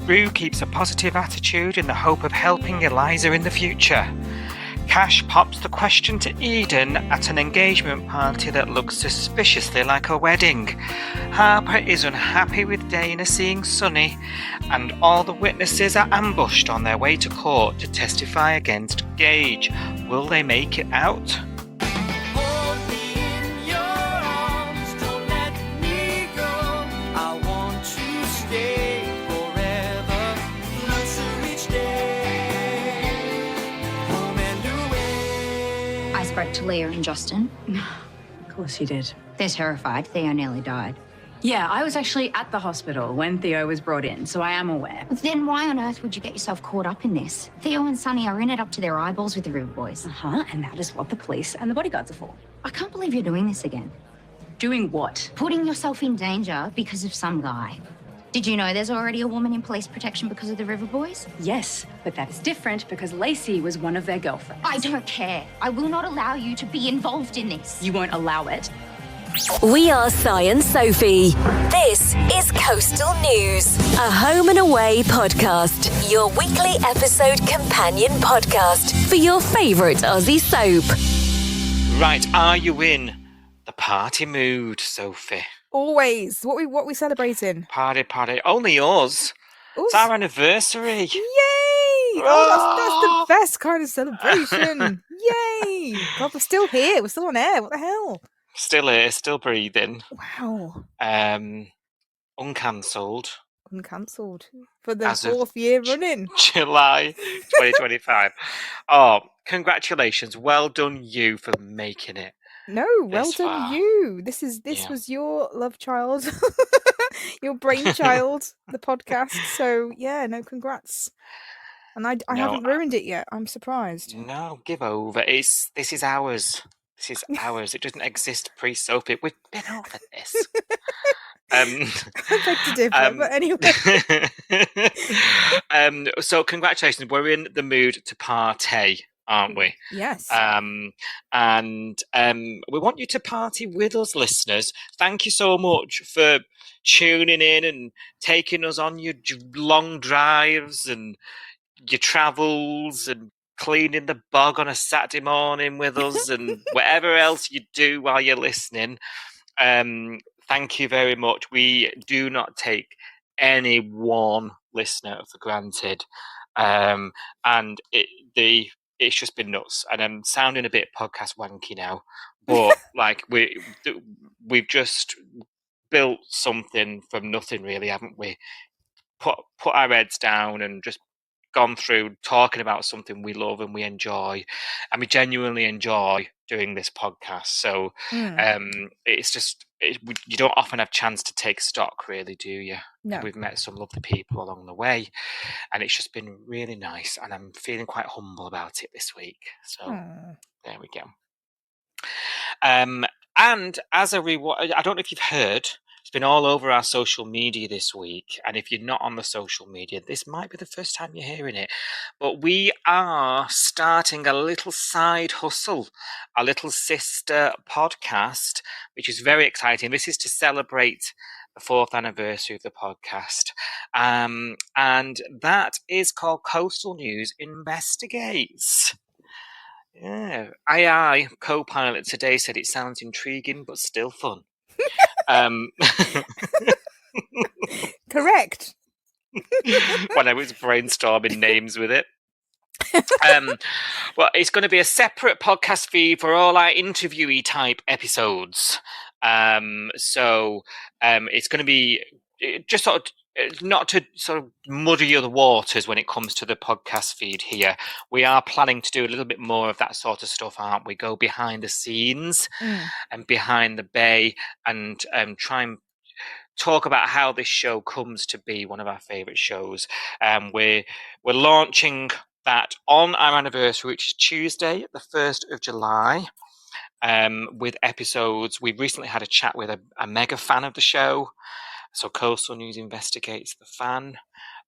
Rue keeps a positive attitude in the hope of helping Eliza in the future. Cash pops the question to Eden at an engagement party that looks suspiciously like a wedding. Harper is unhappy with Dana seeing Sonny, and all the witnesses are ambushed on their way to court to testify against Gage. Will they make it out? Spoke to Leah and Justin. Of course you did. They're terrified. Theo nearly died. Yeah, I was actually at the hospital when Theo was brought in, so I am aware. Then why on earth would you get yourself caught up in this? Theo and Sonny are in it up to their eyeballs with the River Boys. And that is what the police and the bodyguards are for. I can't believe you're doing this again. Doing what? Putting yourself in danger because of some guy. Did you know there's already a woman in police protection because of the River Boys? Yes, but that is different because Lacey was one of their girlfriends. I don't care. I will not allow you to be involved in this. You won't allow it? We are Cy and Sophie. This is Coastal News, a home and away podcast. Your weekly episode companion podcast for your favourite Aussie soap. Right, are you in the party mood, Sophie? Always. What we celebrating? Party. Only us. It's our anniversary. Yay! Oh, that's the best kind of celebration. Yay! God, we're still here. We're still on air. What the hell? Still here, still breathing. Wow. Uncancelled. Uncancelled. For the fourth year running. July 2025. Oh, congratulations. Well done you for making it. No, well done you. This was your love child, your brainchild, the podcast. So yeah, no, congrats. And I haven't ruined it yet. I'm surprised. No, give over. This is ours. This is ours. It doesn't exist pre-Sophie. We've been over this. I beg to differ, but anyway. So congratulations. We're in the mood to partay, aren't we? Yes. And we want you to party with us, listeners. Thank you so much for tuning in and taking us on your long drives and your travels and cleaning the bog on a Saturday morning with us and whatever else you do while you're listening. Thank you very much. We do not take any one listener for granted. And it's just been nuts, and I'm sounding a bit podcast wanky now, but like we've just built something from nothing, really, haven't we? Put our heads down and just gone through talking about something we love and we enjoy, and we genuinely enjoy doing this podcast. So it's just you don't often have a chance to take stock, really, do you? No. We've met some lovely people along the way, and it's just been really nice, and I'm feeling quite humble about it this week. So there we go. And as a reward, I don't know if you've heard, it's been all over our social media this week, and if you're not on the social media, this might be the first time you're hearing it, but we are starting a little side hustle, a little sister podcast, which is very exciting. This is to celebrate the 4th anniversary of the podcast, and that is called Coastal News Investigates. Yeah, I co-pilot today said it sounds intriguing but still fun. Correct. When I was brainstorming names with it. Well, it's going to be a separate podcast feed for all our interviewee type episodes. So it's going to be just sort of not to sort of muddy the waters when it comes to the podcast feed here. We are planning to do a little bit more of that sort of stuff, aren't we? Go behind the scenes and behind the bay and try and talk about how this show comes to be one of our favourite shows. We're launching that on our anniversary, which is Tuesday, the 1st of July, with episodes. We've recently had a chat with a mega fan of the show. So Coastal News Investigates the fan.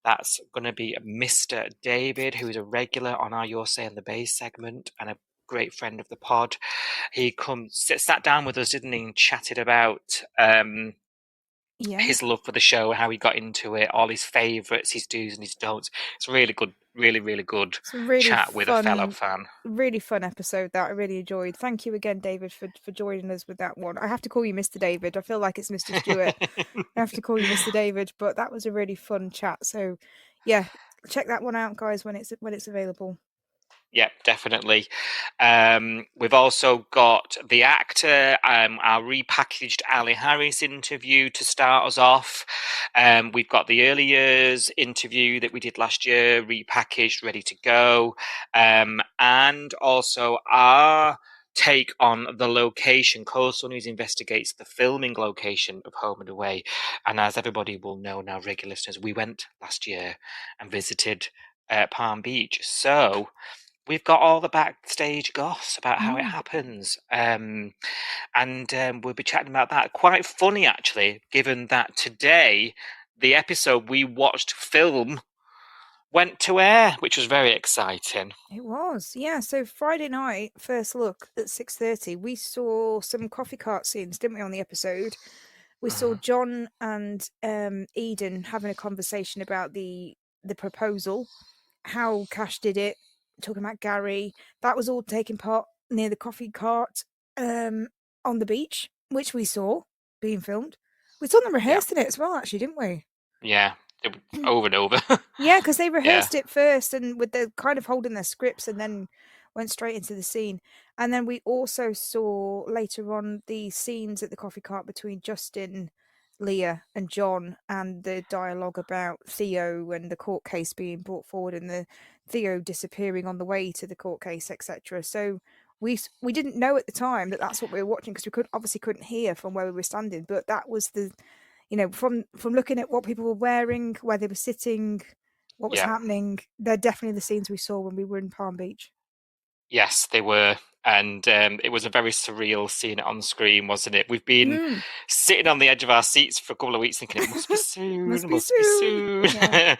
That's going to be Mr. David, who is a regular on our Your Say in the Bay segment and a great friend of the pod. He sat down with us, didn't he, and chatted about his love for the show, how he got into it, all his favourites, his do's and his don'ts. It's really good, really, really good chat with a fellow fan. Really fun episode that I really enjoyed. Thank you again, David, for joining us with that one. I have to call you Mr. David. I feel like it's Mr. Stewart. I have to call you Mr. David, but that was a really fun chat. So, yeah, check that one out, guys, when it's available. Yep, definitely. We've also got the actor, our repackaged Ali Harris interview to start us off. We've got the early years interview that we did last year, repackaged, ready to go. And also our take on the location. Coastal News investigates the filming location of Home and Away. And as everybody will know now, regular listeners, we went last year and visited Palm Beach. So we've got all the backstage goss about how it happens. And we'll be chatting about that. Quite funny, actually, given that today, the episode we watched film went to air, which was very exciting. It was, yeah. So Friday night, first look at 6:30, we saw some coffee cart scenes, didn't we, on the episode? We saw John and Eden having a conversation about the proposal, how Cash did it, talking about Gary. That was all taking part near the coffee cart on the beach, which we saw being filmed. We saw them rehearsing it as well, actually, didn't we? Yeah, over and over. Yeah, because they rehearsed it first and with the kind of holding their scripts and then went straight into the scene. And then we also saw later on the scenes at the coffee cart between Justin, Leah and John, and the dialogue about Theo and the court case being brought forward and the Theo disappearing on the way to the court case, etc. So we didn't know at the time that that's what we were watching because we obviously couldn't hear from where we were standing, but that was the, you know, from looking at what people were wearing, where they were sitting, what was happening, they're definitely the scenes we saw when we were in Palm Beach. Yes, they were. And it was a very surreal seeing it on screen, wasn't it? We've been sitting on the edge of our seats for a couple of weeks thinking it must be soon, must be soon. Yeah.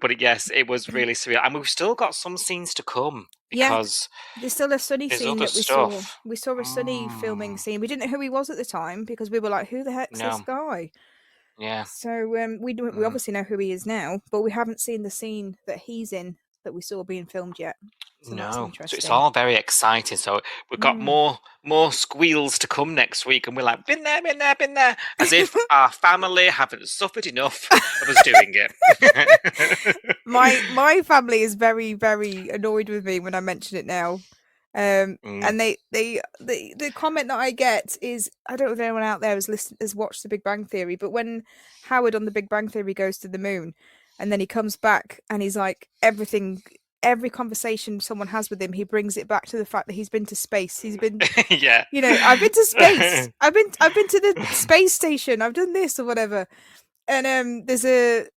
But yes, it was really surreal. And we've still got some scenes to come because there's still a Sonny scene that we saw. We saw a Sonny filming scene. We didn't know who he was at the time because we were like, who the heck's this guy? Yeah. So we obviously know who he is now, but we haven't seen the scene that he's in that we saw being filmed yet. So no, so it's all very exciting. So we've got more squeals to come next week, and we're like, been there, been there, been there, as if our family haven't suffered enough of us doing it. My family is very, very annoyed with me when I mention it now. And the comment that I get is, I don't know if anyone out there has watched The Big Bang Theory, but when Howard on The Big Bang Theory goes to the moon, and then he comes back and he's like, every conversation someone has with him, he brings it back to the fact that he's been to space. He's been, you know, I've been to space. I've been to the space station. I've done this or whatever. And there's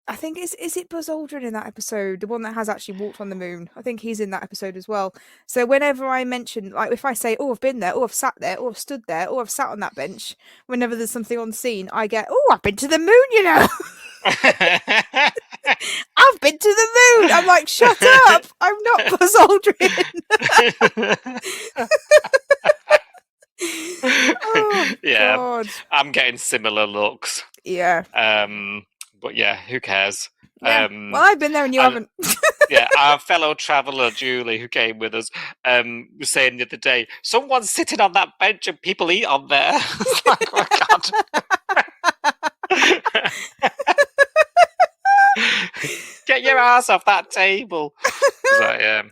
I think is it Buzz Aldrin in that episode, the one that has actually walked on the moon? I think he's in that episode as well. So whenever I mention, like, if I say, "Oh, I've been there," or "I've sat there," or "I've stood there," or "I've sat on that bench," whenever there's something on scene, I get, "Oh, I've been to the moon," you know. I've been to the moon. I'm like, shut up! I'm not Buzz Aldrin. Oh, yeah, God. I'm getting similar looks. Yeah. But yeah, who cares? Yeah. Well, I've been there and you haven't. Yeah, our fellow traveller Julie, who came with us, was saying the other day, someone's sitting on that bench and people eat on there. It's like, oh my God. Get your ass off that table. So,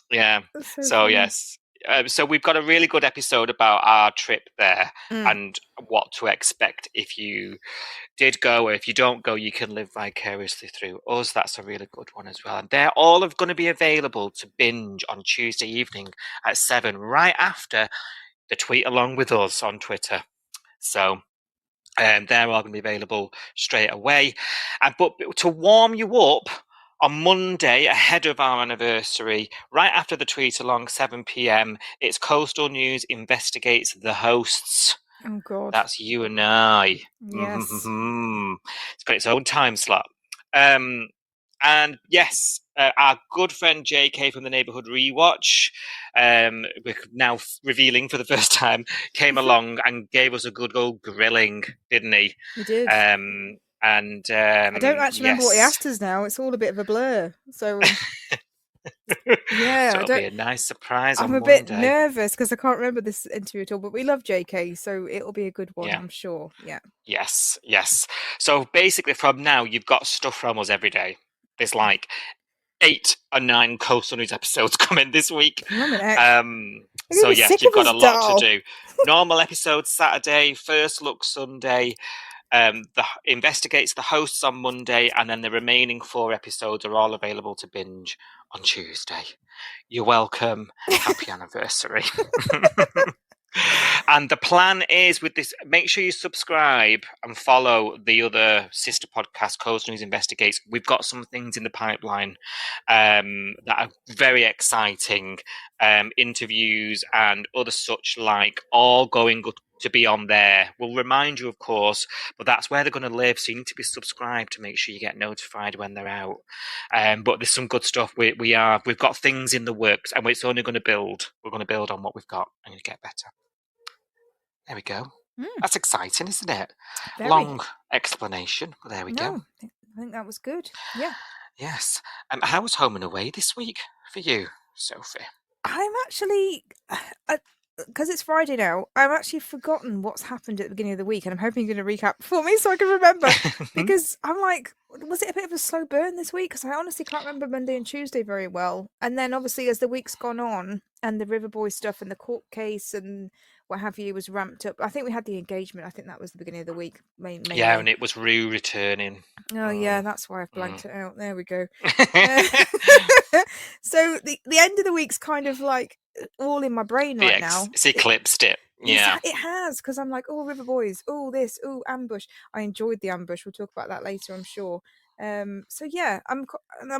yeah. So yes. So we've got a really good episode about our trip there and what to expect if you did go, or if you don't go, you can live vicariously through us. That's a really good one as well. And they're all going to be available to binge on Tuesday evening at 7, right after the tweet along with us on Twitter. So they're all going to be available straight away. But to warm you up, on Monday, ahead of our anniversary, right after the tweet along, 7 p.m, it's Coastal News investigates the hosts. Oh, God. That's you and I. Yes. It's got its own time slot. And yes, our good friend JK from the Neighbourhood Rewatch, we're now revealing for the first time, came along and gave us a good old grilling, didn't he? He did. And I don't actually remember what he yes. asked us now. It's all a bit of a blur. So yeah, So it'll be a nice surprise I'm on a Monday. bit nervous because I can't remember this interview at all. But we love JK, so it'll be a good one, I'm sure. Yeah. Yes. So basically, from now, you've got stuff from us every day. There's like 8 or 9 Coastal News episodes coming this week. So yes, you've got a lot to do. Normal episode Saturday, First Look Sunday. The Investigates the hosts on Monday, and then the remaining 4 episodes are all available to binge on Tuesday. You're welcome. Happy anniversary. And the plan is with this, make sure you subscribe and follow the other sister podcast, Coastal News Investigates. We've got some things in the pipeline that are very exciting, interviews and other such like, all going to be on there. We'll remind you, of course, but that's where they're going to live, so you need to be subscribed to make sure you get notified when they're out. But there's some good stuff. We've got things in the works, and it's only going to build. We're going to build on what we've got and get better. There we go. That's exciting, isn't it? Very. Long explanation, but there we go. I think that was good. Yeah. Yes. How was home and away this week for you, Sophie? I'm actually, because it's Friday now, I've actually forgotten what's happened at the beginning of the week, and I'm hoping you're going to recap for me so I can remember. Because I'm like, was it a bit of a slow burn this week? Because I honestly can't remember Monday and Tuesday very well. And then obviously as the week's gone on, and the River Boy stuff and the court case and what have you was ramped up. I think we had the engagement. I think that was the beginning of the week. Mainly. Yeah, and it was Rue returning. Oh, yeah, that's why I've blanked it out. There we go. So the end of the week's kind of like all in my brain right now. It's eclipsed it. Yeah. It has, because I'm like, oh, River Boys, oh, this, oh, ambush. I enjoyed the ambush. We'll talk about that later, I'm sure. So yeah, I'm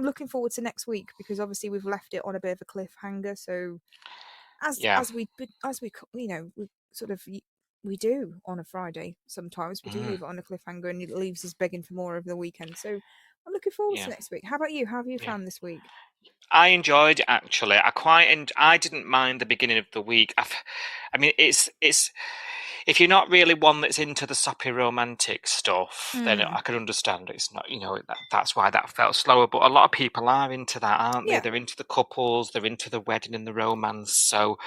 looking forward to next week, because obviously we've left it on a bit of a cliffhanger. So as we you know, we do on a Friday sometimes, we do leave it on a cliffhanger, and it leaves us begging for more over the weekend. So I'm looking forward to next week. How about you? How have you found this week? I enjoyed it, actually. I didn't mind the beginning of the week. I mean, it's if you're not really one that's into the soppy romantic stuff, then I can understand it's not, you know, that's why that felt slower. But a lot of people are into that, aren't they? They're into the couples, they're into the wedding and the romance. So,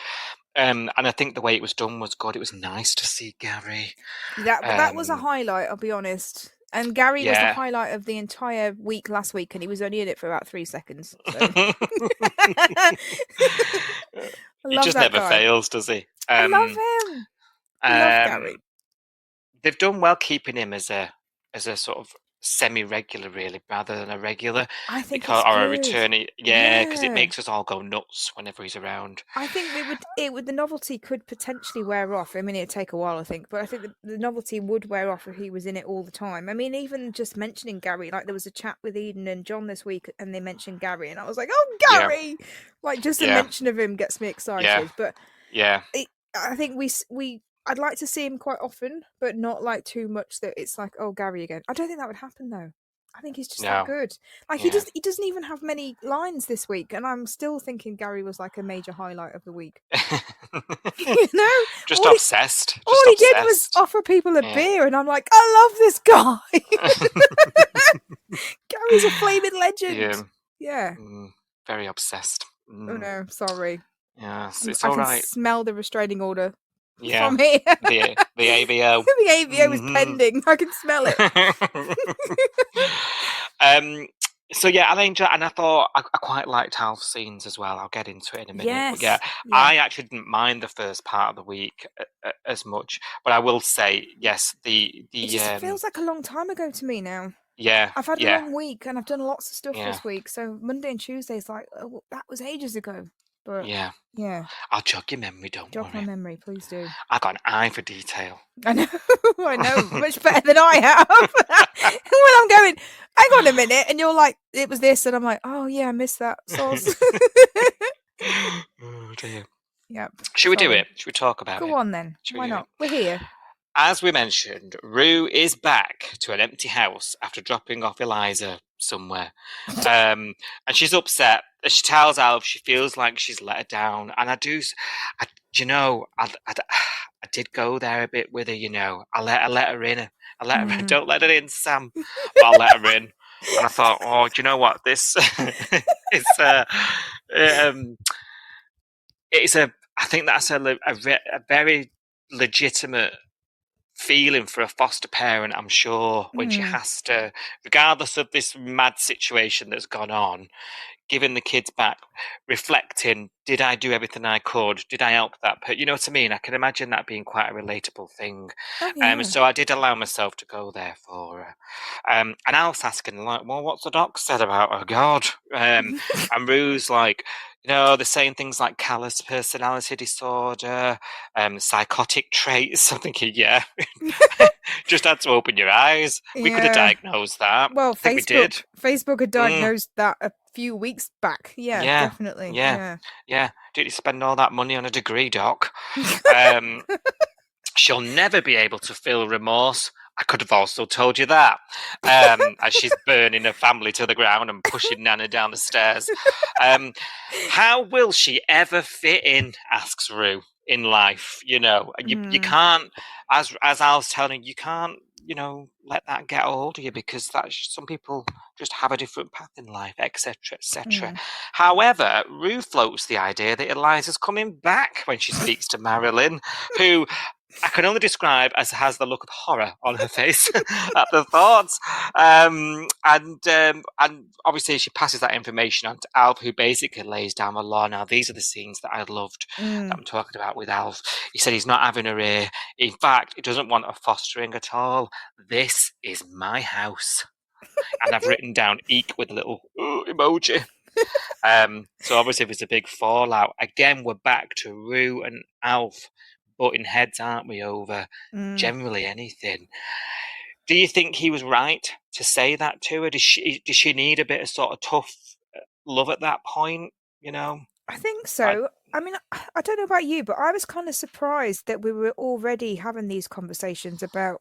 and I think the way it was done was good. It was nice to see Gary. That was a highlight, I'll be honest. And Gary was the highlight of the entire week last week, and he was only in it for about 3 seconds. So. He just never fails, does he? I love him. I love Gary. They've done well keeping him as a sort of semi-regular, really, rather than a regular. I think or a returnee. Yeah, because it makes us all go nuts whenever he's around. I think the novelty could potentially wear off. I mean, it'd take a while, I think, but I think the novelty would wear off if he was in it all the time. I mean, even just mentioning Gary, like there was a chat with Eden and John this week, and they mentioned Gary, and I was like, oh, Gary! Yeah. Like, just the mention of him gets me excited. Yeah. But I think I'd like to see him quite often, but not like too much that it's like, oh, Gary again. I don't think that would happen, though. I think he's just that good. Like he doesn't even have many lines this week, and I'm still thinking Gary was like a major highlight of the week. You know, just obsessed. All he did was offer people a beer, and I'm like, I love this guy. Gary's a flaming legend. Yeah. Very obsessed. Oh no, sorry. Yes, it's all right. I can smell the restraining order. Yeah, from here. the AVO. The AVO is pending. I can smell it. So yeah, I enjoyed, and I thought I quite liked Hal's scenes as well. I'll get into it in a minute. Yes. But I actually didn't mind the first part of the week as much, but I will say yes. It just feels like a long time ago to me now. Yeah, I've had a long week, and I've done lots of stuff this week. So Monday and Tuesday is like, oh, that was ages ago. But yeah, I'll jog your memory. Jog my memory, please do. I've got an eye for detail. I know, much better than I have. When I'm going, hang on a minute, and you're like, it was this, and I'm like, oh yeah, I missed that sauce. Oh dear. Yep. Should we do it? Should we talk about it? Go on then. Why not? We're here. As we mentioned, Rue is back to an empty house after dropping off Eliza somewhere. And she's upset. She tells Alf she feels like she's let her down. And I did go there a bit with her, I let her in. Don't let her in, Sam, but I let her in. And I thought, oh, do you know what? This I think that's a very legitimate feeling for a foster parent, I'm sure, when she has to, regardless of this mad situation that's gone on, giving the kids back, reflecting, did I do everything I could? Did I help that? But you know what I mean? I can imagine that being quite a relatable thing. Oh, yeah. So I did allow myself to go there for her. And Al's asking, like, well, what's the doc said about her? God. And Rue's like, they're saying things like callous personality disorder, psychotic traits. I'm thinking, yeah, just had to open your eyes. We could have diagnosed that. Well, I think we did. Facebook had diagnosed that a few weeks back. Yeah, definitely. Yeah. Did you spend all that money on a degree, Doc? She'll never be able to feel remorse. I could have also told you that. As she's burning her family to the ground and pushing Nana down the stairs. How will she ever fit in, asks Rue, in life? You can't, as Al's telling you can't, let that get a hold of you, because some people just have a different path in life, etc., etc. However, Rue floats the idea that Eliza's coming back when she speaks to Marilyn, who I can only describe as has the look of horror on her face at the thoughts. And obviously she passes that information on to Alf, who basically lays down the law. Now, these are the scenes that I loved that I'm talking about with Alf. He said he's not having her here. In fact, he doesn't want her fostering at all. This is my house. And I've written down eek with a little emoji. So obviously there's a big fallout. Again, we're back to Rue and Alf butting heads, aren't we, over generally anything. Do you think he was right to say that to her? Does she need a bit of sort of tough love at that point, I think so. I mean, I don't know about you, but I was kind of surprised that we were already having these conversations about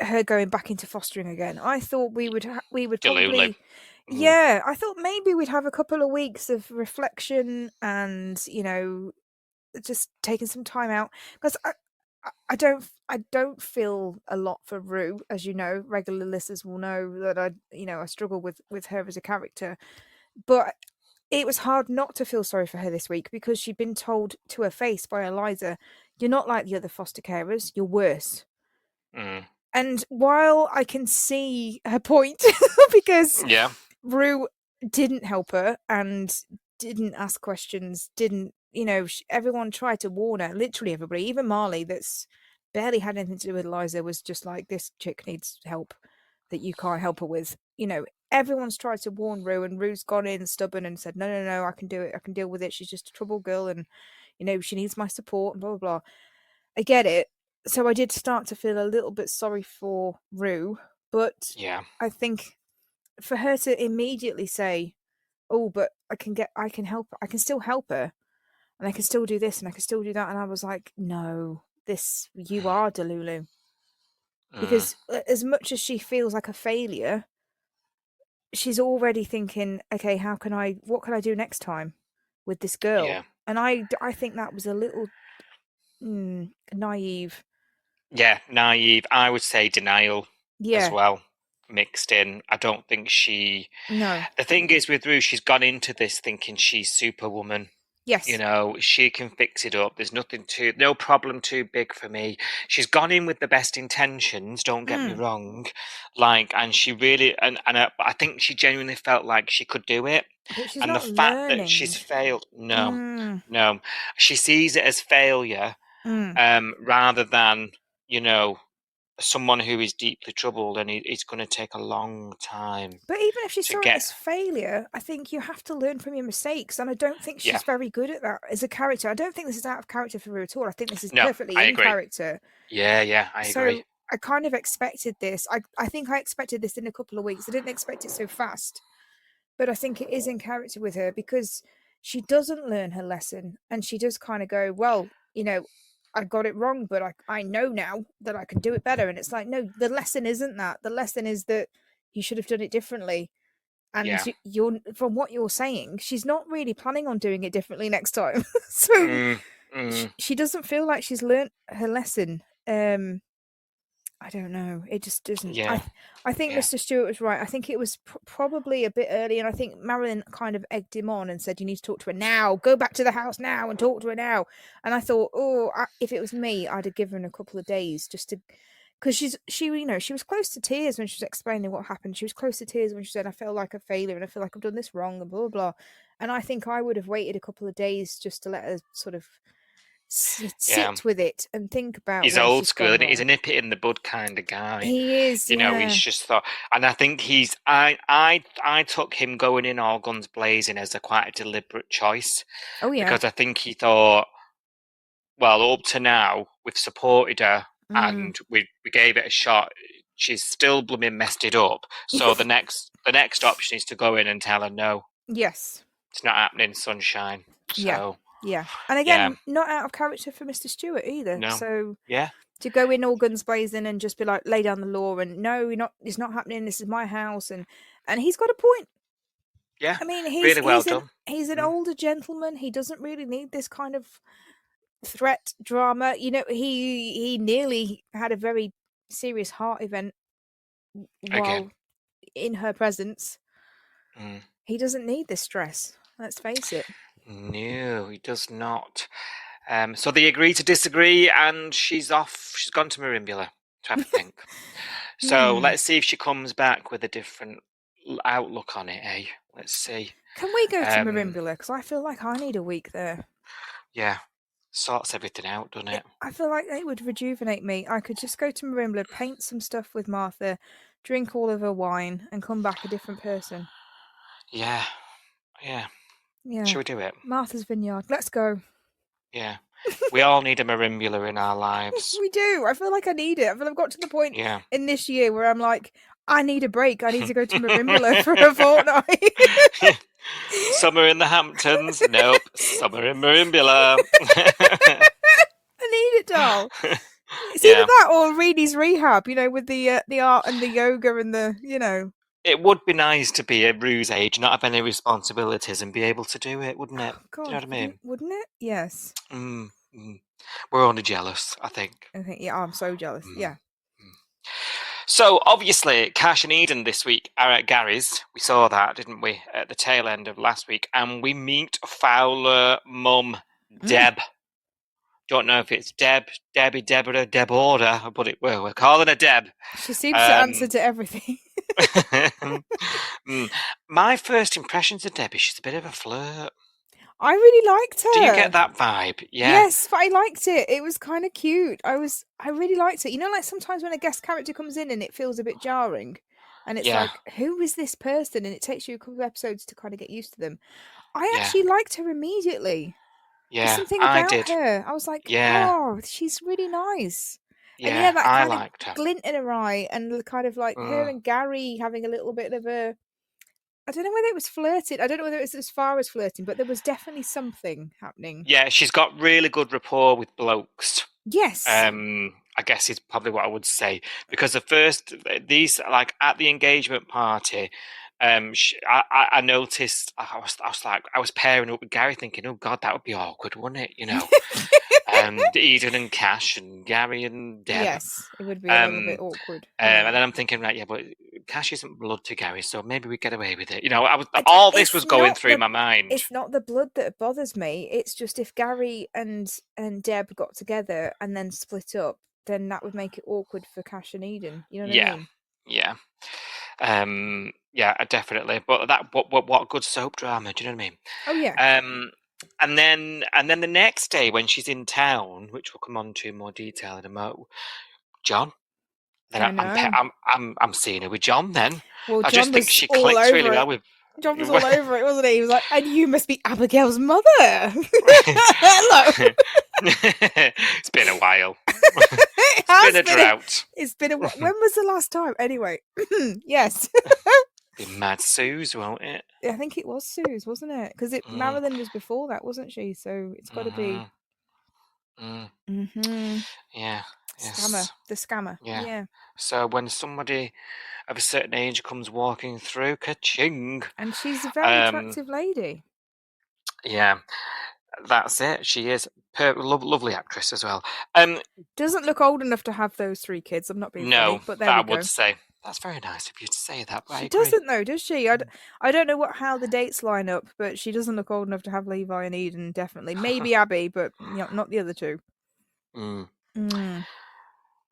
her going back into fostering again. I thought we would probably... Yeah, I thought maybe we'd have a couple of weeks of reflection and, just taking some time out, because I don't feel a lot for Rue, as you know. Regular listeners will know that I struggle with her as a character, but it was hard not to feel sorry for her this week, because she'd been told to her face by Eliza, "You're not like the other foster carers. You're worse." And while I can see her point, because Rue didn't help her and didn't ask questions, didn't, everyone tried to warn her, literally everybody, even Marley, that's barely had anything to do with Eliza, was just like, this chick needs help that you can't help her with. Everyone's tried to warn Rue, and Rue's gone in stubborn and said, no, I can do it. I can deal with it. She's just a troubled girl, and, she needs my support, and blah, blah, blah. I get it. So I did start to feel a little bit sorry for Rue, but I think for her to immediately say, oh, but I can help, I can still help her, and I can still do this, and I can still do that. And I was like, no, you are Delulu. Because as much as she feels like a failure, she's already thinking, okay, what can I do next time with this girl? Yeah. And I think that was a little naive. Yeah, naive. I would say denial as well, mixed in. I don't think No. The thing is with Rue, she's gone into this thinking she's Superwoman. Yes. She can fix it up. There's no problem too big for me. She's gone in with the best intentions, don't get me wrong. And she really, and I think she genuinely felt like she could do it. But she's and not the fact learning. that she's failed, no. She sees it as failure rather than, someone who is deeply troubled, and it's going to take a long time. But even if she saw it as failure, I think you have to learn from your mistakes, and I don't think she's very good at that as a character. I don't think this is out of character for her at all. I think this is perfectly in character. Yeah, I agree. So I kind of expected this. I think I expected this in a couple of weeks. I didn't expect it so fast, but I think it is in character with her, because she doesn't learn her lesson, and she does kind of go, well, I got it wrong, but I know now that I can do it better. And it's like, no, the lesson isn't that. The lesson is that, you should have done it differently. And Yeah. you're from what you're saying, she's not really planning on doing it differently next time. So she doesn't feel like she's learnt her lesson. I don't know. It just doesn't. Yeah. I think Mr. Stewart was right. I think it was probably a bit early, and I think Marilyn kind of egged him on and said, "You need to talk to her now. Go back to the house now and talk to her now." And I thought, if it was me, I'd have given her a couple of days just to, because she was close to tears when she was explaining what happened. She was close to tears when she said, "I feel like a failure and I feel like I've done this wrong," and blah blah blah. And I think I would have waited a couple of days just to let her sort of sit with it and think about. He's old school, and he's a nip it in the bud kind of guy. He is, you know. He's just thought, and I think I took him going in all guns blazing as quite a deliberate choice. Oh yeah, because I think he thought, well, up to now we've supported her and we gave it a shot. She's still blooming messed it up. So the next option is to go in and tell her no. Yes, it's not happening, sunshine. So yeah, and again, not out of character for Mr. Stewart either. No. So yeah, to go in all guns blazing and just be like, lay down the law and no, it's not happening. This is my house, and he's got a point. Yeah, I mean, really well done. He's an older gentleman. He doesn't really need this kind of threat drama. You know, he nearly had a very serious heart event while in her presence. He doesn't need this stress. Let's face it. No, he does not. So they agree to disagree, and she's off. She's gone to Marimbula to have a think. So let's see if she comes back with a different outlook on it, eh? Let's see. Can we go to Marimbula? Because I feel like I need a week there. Yeah. Sorts everything out, doesn't it? I feel like it would rejuvenate me. I could just go to Marimbula, paint some stuff with Martha, drink all of her wine, and come back a different person. Yeah. Should we do it? Martha's Vineyard. Let's go. Yeah. We all need a Marimbula in our lives. We do. I feel like I need it. I feel I've got to the point in this year where I'm like, I need a break. I need to go to Marimbula for a fortnight. Summer in the Hamptons? Nope. Summer in Marimbula. I need it, doll. It's either that or Reedy's Rehab, with the art and the yoga and the. It would be nice to be a Rue's age, not have any responsibilities, and be able to do it, wouldn't it? God, do you know what I mean? Wouldn't it? Yes. We're only jealous, I think. I'm so jealous. Yeah. So, obviously, Cash and Eden this week are at Gary's. We saw that, didn't we, at the tail end of last week. And we meet Fowler mum, Deb. Don't know if it's Debbie, Deborah, Deb Order, but we're calling her Deb. She seems to answer to everything. My first impressions of Debbie, she's a bit of a flirt. I really liked her. Do you get that vibe? Yeah. Yes, but I liked it. It was kind of cute. I really liked it. Like sometimes when a guest character comes in and it feels a bit jarring, and it's like, who is this person? And it takes you a couple of episodes to kind of get used to them. I actually liked her immediately. Yeah, There's something about her. I was like, oh, she's really nice. Yeah, and that I kind liked of her. glint in her eye, and kind of like her and Gary having a little bit of a. I don't know whether it was flirting. I don't know whether it was as far as flirting, but there was definitely something happening. Yeah, she's got really good rapport with blokes. Yes. I guess is probably what I would say, because these like at the engagement party. I noticed. I was pairing up with Gary, thinking, "Oh God, that would be awkward, wouldn't it?" Eden and Cash and Gary and Deb. Yes, it would be a little bit awkward. And then I'm thinking, right, but Cash isn't blood to Gary, so maybe we get away with it. This was going through my mind. It's not the blood that bothers me. It's just if Gary and Deb got together and then split up, then that would make it awkward for Cash and Eden. You know what I mean? Yeah. Yeah, definitely. But what good soap drama? Do you know what I mean? Oh yeah. And then the next day when she's in town, which we'll come on to in more detail in a moment, John. Then I'm seeing her with John. Then I just think she clicks really well with. John was all over it, wasn't he? He was like, "And you must be Abigail's mother." Hello. It's been a while. It's been a drought. It's been a. When was the last time? Anyway, yes. Be Mad Sue's, won't it? I think it was Sue's, wasn't it? Because Marilyn was before that, wasn't she? So it's got to be. Yeah. Scammer, the scammer. Yeah. So when somebody of a certain age comes walking through. Ka-ching! And she's a very attractive lady. Yeah, that's it. She is lovely actress as well. Doesn't look old enough to have those 3 kids. I'm not being funny, but there we go. I would say that's very nice of you to say that. But she doesn't though, does she? I don't know how the dates line up, but she doesn't look old enough to have Levi and Eden. Definitely, maybe Abby, but not the other 2.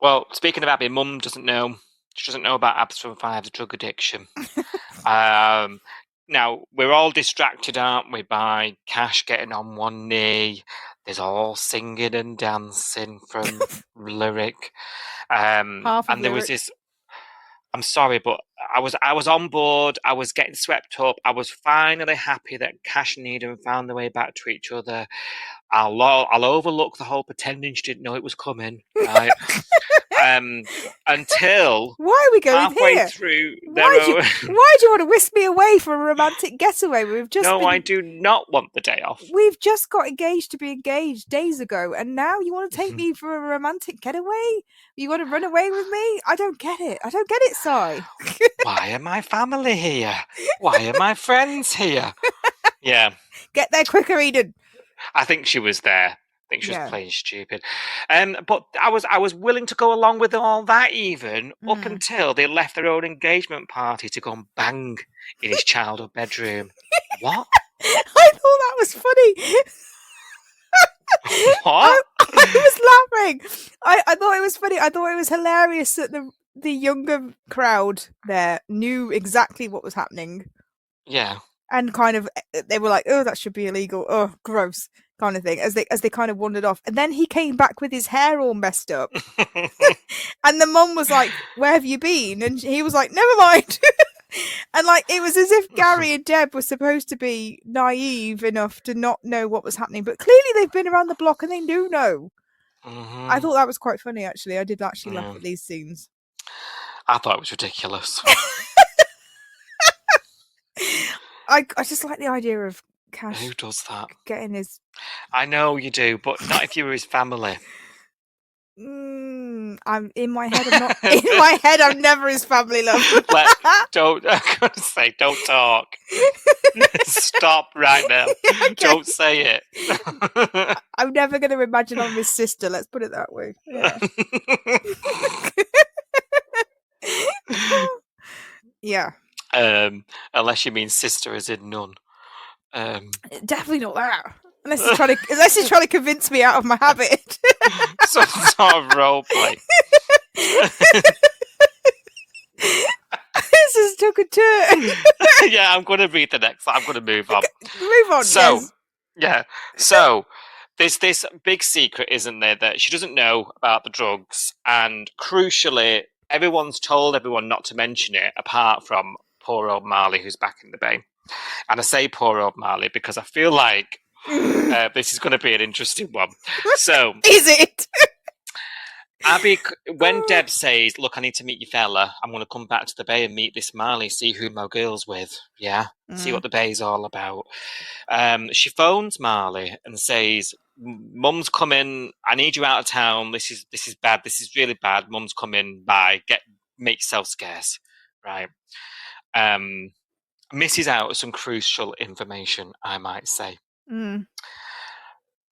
Well, speaking of Abby, Mum doesn't know. She doesn't know about Abs from 5's drug addiction. Now, we're all distracted, aren't we, by Cash getting on one knee. There's all singing and dancing from lyric. And there was this... I'm sorry, but I was on board. I was getting swept up. I was finally happy that Cash and Eden found their way back to each other. I'll overlook the whole pretending she didn't know it was coming, right? Until why are we going halfway here? through, why do you want to whisk me away for a romantic getaway? I do not want the day off. We've just got engaged to be engaged days ago, and now you want to take me for a romantic getaway? You want to run away with me? I don't get it. I don't get it, Si. Why are my family here? Why are my friends here? Yeah. Get there quicker, Eden. I think she was there. I think she was playing stupid. But I was willing to go along with all that even up until they left their own engagement party to go and bang in his childhood bedroom. What? I thought that was funny. What? I was laughing. I thought it was funny. I thought it was hilarious that the younger crowd there knew exactly what was happening. Yeah. And kind of, they were like, oh, that should be illegal. Oh, gross. Kind of thing, as they kind of wandered off. And then he came back with his hair all messed up. And the mum was like, where have you been? And he was like, never mind. And like, it was as if Gary and Deb were supposed to be naive enough to not know what was happening. But clearly they've been around the block and they do know. I thought that was quite funny, actually. I did actually laugh at these scenes. I thought it was ridiculous. I just like the idea of Cash. Who does that? Getting his... I know you do, but not if you were his family. I'm in my head. I'm not in my head. I'm never his family, love. Don't. I'm gonna say, don't talk. Stop right now. Okay. Don't say it. I'm never going to imagine I'm his sister. Let's put it that way. Yeah. Yeah. Unless you mean sister as in none. Definitely not that. Unless he's trying to convince me out of my habit. Some sort of role play. This has took a turn. Yeah, I'm going to read the next. I'm going to move on. Move on. So, yes. Yeah. So, there's this big secret, isn't there, that she doesn't know about the drugs, and crucially, everyone's told everyone not to mention it, apart from poor old Marley, who's back in the bay. And I say poor old Marley because I feel like this is going to be an interesting one. So, is it? Abby, when Deb says, look, I need to meet your fella, I'm going to come back to the bay and meet this Marley, see who my girl's with, see what the bay's all about. She phones Marley and says, Mum's coming, I need you out of town, this is bad, this is really bad, Mum's coming, bye, make yourself scarce, right? Misses out some crucial information, I might say.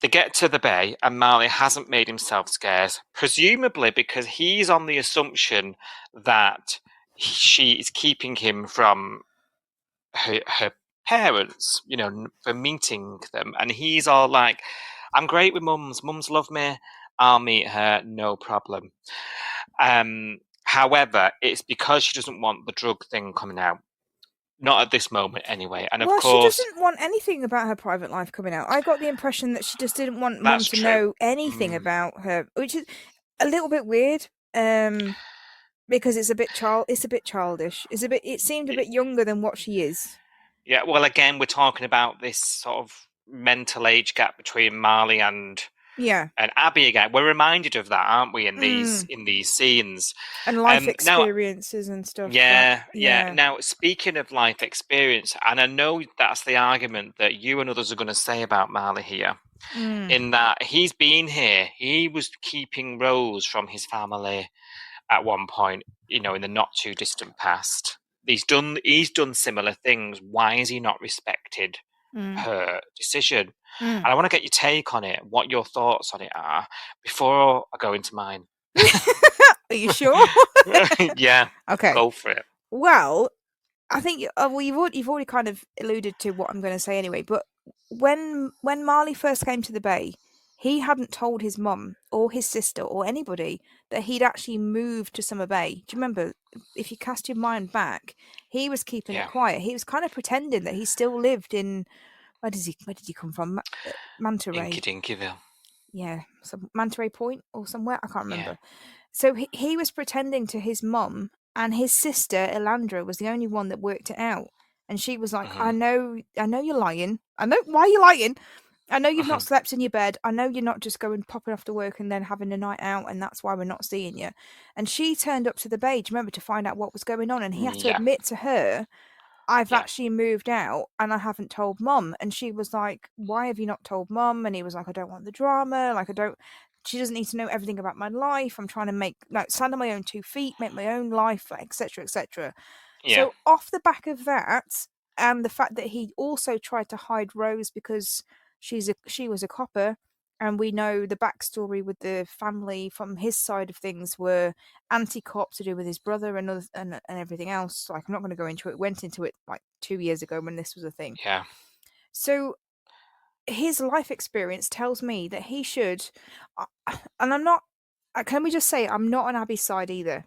They get to the bay and Marley hasn't made himself scarce, presumably because he's on the assumption that she is keeping him from her parents, for meeting them. And he's all like, I'm great with mums love me, I'll meet her, no problem. However, it's because she doesn't want the drug thing coming out. Not at this moment, anyway. And of course, she doesn't want anything about her private life coming out. I got the impression that she just didn't want Mum to know anything about her, which is a little bit weird. Because it's a bit childish. It seemed a bit younger than what she is. Yeah. Well, again, we're talking about this sort of mental age gap between Marley and Abby again. We're reminded of that, aren't we, in these scenes? And life experiences and stuff. Yeah. Now, speaking of life experience, and I know that's the argument that you and others are going to say about Marley here, in that he's been here, he was keeping Rose from his family, at one point, in the not too distant past. He's done similar things. Why is he not respected her decision? And I want to get your take on it, what your thoughts on it are, before I go into mine. Are you sure? Yeah. Okay. Go for it. Well, I think you've already kind of alluded to what I'm going to say anyway. But when Marley first came to the Bay, he hadn't told his mum or his sister or anybody that he'd actually moved to Summer Bay. Do you remember? If you cast your mind back, he was keeping it quiet. He was kind of pretending that he still lived in where did he come from? Manta Ray. Inky Dinkyville. Yeah, some Manta Ray Point or somewhere. I can't remember. Yeah. So he was pretending to his mum, and his sister Elandra was the only one that worked it out. And she was like, I know you're lying. I know why you're lying. I know you've not slept in your bed. I know you're not just going popping off to work and then having a night out, and that's why we're not seeing you. And she turned up to the Bay, do you remember, to find out what was going on. And he had to admit to her, I've actually moved out and I haven't told mum. And she was like, why have you not told mum? And he was like, I don't want the drama. She doesn't need to know everything about my life. I'm trying to stand on my own 2 feet, make my own life, etc., etc. Yeah. So off the back of that, and the fact that he also tried to hide Rose because she was a copper, and we know the backstory with the family from his side of things were anti-cop to do with his brother and everything else. Like, I'm not going to go into it. Went into it like 2 years ago when this was a thing. Yeah. So his life experience tells me that he should, and I'm not. Can we just say I'm not on Abby's side either?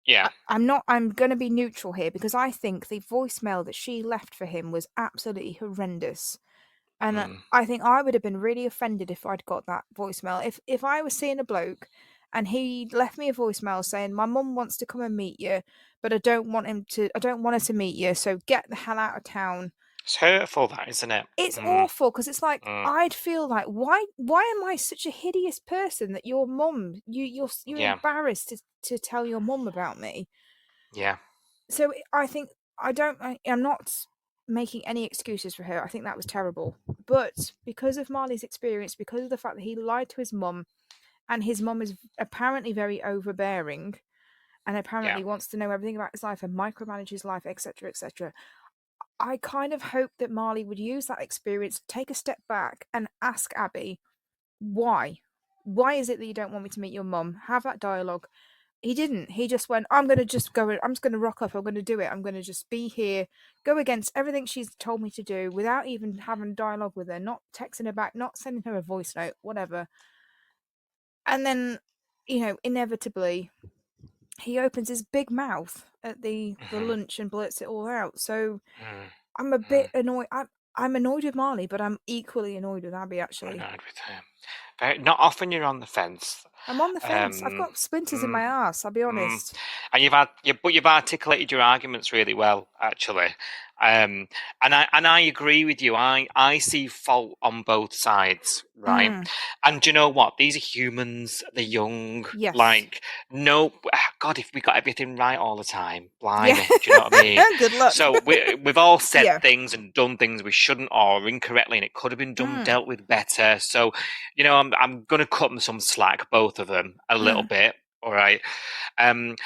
Yeah. I'm not. I'm going to be neutral here because I think the voicemail that she left for him was absolutely horrendous. And I think I would have been really offended if I'd got that voicemail. If I was seeing a bloke and he left me a voicemail saying, my mum wants to come and meet you, but I don't want her to meet you, so get the hell out of town. It's hurtful, that, isn't it? It's awful, because it's like, I'd feel like, why am I such a hideous person that your mum, you're embarrassed to tell your mum about me? Yeah. So I think, I'm not making any excuses for her. I think that was terrible. But because of Marley's experience, because of the fact that he lied to his mum, and his mum is apparently very overbearing, and apparently wants to know everything about his life and micromanage his life, etc., etc., I kind of hope that Marley would use that experience, take a step back, and ask Abby, why? Why is it that you don't want me to meet your mum? Have that dialogue. He didn't. He just went, I'm going to rock up. I'm going to do it. I'm going to just be here, go against everything she's told me to do without even having dialogue with her, not texting her back, not sending her a voice note, whatever. And then, inevitably, he opens his big mouth at the lunch and blurts it all out. So I'm a bit annoyed. I'm annoyed with Marley, but I'm equally annoyed with Abby, actually. Annoyed with him. Not often you're on the fence. I'm on the fence. I've got splinters in my arse, I'll be honest. And you've articulated your arguments really well, actually. And I agree with you. I see fault on both sides, right? And do you know what? These are humans. They're young. Yes. Like, no, God, if we got everything right all the time, blimey, do you know what I mean? Good luck. So we've all said things and done things we shouldn't, or incorrectly, and it could have been dealt with better. So, I'm going to cut them some slack, both of them, a little bit. All right. I'm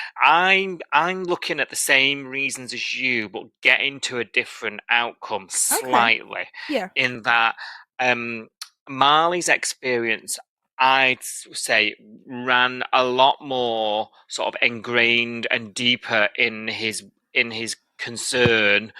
looking at the same reasons as you, but getting to a different outcome slightly. Okay. Yeah. In that Marley's experience, I'd say, ran a lot more sort of ingrained and deeper in his concern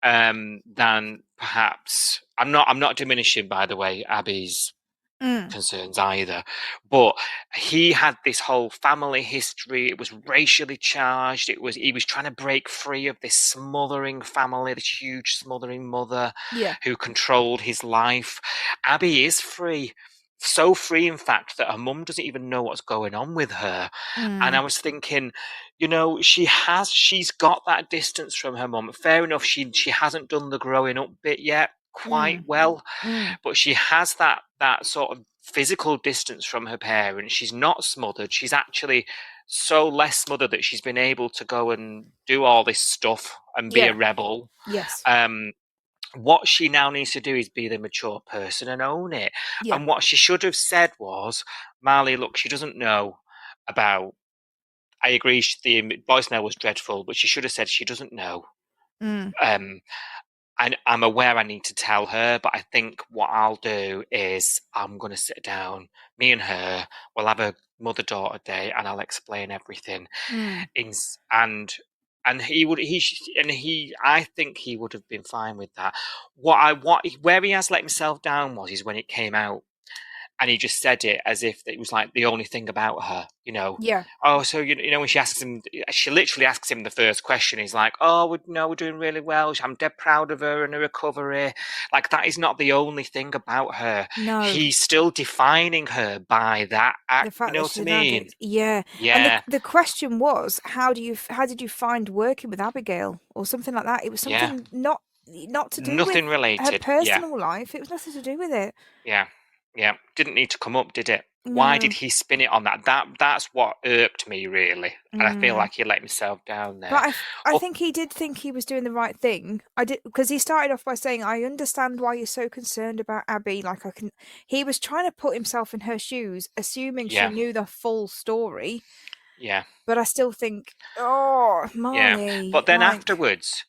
than perhaps. I'm not diminishing, by the way, Abby's concerns either, but he had this whole family history. It was racially charged. He was trying to break free of this smothering family, this huge smothering mother who controlled his life. Abby is free, so free in fact that her mum doesn't even know what's going on with her. And I was thinking, she's got that distance from her mum. Fair enough, she hasn't done the growing up bit yet quite well, but she has that sort of physical distance from her parents. She's not smothered. She's actually so less smothered that she's been able to go and do all this stuff and be a rebel. Yes. What she now needs to do is be the mature person and own it. And what she should have said was, Marley, look, she doesn't know about I agree. The voicemail was dreadful, but she should have said she doesn't know. I'm aware I need to tell her, but I think what I'll do is I'm going to sit down, me and her, we'll have a mother-daughter day, and I'll explain everything. I think he would have been fine with that. Where he has let himself down is when it came out. And he just said it as if it was like the only thing about her, Yeah. Oh, so when she asks him, she literally asks him the first question. He's like, "Oh, we're doing really well. I'm dead proud of her and her recovery." Like that is not the only thing about her. No. He's still defining her by that act. The fact You know that what I she's an mean? addict. Yeah. Yeah. And the question was, how did you find working with Abigail or something like that? It was something not to do Nothing with her related. personal life. It was nothing to do with it. Yeah. Yeah. Didn't need to come up, did it? Why No. did he spin it on that? That's what irked me really, and I feel like he let himself down there. But I think he did think he was doing the right thing. I did, because he started off by saying, "I understand why you're so concerned about Abby. Like I can." He was trying to put himself in her shoes, assuming she knew the full story. Yeah. But I still think, oh, Marley. Yeah. But then afterwards,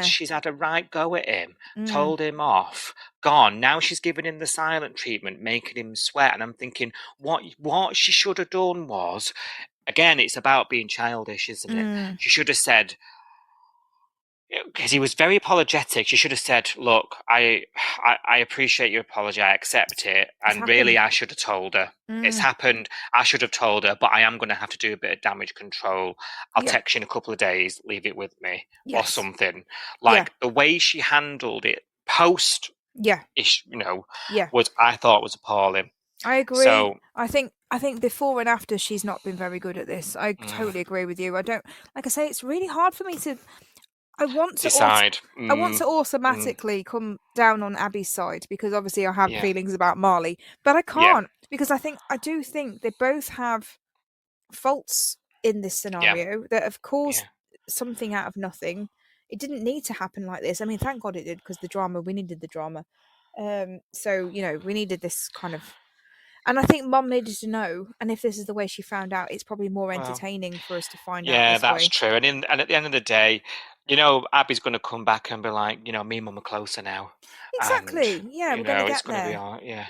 she's had a right go at him, told him off, gone. Now she's giving him the silent treatment, making him sweat. And I'm thinking, what she should have done was, again, it's about being childish, isn't it? She should have said, because he was very apologetic. She should have said, "Look, I appreciate your apology. I accept it, and really, I should have told her. It's happened. I should have told her, but I am going to have to do a bit of damage control. I'll text you in a couple of days. Leave it with me, or something." Like the way she handled it post, I thought was appalling. I agree. So I think before and after, she's not been very good at this. I totally agree with you. I don't, like I say, it's really hard for me to. I want to decide. I want to automatically come down on Abby's side, because obviously I have feelings about Marley, but I can't, because I do think they both have faults in this scenario that have caused something out of nothing. It didn't need to happen like this. I mean, thank God it did, because we needed the drama. So we needed this kind of. And I think Mum needed to know, and if this is the way she found out, it's probably more entertaining for us to find out. Yeah, that's true. And at the end of the day, Abby's going to come back and be like, me and Mum are closer now. Exactly. And, we're going to get there. Be all, yeah.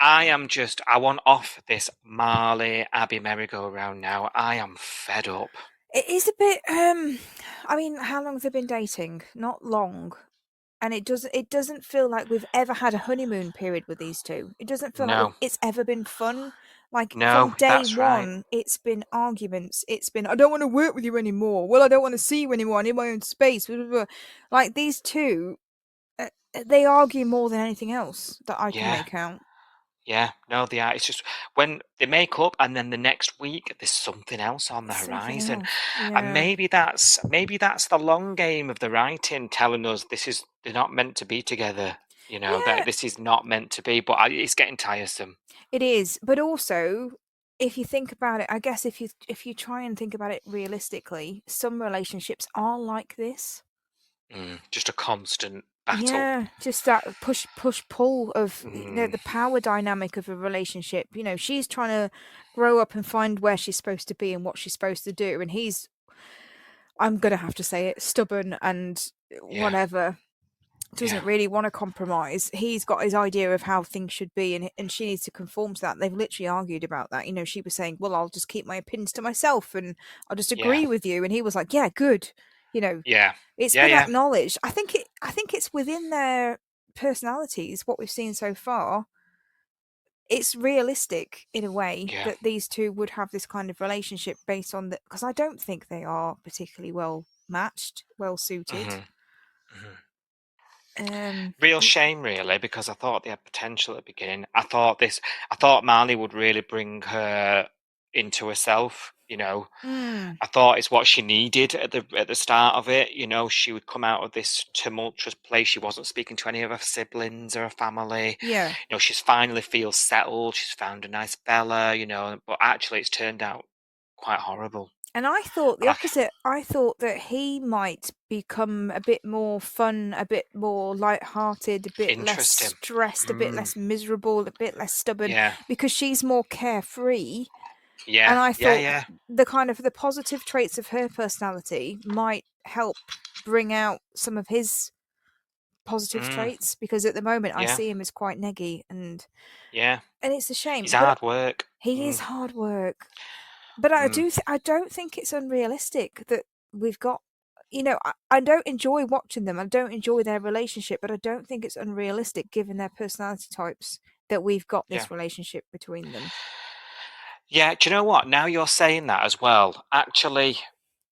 I want off this Marley Abby merry-go-round now. I am fed up. It is a bit. I mean, how long have they been dating? Not long. And it doesn't feel like we've ever had a honeymoon period with these two. It doesn't feel like it's ever been fun. Like from day one, it's been arguments. It's been, I don't want to work with you anymore. Well, I don't want to see you anymore. I need my own space. Like these two, they argue more than anything else that I can make out. Yeah, no, they are. It's just when they make up, and then the next week there's something else on the horizon, and maybe that's the long game of the writing, telling us they're not meant to be together. That this is not meant to be. But it's getting tiresome. It is, but also, if you think about it, I guess if you try and think about it realistically, some relationships are like this. Just a constant battle. Yeah, just that push pull of the power dynamic of a relationship. She's trying to grow up and find where she's supposed to be and what she's supposed to do, and he's, I'm gonna have to say it, stubborn and whatever. Doesn't really want to compromise. He's got his idea of how things should be, and she needs to conform to that. They've literally argued about that. She was saying, "Well, I'll just keep my opinions to myself, and I'll just agree with you." And he was like, "Yeah, good." It's been acknowledged. I think it's within their personalities, what we've seen so far. It's realistic in a way that these two would have this kind of relationship based on that, because I don't think they are particularly well matched, well suited. Real shame, really, because I thought they had potential at the beginning. I thought Marley would really bring her into herself. I thought it's what she needed at the start of it. She would come out of this tumultuous place. She wasn't speaking to any of her siblings or her family. She's finally feels settled. She's found a nice fella. But actually, it's turned out quite horrible. And I thought the opposite. I thought that he might become a bit more fun, a bit more light-hearted, a bit less stressed, a bit less miserable, a bit less stubborn, because she's more carefree. Yeah, and I thought the positive traits of her personality might help bring out some of his positive traits, because at the moment I Yeah. see him as quite neggy, and Yeah. it's a shame. He's But hard work. he is hard work. But I don't think it's unrealistic that we've got. I don't enjoy watching them. I don't enjoy their relationship, but I don't think it's unrealistic given their personality types that we've got Yeah. this relationship between them. Yeah, do you know what? Now you're saying that as well. Actually,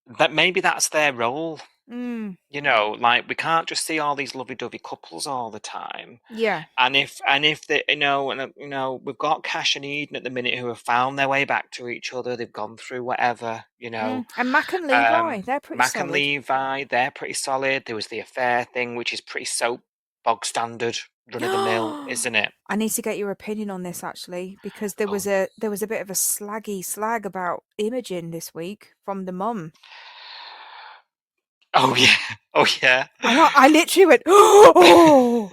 that maybe that's their role. You know, like we can't just see all these lovey-dovey couples all the time. Yeah. And if they, we've got Cash and Eden at the minute who have found their way back to each other. They've gone through whatever, And Mac and Levi, they're pretty Mac solid. and Levi, they're pretty solid. There was the affair thing, which is pretty bog standard, run of the mill, isn't it? I need to get your opinion on this actually, because there was a bit of a slag about Imogen this week from the mum. Oh yeah, oh yeah. I literally went, oh,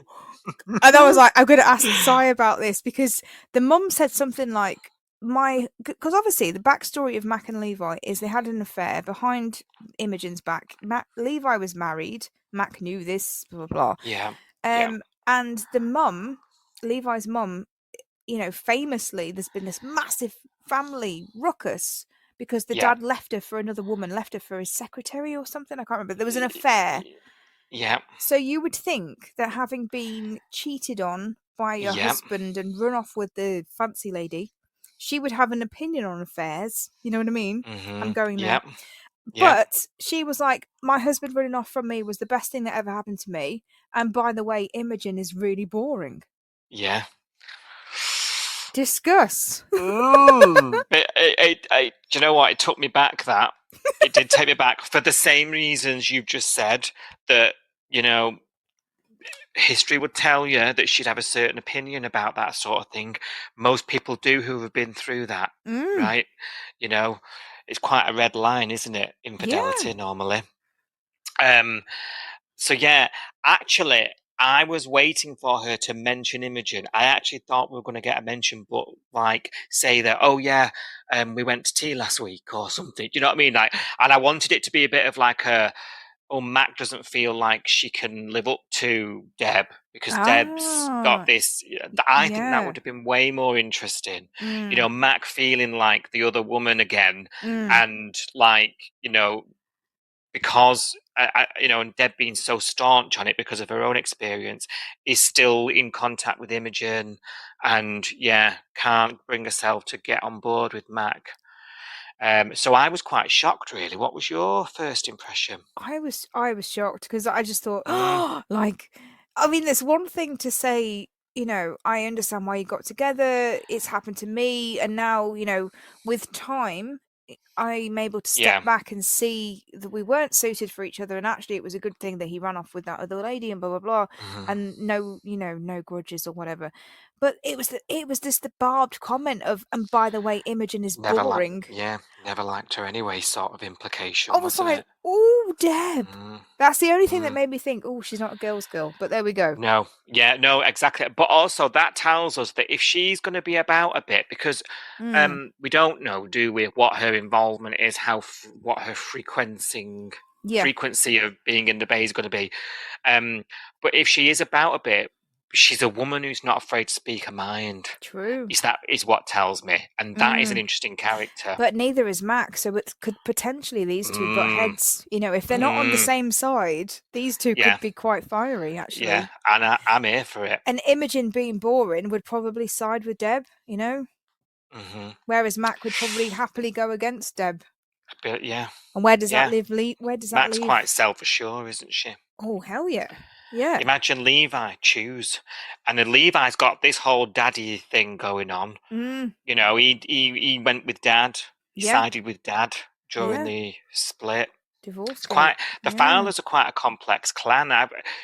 and I was like, I'm going to ask Si about this, because the mum said something like, because obviously the backstory of Mac and Levi is they had an affair behind Imogen's back. Levi was married. Mac knew this, blah blah blah. Yeah. And the mum, Levi's mum, famously, there's been this massive family ruckus because the dad left her for another woman, left her for his secretary or something. I can't remember. There was an affair. Yeah. So you would think that having been cheated on by your husband and run off with the fancy lady, she would have an opinion on affairs. You know what I mean? I'm going there. But she was like, my husband running off from me was the best thing that ever happened to me. And by the way, Imogen is really boring. Yeah. Discuss. Ooh. Do you know what? It took me back that. It did take me back for the same reasons you've just said, that, history would tell you that she'd have a certain opinion about that sort of thing. Most people do who have been through that, right? It's quite a red line, isn't it? Infidelity normally. So yeah, actually, I was waiting for her to mention Imogen. I actually thought we were going to get a mention, but like say that, oh yeah, we went to tea last week or something. Do you know what I mean? Like, and I wanted it to be a bit of like Mac doesn't feel like she can live up to Deb because Deb's got this. I think that would have been way more interesting. Mac feeling like the other woman again, and like because and Deb being so staunch on it because of her own experience, is still in contact with Imogen, and can't bring herself to get on board with Mac. So I was quite shocked, really. What was your first impression? I was shocked because I just thought, I mean, there's one thing to say, I understand why you got together. It's happened to me, and now, with time, I'm able to step back and see that we weren't suited for each other, and actually it was a good thing that he ran off with that other lady and blah blah blah, and no grudges or whatever. But it was just the barbed comment of, and by the way, Imogen is boring. Never liked her anyway, sort of implication. I was like, oh, Deb. That's the only thing that made me think, oh, she's not a girl's girl. But there we go. No, exactly. But also that tells us that if she's going to be about a bit, because we don't know, do we, what her involvement is, what her frequency of being in the bay is going to be. But if she is about a bit, she's a woman who's not afraid to speak her mind. True. Is what tells me. And that is an interesting character. But neither is Mac, so it could potentially these two butt heads. If they're not on the same side, these two could be quite fiery, actually. Yeah, and I'm here for it. And Imogen being boring would probably side with Deb, Whereas Mac would probably happily go against Deb. But and where does that leave? Where does that leave? Mac's quite self-assured, isn't she? Oh, hell yeah. Yeah. Imagine Levi choose, and then Levi's got this whole daddy thing going on. He went with Dad. He sided with Dad during the split. Divorce. The Fowlers are quite a complex clan.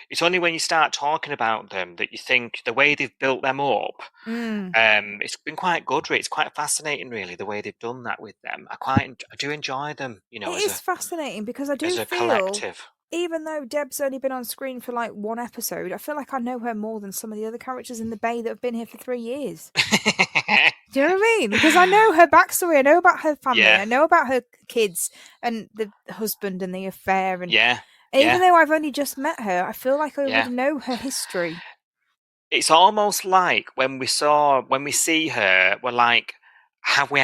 It's only when you start talking about them that you think the way they've built them up. It's been quite good. It's quite fascinating, really, the way they've done that with them. I do enjoy them. It is fascinating because I do feel collective. Even though Deb's only been on screen for like one episode, I feel like I know her more than some of the other characters in the Bay that have been here for 3 years. Do you know what I mean? Because I know her backstory. I know about her family. Yeah. I know about her kids and the husband and the affair. And Yeah. even though I've only just met her, I feel like I Yeah. would know her history. It's almost like when we see her, we're like, have we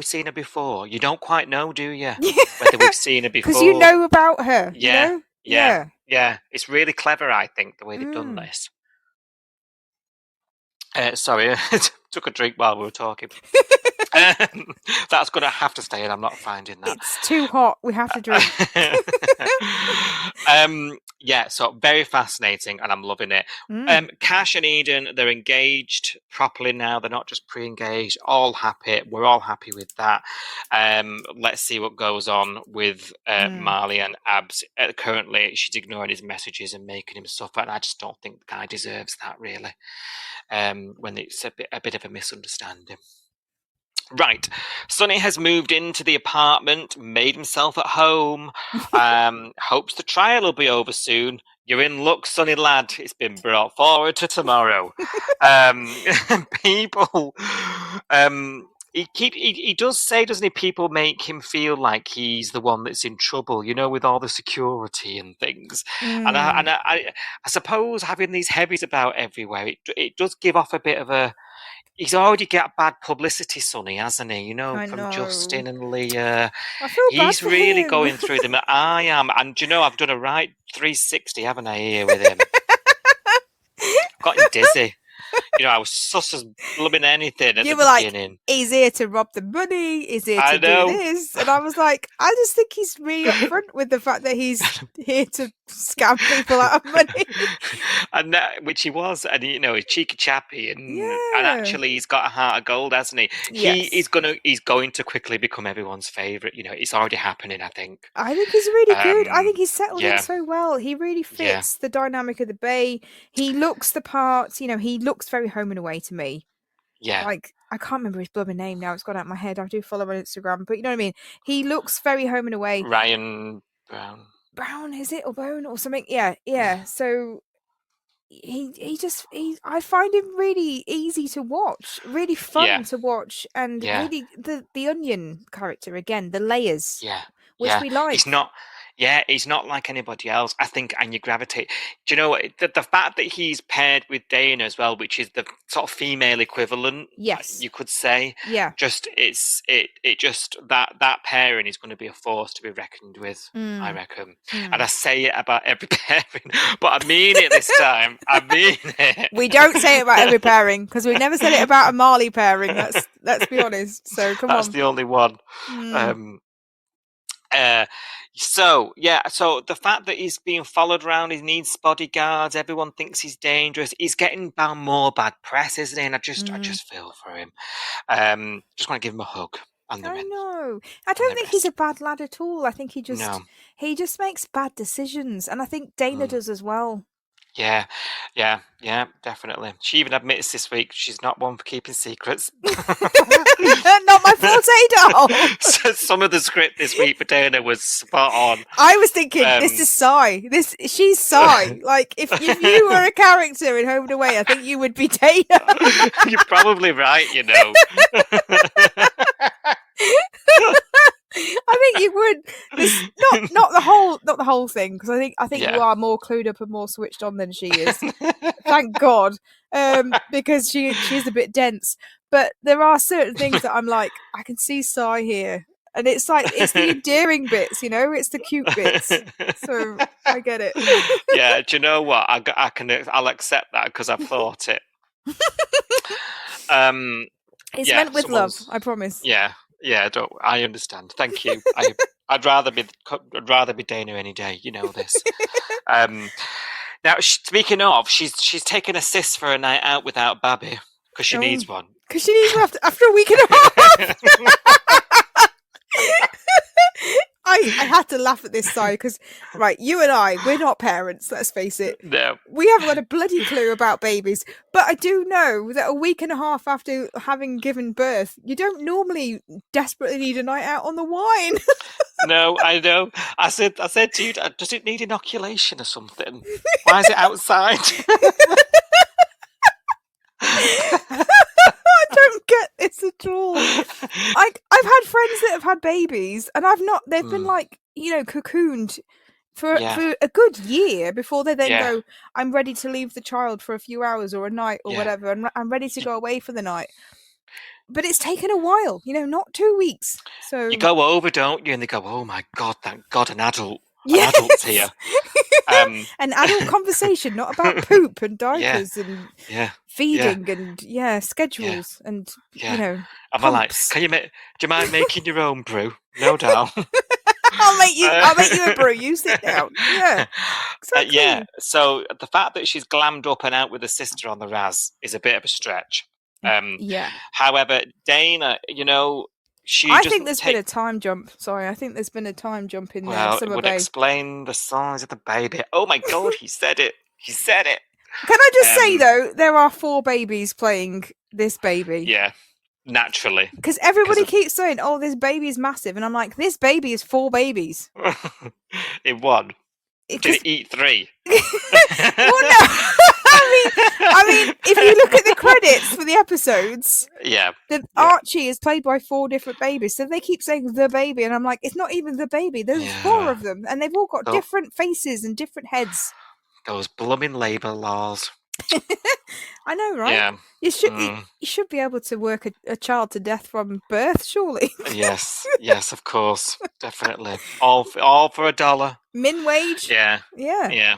seen her before? You don't quite know, do you? Whether we've seen her before. Because you know about her. Yeah. You know? Yeah. Yeah. It's really clever, I think, the way they've done Mm. this. Sorry, I took a drink while we were talking. That's going to have to stay in. I'm not finding that. It's too hot. We have to drink. Yeah, so very fascinating, and I'm loving it. Cash and Eden, they're engaged properly now. They're not just pre-engaged. All happy. We're all happy with that. Let's see what goes on with Marley and Abs. Currently, she's ignoring his messages and making him suffer, and I just don't think the guy deserves that, really. When it's a bit of a misunderstanding. Right, Sonny has moved into the apartment, made himself at home, hopes the trial will be over soon. You're in luck, Sonny lad. It's been brought forward to tomorrow. People, he does say, doesn't he, people make him feel like he's the one that's in trouble, you know, with all the security and things. And I suppose having these heavies about everywhere, it does give off a bit of a... He's already got bad publicity, Sonny, hasn't he? You know, from Justin and Leah. I feel bad He's for really him. going through them. I am. And, you know, I've done a right 360, haven't I, here with him? Got him dizzy. You know, I was sus as blooming anything at you the were beginning. Like, he's here to rob the money, he's here to do this. And I was like, I just think he's really upfront with the fact that he's here to scam people out of money. And which he was, and you know, he's cheeky chappy, and actually he's got a heart of gold, hasn't he? Yes. He's going to quickly become everyone's favourite. You know, it's already happening, I think. I think he's really good. I think he's settled in so well. He really fits the dynamic of the Bay. He looks the part, you know, he looks very Home and Away to me. Yeah. Like, I can't remember his blooming name now. It's gone out of my head. I do follow him on Instagram, but you know what I mean? He looks very Home and Away. Ryan Brown. Brown, is it? Or Bone or something? Yeah. So I find him really easy to watch, really fun to watch, and really the Onion character again, the layers, which we like. He's not like anybody else, I think, and you gravitate. Do you know the fact that he's paired with Dana as well, which is the sort of female equivalent? Yes, you could say. Yeah, just that pairing is going to be a force to be reckoned with. I reckon, and I say it about every pairing, but I mean it this time. I mean it. We don't say it about every pairing because we've never said it about a Marley pairing. Let's be honest. So come on, that's the only one. So the fact that he's being followed around, he needs bodyguards, everyone thinks he's dangerous. He's getting more bad press, isn't he? And I just feel for him. Just want to give him a hug. I know. I don't think he's a bad lad at all. I think he just makes bad decisions, and I think Dana does as well. Yeah, definitely. She even admits this week she's not one for keeping secrets. Not my forte, doll. So some of the script this week for Dana was spot on. I was thinking, this is Sai. She's Sai. Like, if you were a character in Home and Away, I think you would be Dana. You're probably right, you know. I think you would. Not the whole thing, because I think you are more clued up and more switched on than she is. Thank God, because she is a bit dense. But there are certain things that I'm like, I can see Sai here, and it's like it's the endearing bits, you know, it's the cute bits. So I get it. Yeah, do you know what? I'll accept that because I've thought it. It's meant with love, I promise. Yeah, I understand. Thank you. I'd rather be Dana any day. You know this. Now, speaking of, she's taken a sis for a night out without Babby because she needs one. Because she needs one after a week and a half. I had to laugh at this side because, right, you and we're not parents, let's face it. No. We haven't got a bloody clue about babies. But I do know that a week and a half after having given birth, you don't normally desperately need a night out on the wine. No, I know. I said to you, does it need inoculation or something? Why is it outside? I don't get this this at all. I've had friends that have had babies, and I've not. They've been like, cocooned for a good year before they then go, I'm ready to leave the child for a few hours or a night or whatever, and I'm ready to go away for the night. But it's taken a while, not 2 weeks. So you go over, don't you? And they go, "Oh my God, thank God, an adult's here." An adult conversation, not about poop and diapers and feeding and schedules and I'm like, do you mind making your own brew? No doubt. I'll make you a brew. You sit down. Yeah, exactly. So the fact that she's glammed up and out with her sister on the Raz is a bit of a stretch. However, Dana, I think there's been a time jump. Sorry, I think there's been a time jump in there. Well, it would explain the size of the baby. Oh my God, he said it. He said it. Can I just say, though, there are 4 babies playing this baby. Yeah, naturally. Because everybody keeps saying, oh, this baby is massive. And I'm like, this baby is 4 babies. In one. Did it eat 3? Well, no. I mean, if you look at the credits for the episodes, Archie is played by 4 different babies. So they keep saying the baby, and I'm like, it's not even the baby. There's 4 of them, and they've all got different faces and different heads. Those blooming labour laws. I know, right? Yeah. You should be able to work a child to death from birth, surely. Yes, of course, definitely. All for $1. Min wage. Yeah. Yeah.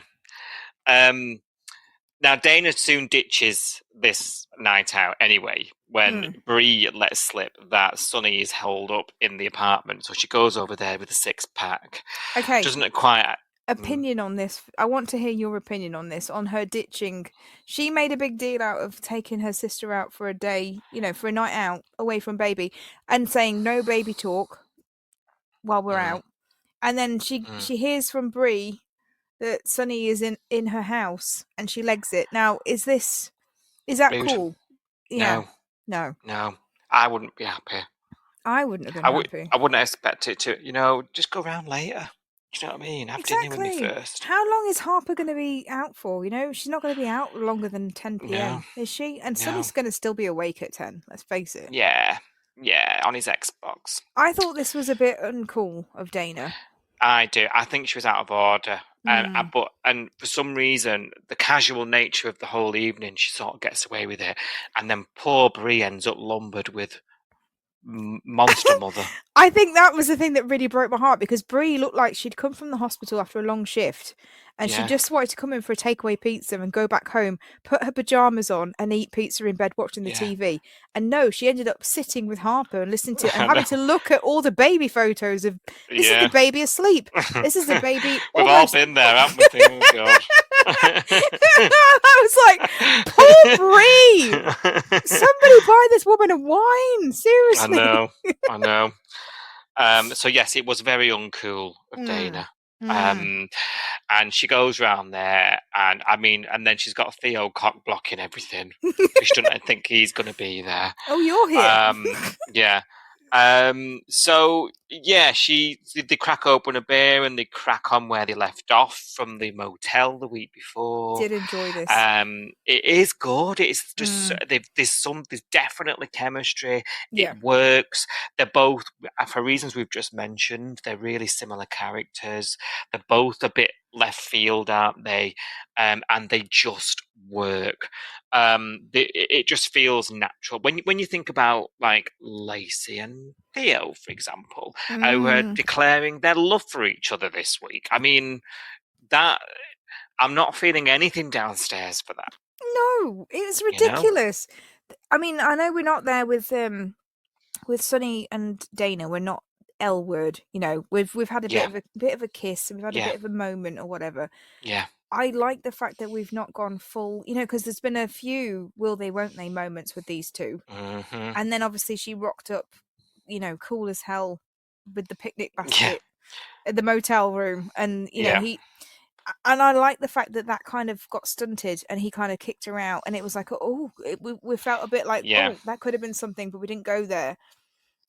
Now Dana soon ditches this night out anyway when Bree lets slip that Sonny is holed up in the apartment, so she goes over there with a 6-pack. Okay. Doesn't it quite? Opinion on this. I want to hear your opinion on this, on her ditching. She made a big deal out of taking her sister out for a day, for a night out away from baby, and saying no baby talk while we're out. And then she hears from Bree that Sonny is in her house and she legs it. Now, is that rude. cool? Yeah. No. I wouldn't be happy. I wouldn't have been happy. I wouldn't expect it to, just go around later. Do you know what I mean? Have dinner with me first. How long is Harper going to be out for? She's not going to be out longer than 10 p.m, is she? And Sonny's going to still be awake at 10, let's face it. Yeah, on his Xbox. I thought this was a bit uncool of Dana. I do. I think she was out of order. And for some reason, the casual nature of the whole evening, she sort of gets away with it. And then poor Bree ends up lumbered with monster mother. I think that was the thing that really broke my heart, because Bree looked like she'd come from the hospital after a long shift and she just wanted to come in for a takeaway pizza and go back home, put her pajamas on and eat pizza in bed watching the TV. And no, she ended up sitting with Harper and listening to and having to look at all the baby photos of this is the baby asleep. This is the baby. We've all been there, haven't we? Oh, God. I was like, poor Bree. Somebody buy this woman a wine. Seriously. I know. So yes, it was very uncool of Dana. And she goes round there, and then she's got Theo cock blocking everything. She doesn't think he's going to be there. Oh, you're here. Yeah. So yeah, they crack open a beer and they crack on where they left off from the motel the week before. Did enjoy this. It is good. It's just there's definitely chemistry. It works. They're both, for reasons we've just mentioned, they're really similar characters. They're both a bit left field, aren't they? And they just work. It just feels natural when you think about like Lacey and Theo, for example, who are declaring their love for each other this week. I mean, that I'm not feeling anything downstairs for that. No, it's ridiculous. I mean, I know we're not there with Sonny and Dana. We're not L word. We've had a bit of a kiss, and we've had a bit of a moment or whatever. Yeah. I like the fact that we've not gone full, because there's been a few will they, won't they moments with these two. And then obviously she rocked up, cool as hell with the picnic basket at the motel room. And, and I like the fact that kind of got stunted and he kind of kicked her out. And it was like, we felt a bit like, that could have been something, but we didn't go there.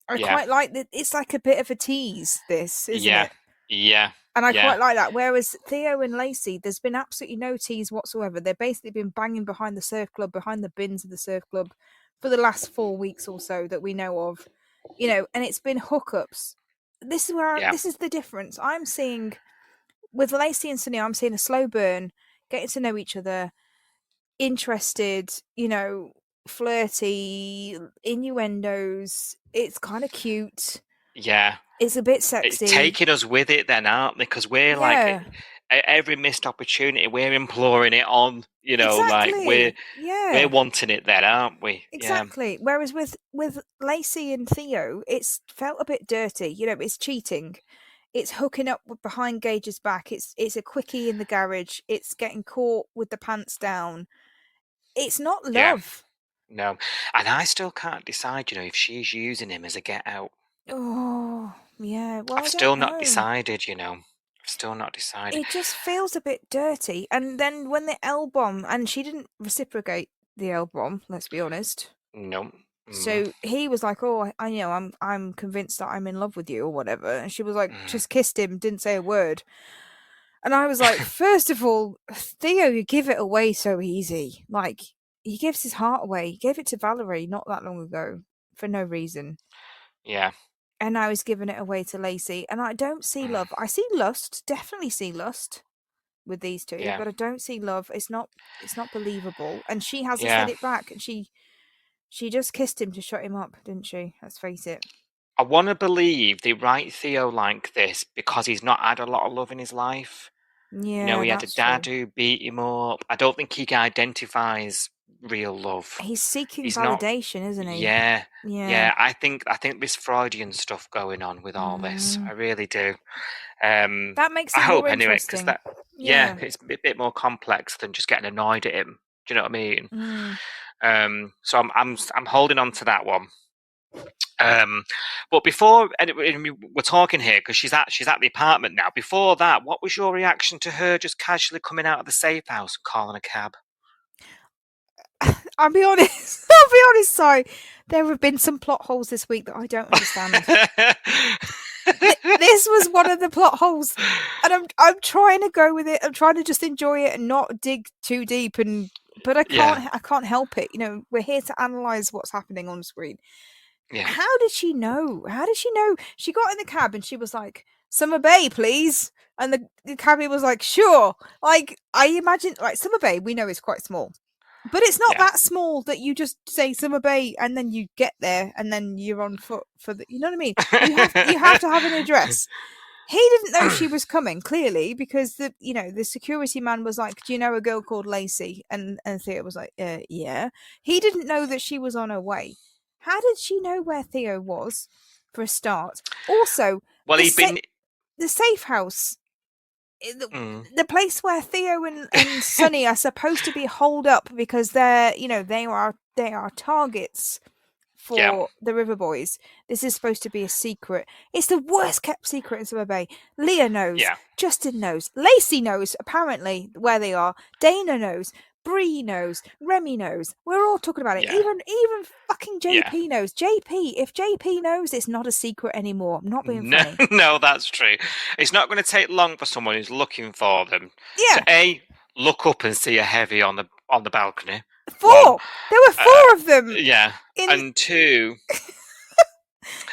I quite like that. It's like a bit of a tease, this, isn't it? Yeah. And I quite like that. Whereas Theo and Lacey, there's been absolutely no tease whatsoever. They've basically been banging behind the surf club, behind the bins of the surf club for the last 4 weeks or so that we know of, and it's been hookups. This is this is the difference. I'm seeing with Lacey and Sonny, I'm seeing a slow burn, getting to know each other, interested, flirty, innuendos. It's kind of cute. Yeah. It's a bit sexy. It's taking us with it then, aren't they? Because we're like, every missed opportunity, we're imploring it on, exactly. like we're wanting it then, aren't we? Exactly. Yeah. Whereas with Lacey and Theo, it's felt a bit dirty. It's cheating. It's hooking up behind Gage's back. It's a quickie in the garage. It's getting caught with the pants down. It's not love. Yeah. No. And I still can't decide, if she's using him as a get out. Oh, yeah. Well, I've still not decided, I've still not decided. It just feels a bit dirty. And then when the L-bomb, and she didn't reciprocate the L-bomb, let's be honest. No. So he was like, "Oh, I'm convinced that I'm in love with you or whatever." And she was like, just kissed him, didn't say a word. And I was like, first of all, Theo, you give it away so easy. Like, he gives his heart away. He gave it to Valerie not that long ago for no reason. Yeah. And now he's giving it away to Lacey. And I don't see love. I see lust, definitely see lust with these two, but I don't see love. It's not believable. And she hasn't said it back. And she just kissed him to shut him up, didn't she? Let's face it. I want to believe they write Theo like this because he's not had a lot of love in his life. Yeah, he had a dad who beat him up. I don't think he identifies real love. He's seeking validation, isn't he? Yeah. I think this Freudian stuff going on with all this. I really do. That makes it I hope more anyway, interesting. because it's a bit more complex than just getting annoyed at him. Do you know what I mean? So I'm holding on to that one. But before we're talking here because she's at the apartment now. Before that, what was your reaction to her just casually coming out of the safe house and calling a cab? I'll be honest, sorry. There have been some plot holes this week that I don't understand. This was one of the plot holes, and I'm trying to go with it. I'm trying to just enjoy it and not dig too deep. But I can't. I can't help it. We're here to analyze what's happening on screen. Yeah. How did she know? She got in the cab and she was like, "Summer Bay, please." And the cabbie was like, "Sure." Like, I imagine, like, Summer Bay, we know is quite small. But it's not that small that you just say Summer Bay and then you get there and then you're on foot for the, you know what I mean? You have to have an address. He didn't know she was coming, clearly, because the security man was like, "Do you know a girl called Lacey?" And Theo was like, "Yeah." He didn't know that she was on her way. How did she know where Theo was, for a start? Also, the safe house. The place where Theo and Sonny are supposed to be holed up because they are targets for the River Boys. This is supposed to be a secret. It's the worst kept secret in Summer Bay. Leah knows. Justin knows. Lacey knows, apparently, where they are. Dana knows. Bree knows. Remy knows. We're all talking about it. Even fucking JP knows. If JP knows, it's not a secret anymore. I'm not being funny. No, that's true. It's not going to take long for someone who's looking for them to look up and see a heavy on the balcony. 4. There were 4 of them. Yeah. And 2.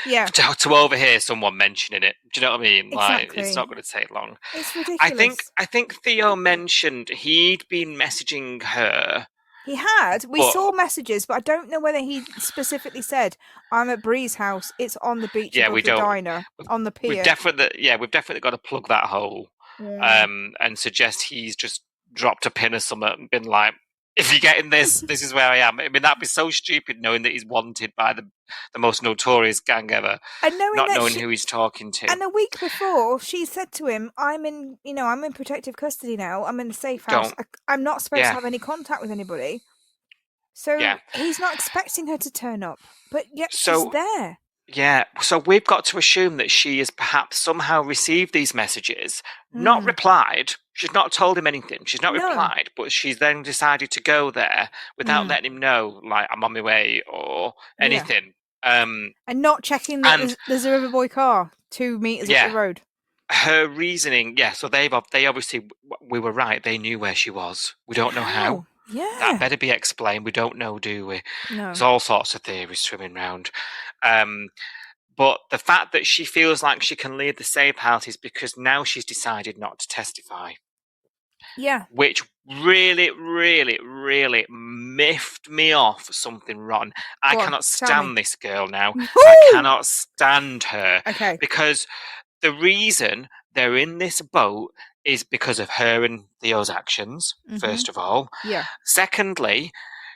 To overhear someone mentioning it. Do you know what I mean? Exactly. Like, it's not going to take long. It's ridiculous. I think Theo mentioned he'd been messaging her. He had. We saw messages, but I don't know whether he specifically said, "I'm at Bree's house. It's on the beach above the diner, on the pier." We've definitely got to plug that hole, and suggest he's just dropped a pin or something and been like, "If you're getting this, this is where I am." I mean, that'd be so stupid knowing that he's wanted by the most notorious gang ever, and not knowing who he's talking to. And a week before, she said to him, I'm in protective custody now. I'm in the safe house. I'm not supposed to have any contact with anybody. So he's not expecting her to turn up, but yet she's there. Yeah, so we've got to assume that she has perhaps somehow received these messages, not replied. She's not told him anything. She's not replied, but she's then decided to go there without letting him know, like, I'm on my way or anything. And not checking that there's a Riverboy car 2 meters up the road. Her reasoning, so they obviously, we were right. They knew where she was. We don't know how. Yeah. That better be explained. We don't know, do we? No. There's all sorts of theories swimming around. But the fact that she feels like she can lead the safe house is because now she's decided not to testify. Yeah. Which really, really, really miffed me off something rotten. I cannot stand this girl now. I cannot stand her. Okay. Because the reason they're in this boat is because of her and Theo's actions, first of all. Yeah. Secondly,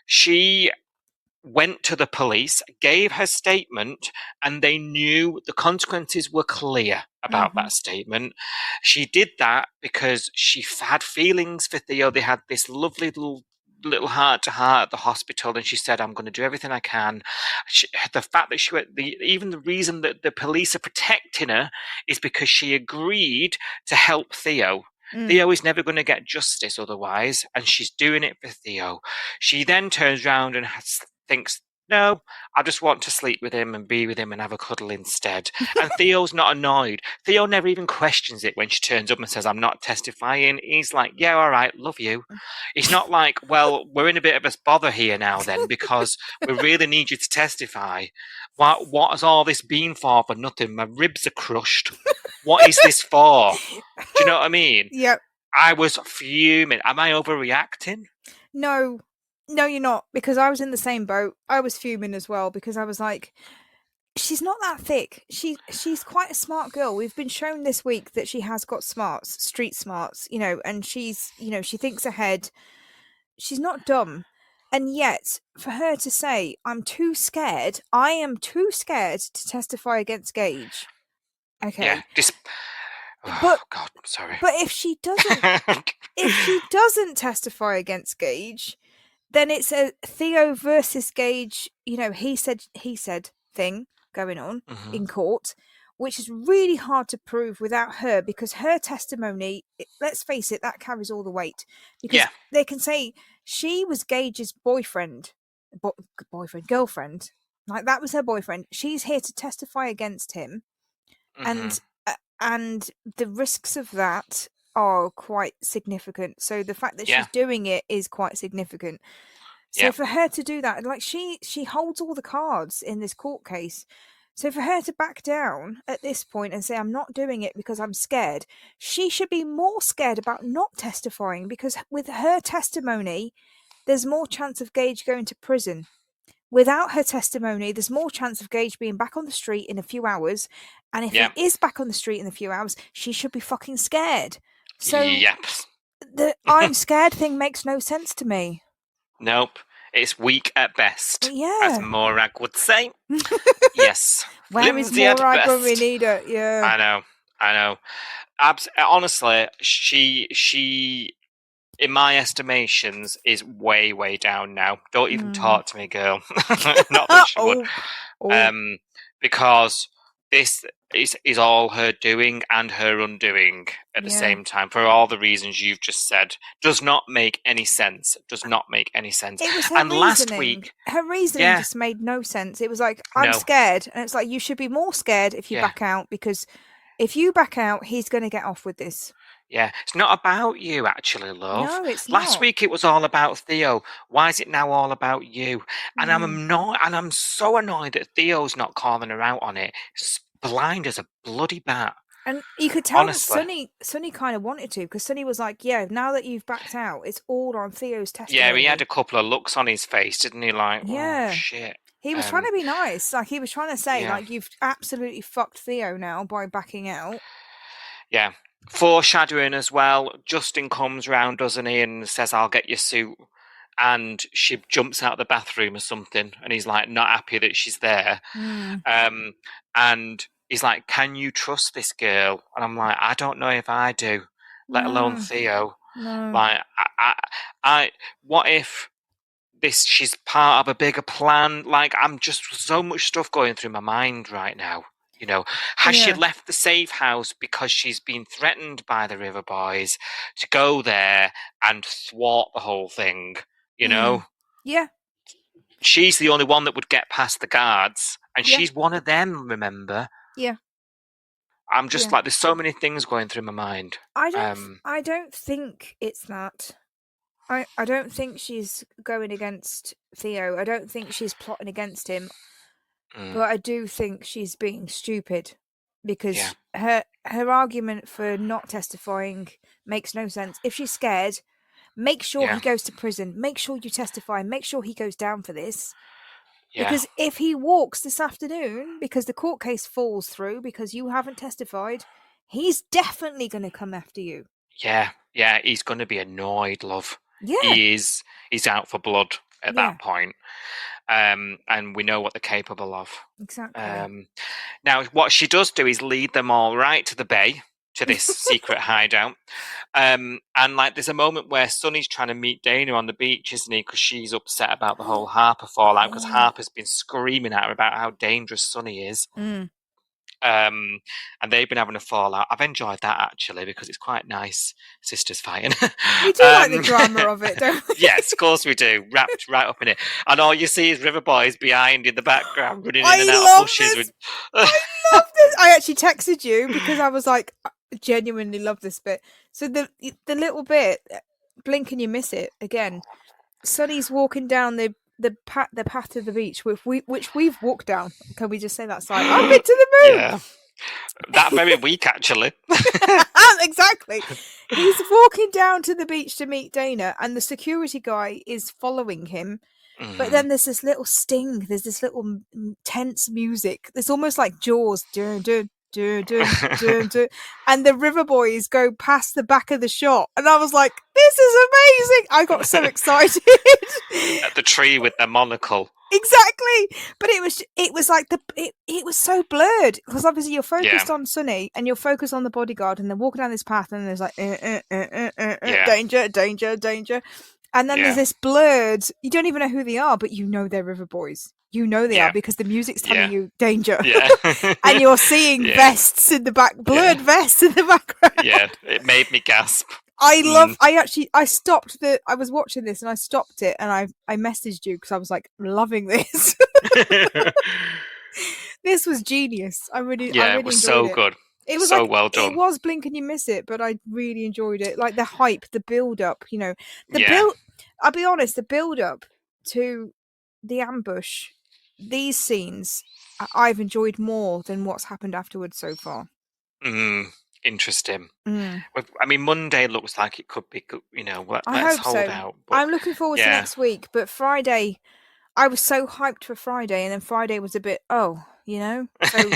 she went to the police, gave her statement, and they knew the consequences were clear about that statement. She did that because she had feelings for Theo. They had this lovely little heart-to-heart at the hospital, and she said, I'm going to do everything I can. The fact that even the reason that the police are protecting her is because she agreed to help Theo. Theo is never going to get justice otherwise, and she's doing it for Theo. She then turns around and thinks, no, I just want to sleep with him and be with him and have a cuddle instead. And Theo's not annoyed. Theo never even questions it when she turns up and says, I'm not testifying. He's like, yeah, all right, love you. He's not like, well, we're in a bit of a bother here now then because we really need you to testify. What has all this been for nothing? My ribs are crushed. What is this for? Do you know what I mean? Yep. I was fuming. Am I overreacting? No, you're not, because I was in the same boat. I was fuming as well because I was like, she's not that thick. She's quite a smart girl. We've been shown this week that she has got smarts, street smarts, and she's, she thinks ahead. She's not dumb. And yet, for her to say, I am too scared to testify against Gage. Okay. Yeah. But God, I'm sorry. But if she doesn't testify against Gage, then it's a Theo versus Gage, he said thing going on in court, which is really hard to prove without her, because her testimony, let's face it, that carries all the weight. Because they can say she was Gage's girlfriend. Like, that was her boyfriend. She's here to testify against him. And the risks of that are quite significant. So the fact that she's doing it is quite significant. So for her to do that, like, she holds all the cards in this court case. So for her to back down at this point and say, I'm not doing it because I'm scared, she should be more scared about not testifying, because with her testimony, there's more chance of Gage going to prison. Without her testimony, there's more chance of Gage being back on the street in a few hours. And if he is back on the street in a few hours, she should be fucking scared. So the I'm scared thing makes no sense to me. Nope. It's weak at best. Yeah. As Morag would say. Yes. Where is Morag when we need her? Yeah. I know. Honestly, she in my estimations, is way, way down now. Don't even talk to me, girl. Not that she would. Because this is all her doing and her undoing at the same time, for all the reasons you've just said. Does not make any sense. It was her reasoning. Last week, her reasoning just made no sense. It was like, I'm scared. And it's like, you should be more scared if you back out, because if you back out, he's going to get off with this. Yeah, it's not about you, actually, love. No, it's not. Last week it was all about Theo. Why is it now all about you? And I'm so annoyed that Theo's not calling her out on it. It's blind as a bloody bat. And you could tell that Sonny kind of wanted to, because Sonny was like, yeah, now that you've backed out, it's all on Theo's testimony. Yeah, he had a couple of looks on his face, didn't he? Like, oh, shit. He was trying to be nice. Like, he was trying to say, like, you've absolutely fucked Theo now by backing out. Yeah. Foreshadowing as well, Justin comes round, doesn't he, and says, I'll get your suit. And she jumps out of the bathroom or something, and he's like, not happy that she's there. And he's like, can you trust this girl? And I'm like, I don't know if I do, let alone Theo. No. Like, I what if she's part of a bigger plan? Like, I'm just so much stuff going through my mind right now. Has she left the safe house because she's been threatened by the River Boys to go there and thwart the whole thing? Yeah. She's the only one that would get past the guards, and she's one of them, remember? Yeah. I'm just like, there's so many things going through my mind. I don't think it's that. I don't think she's going against Theo. I don't think she's plotting against him. But I do think she's being stupid because her argument for not testifying makes no sense. If she's scared, make sure he goes to prison. Make sure you testify. Make sure he goes down for this. Because if he walks this afternoon, because the court case falls through because you haven't testified, he's definitely going to come after you. Yeah, he's going to be annoyed, love. Yeah. He's out for blood at that point. And we know what they're capable of. Exactly. Now, what she does do is lead them all right to the bay, to this secret hideout. And like, there's a moment where Sonny's trying to meet Dana on the beach, isn't he? Because she's upset about the whole Harper fallout, because Harper's been screaming at her about how dangerous Sonny is. And they've been having a fallout. I've enjoyed that, actually, because it's quite nice, sisters fighting. We do like the drama of it, don't we? Yes, of course we do. Wrapped right up in it. And all you see is River Boys behind in the background, running in and out of bushes. I love this. I actually texted you because I was like, I genuinely love this bit. So the little bit, blink and you miss it again. Sonny's walking down the path to the beach, which we've walked down. Can we just say that side? I've been to the moon. Yeah. That very week, actually. Exactly. He's walking down to the beach to meet Dana, and the security guy is following him. But then there's this little sting. There's this little tense music. It's almost like Jaws. Dun, dun, dun, dun, dun, dun. And the River Boys go past the back of the shot. And I was like, this is amazing. I got so excited. At the tree with their monocle. Exactly. But it was like it was so blurred because obviously you're focused on Sonny and you're focused on the bodyguard, and they're walking down this path and there's like danger, danger, danger. And then there's this blurred, you don't even know who they are, but you know they're River Boys. You know they are because the music's telling you danger. Yeah. And you're seeing vests in the back, blurred vests in the background. Yeah, it made me gasp. I stopped I was watching this and I stopped it and I messaged you because I was like, loving this. This was genius. I really it was so good. It was so like, well done. It was blink and you miss it, but I really enjoyed it. Like the hype, the build up, you know, I'll be honest, the build up to the ambush, these scenes, I've enjoyed more than what's happened afterwards so far. Interesting. I mean, Monday looks like it could be, you know, I let's hope hold so. out. But, I'm looking forward to next week, but Friday, I was so hyped for Friday, and then Friday was a bit, you know? So...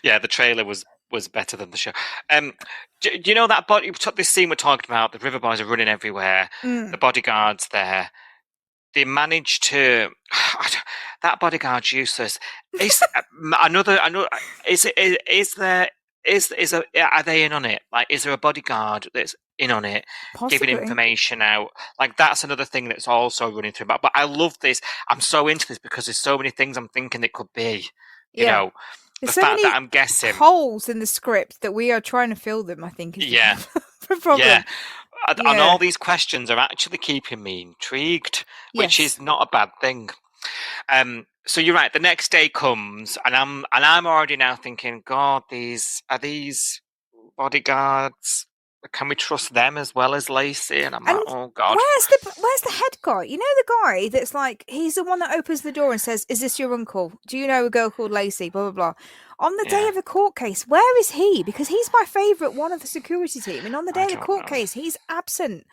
Yeah, the trailer was better than the show. Do you know that this scene we're talking about, the River Boys are running everywhere, the bodyguard's there. They managed to... that bodyguard's useless. Is another... Are they in on it? Like, is there a bodyguard that's in on it, possibly giving information out? Like, that's another thing that's also running through. But I love this. I'm so into this because there's so many things I'm thinking it could be. You know, there's the so fact many that I'm guessing holes in the script that we are trying to fill them. I think is the problem. Yeah. And all these questions are actually keeping me intrigued, which is not a bad thing. So you're right. The next day comes, and I'm already now thinking, God, are these bodyguards? Can we trust them as well as Lacey? And I'm like, oh God. Where's the head guy? You know the guy that's like, he's the one that opens the door and says, "Is this your uncle? Do you know a girl called Lacey?" Blah blah blah. On the day of the court case, where is he? Because he's my favourite one of the security team, and on the day of the court case, he's absent,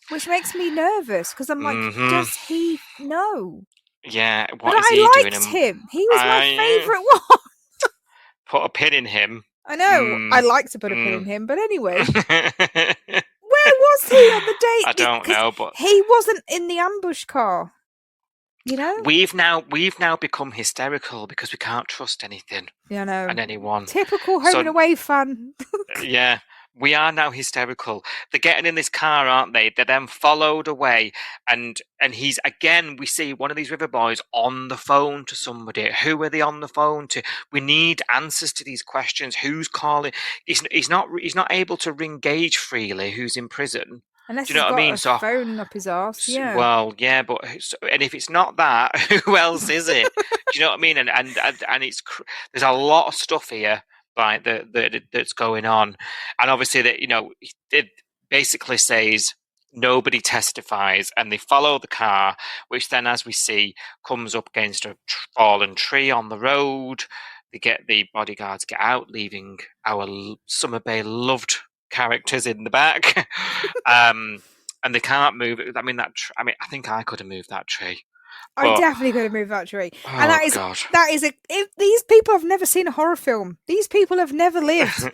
which makes me nervous because I'm like, does he know? Yeah, but I liked him. He was my favourite one. Put a pin in him. I know. I like to put a pin in him, but anyway. Where was he on the date? I don't know, but he wasn't in the ambush car. You know? We've now become hysterical because we can't trust anything. Yeah, I know. And anyone. Typical home and away fan. Yeah. We are now hysterical. They're getting in this car, aren't they? They're then followed away, and he's again. We see one of these River Boys on the phone to somebody. Who are they on the phone to? We need answers to these questions. Who's calling? He's not able to ring Gage freely, who's in prison. Unless do you know he's what I mean? Got a phone up his arse. Yeah. Well, yeah, but and if it's not that, who else is it? Do you know what I mean? And it's there's a lot of stuff here. Right, that's going on, and obviously that it basically says nobody testifies, and they follow the car, which then, as we see, comes up against a fallen tree on the road. The bodyguards get out, leaving our Summer Bay loved characters in the back. And they can't move it. I mean, I think I could have moved that tree. I definitely could have moved that tree. Oh, and that is if these people have never seen a horror film. These people have never lived.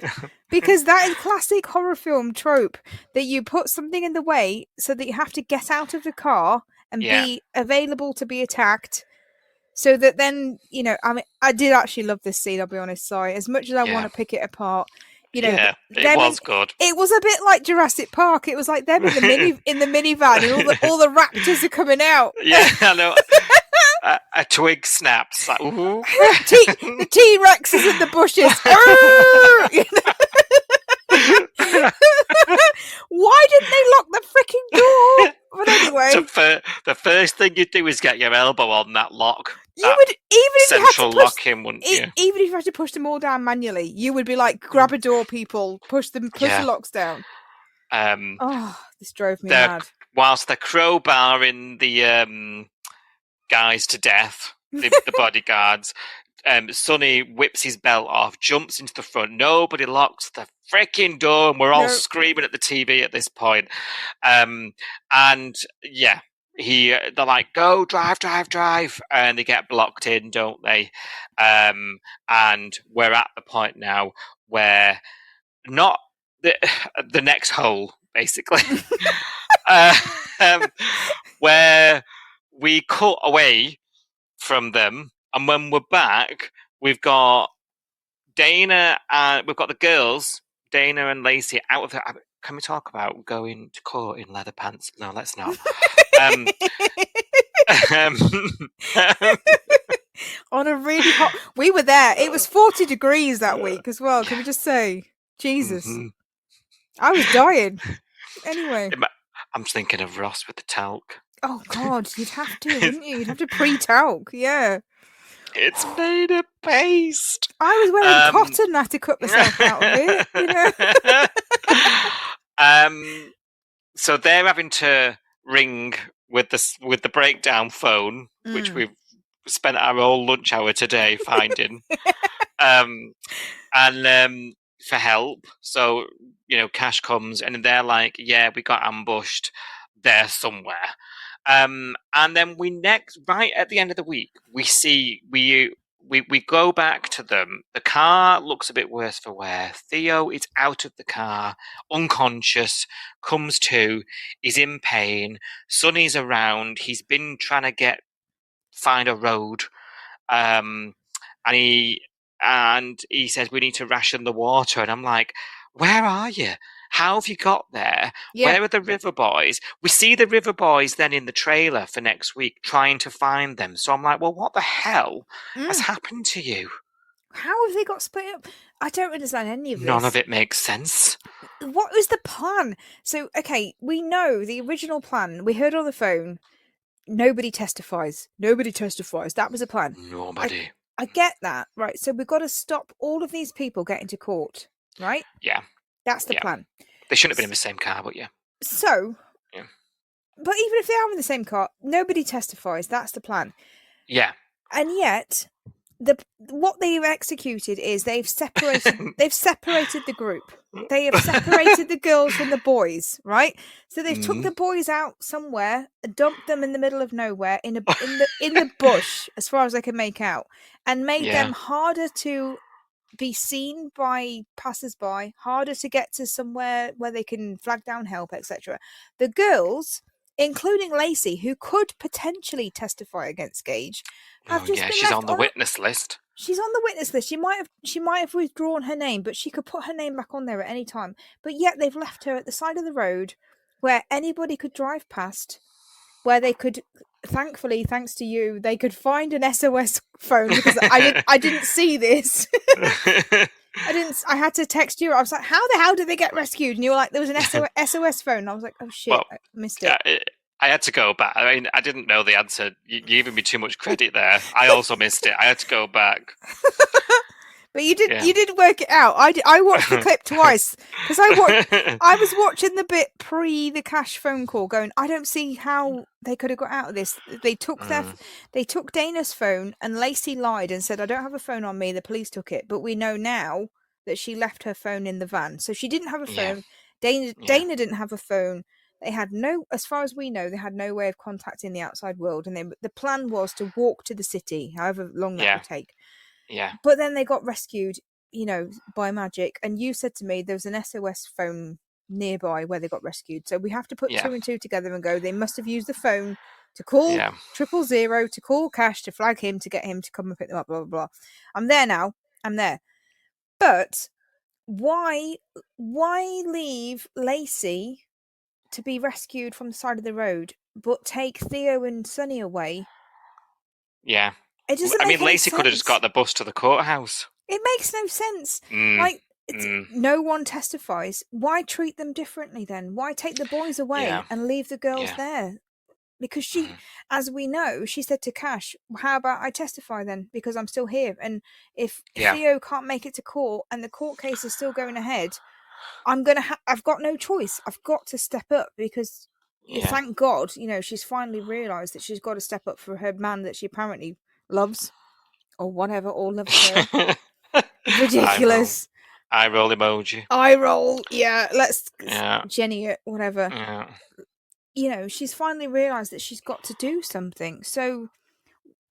Because that is classic horror film trope, that you put something in the way so that you have to get out of the car and be available to be attacked. So that then, I mean, I did actually love this scene, I'll be honest, Si. As much as I want to pick it apart, it was good. It was a bit like Jurassic Park. It was like them in the minivan, and all the raptors are coming out. Yeah, I know. A twig snaps. Like, ooh. The T-Rex is in the bushes. Why didn't they lock the freaking door? But anyway, the first thing you do is get your elbow on that lock. You would, even if you had to push, locking, wouldn't you? Even if you had to push them all down manually, you would be like, grab a door, people, push the locks down. This drove me mad. Whilst they're crowbarring the guys to death, the bodyguards, Sonny whips his belt off, jumps into the front. Nobody locks the freaking door, and we're all screaming at the TV at this point. They're like, go, drive, and they get blocked in, don't they? And we're at the point now where not the next hole, basically, where we cut away from them, and when we're back, we've got Dana and we've got the girls, Dana and Lacey, out of the. Can we talk about going to court in leather pants? No, let's not. On a really hot, we were there. It was 40 degrees that week as well. Can we just say, Jesus, I was dying. Anyway, I'm thinking of Ross with the talc. Oh God, you'd have to, wouldn't you? You'd have to pre-talc, yeah. It's made of paste. I was wearing cotton and I had to cut myself out of it, So they're having to ring with the breakdown phone, which we've spent our whole lunch hour today finding, and for help. So Cash comes and they're like, "Yeah, we got ambushed there somewhere." And then right at the end of the week, we see we go back to them. The car looks a bit worse for wear. Theo is out of the car, unconscious, comes to, he's in pain. Sonny's around. He's been trying to find a road, and he says we need to ration the water. And I'm like, where are you? How have you got there? Yeah. Where are the River Boys? We see the River Boys then in the trailer for next week trying to find them. So I'm like, well, what the hell has happened to you? How have they got split up? I don't understand any of this. None of it makes sense. What was the plan? So, okay, we know the original plan. We heard on the phone, nobody testifies. Nobody testifies. That was a plan. Nobody. I get that. Right, so we've got to stop all of these people getting to court, right? Yeah. That's the plan. They shouldn't have been in the same car, but yeah. So, but even if they are in the same car, nobody testifies. That's the plan. Yeah. And yet, what they've executed is they've separated the group. They have separated the girls from the boys, right? So they've took the boys out somewhere, dumped them in the middle of nowhere in the bush, as far as I can make out, and made them harder to be seen by passers-by, harder to get to somewhere where they can flag down help, etc. The girls, including Lacey, who could potentially testify against Gage, have just been she's on the witness list. She's on the witness list. She might have withdrawn her name, but she could put her name back on there at any time. But yet they've left her at the side of the road where anybody could drive past, where they could, thankfully, thanks to you, they could find an SOS phone, because I didn't see this. I had to text you. I was like, how the hell did they get rescued? And you were like, there was an SOS phone. And I was like, oh shit, I missed it. I had to go back. I mean, I didn't know the answer. You're giving me too much credit there. I also missed it. I had to go back. But you did work it out. I watched the clip twice because I was watching the bit pre the Cash phone call, going, I don't see how they could have got out of this. They took Dana's phone, and Lacey lied and said, I don't have a phone on me. The police took it, but we know now that she left her phone in the van, so she didn't have a phone. Dana didn't have a phone. They had as far as we know, they had no way of contacting the outside world, and the plan was to walk to the city, however long that would take. Yeah. But then they got rescued, by magic. And you said to me there was an SOS phone nearby where they got rescued. So we have to put 2 and 2 together and go, they must have used the phone to call 000, to call Cash, to flag him, to get him to come and pick them up, blah, blah, blah. I'm there now. I'm there. But why leave Lacey to be rescued from the side of the road, but take Theo and Sonny away? Yeah. It doesn't make any Lacey sense. could have just got the bus to the courthouse. It makes no sense. No one testifies. Why treat them differently then? Why take the boys away and leave the girls there? Because she, as we know, she said to Cash, how about I testify then? Because I'm still here. And if Theo can't make it to court and the court case is still going ahead, I've got no choice. I've got to step up because thank God, she's finally realised that she's got to step up for her man that she apparently loves or whatever, or loves her. Ridiculous. Eye roll emoji. Eye roll, let's Jenny it, whatever. She's finally realised that she's got to do something. So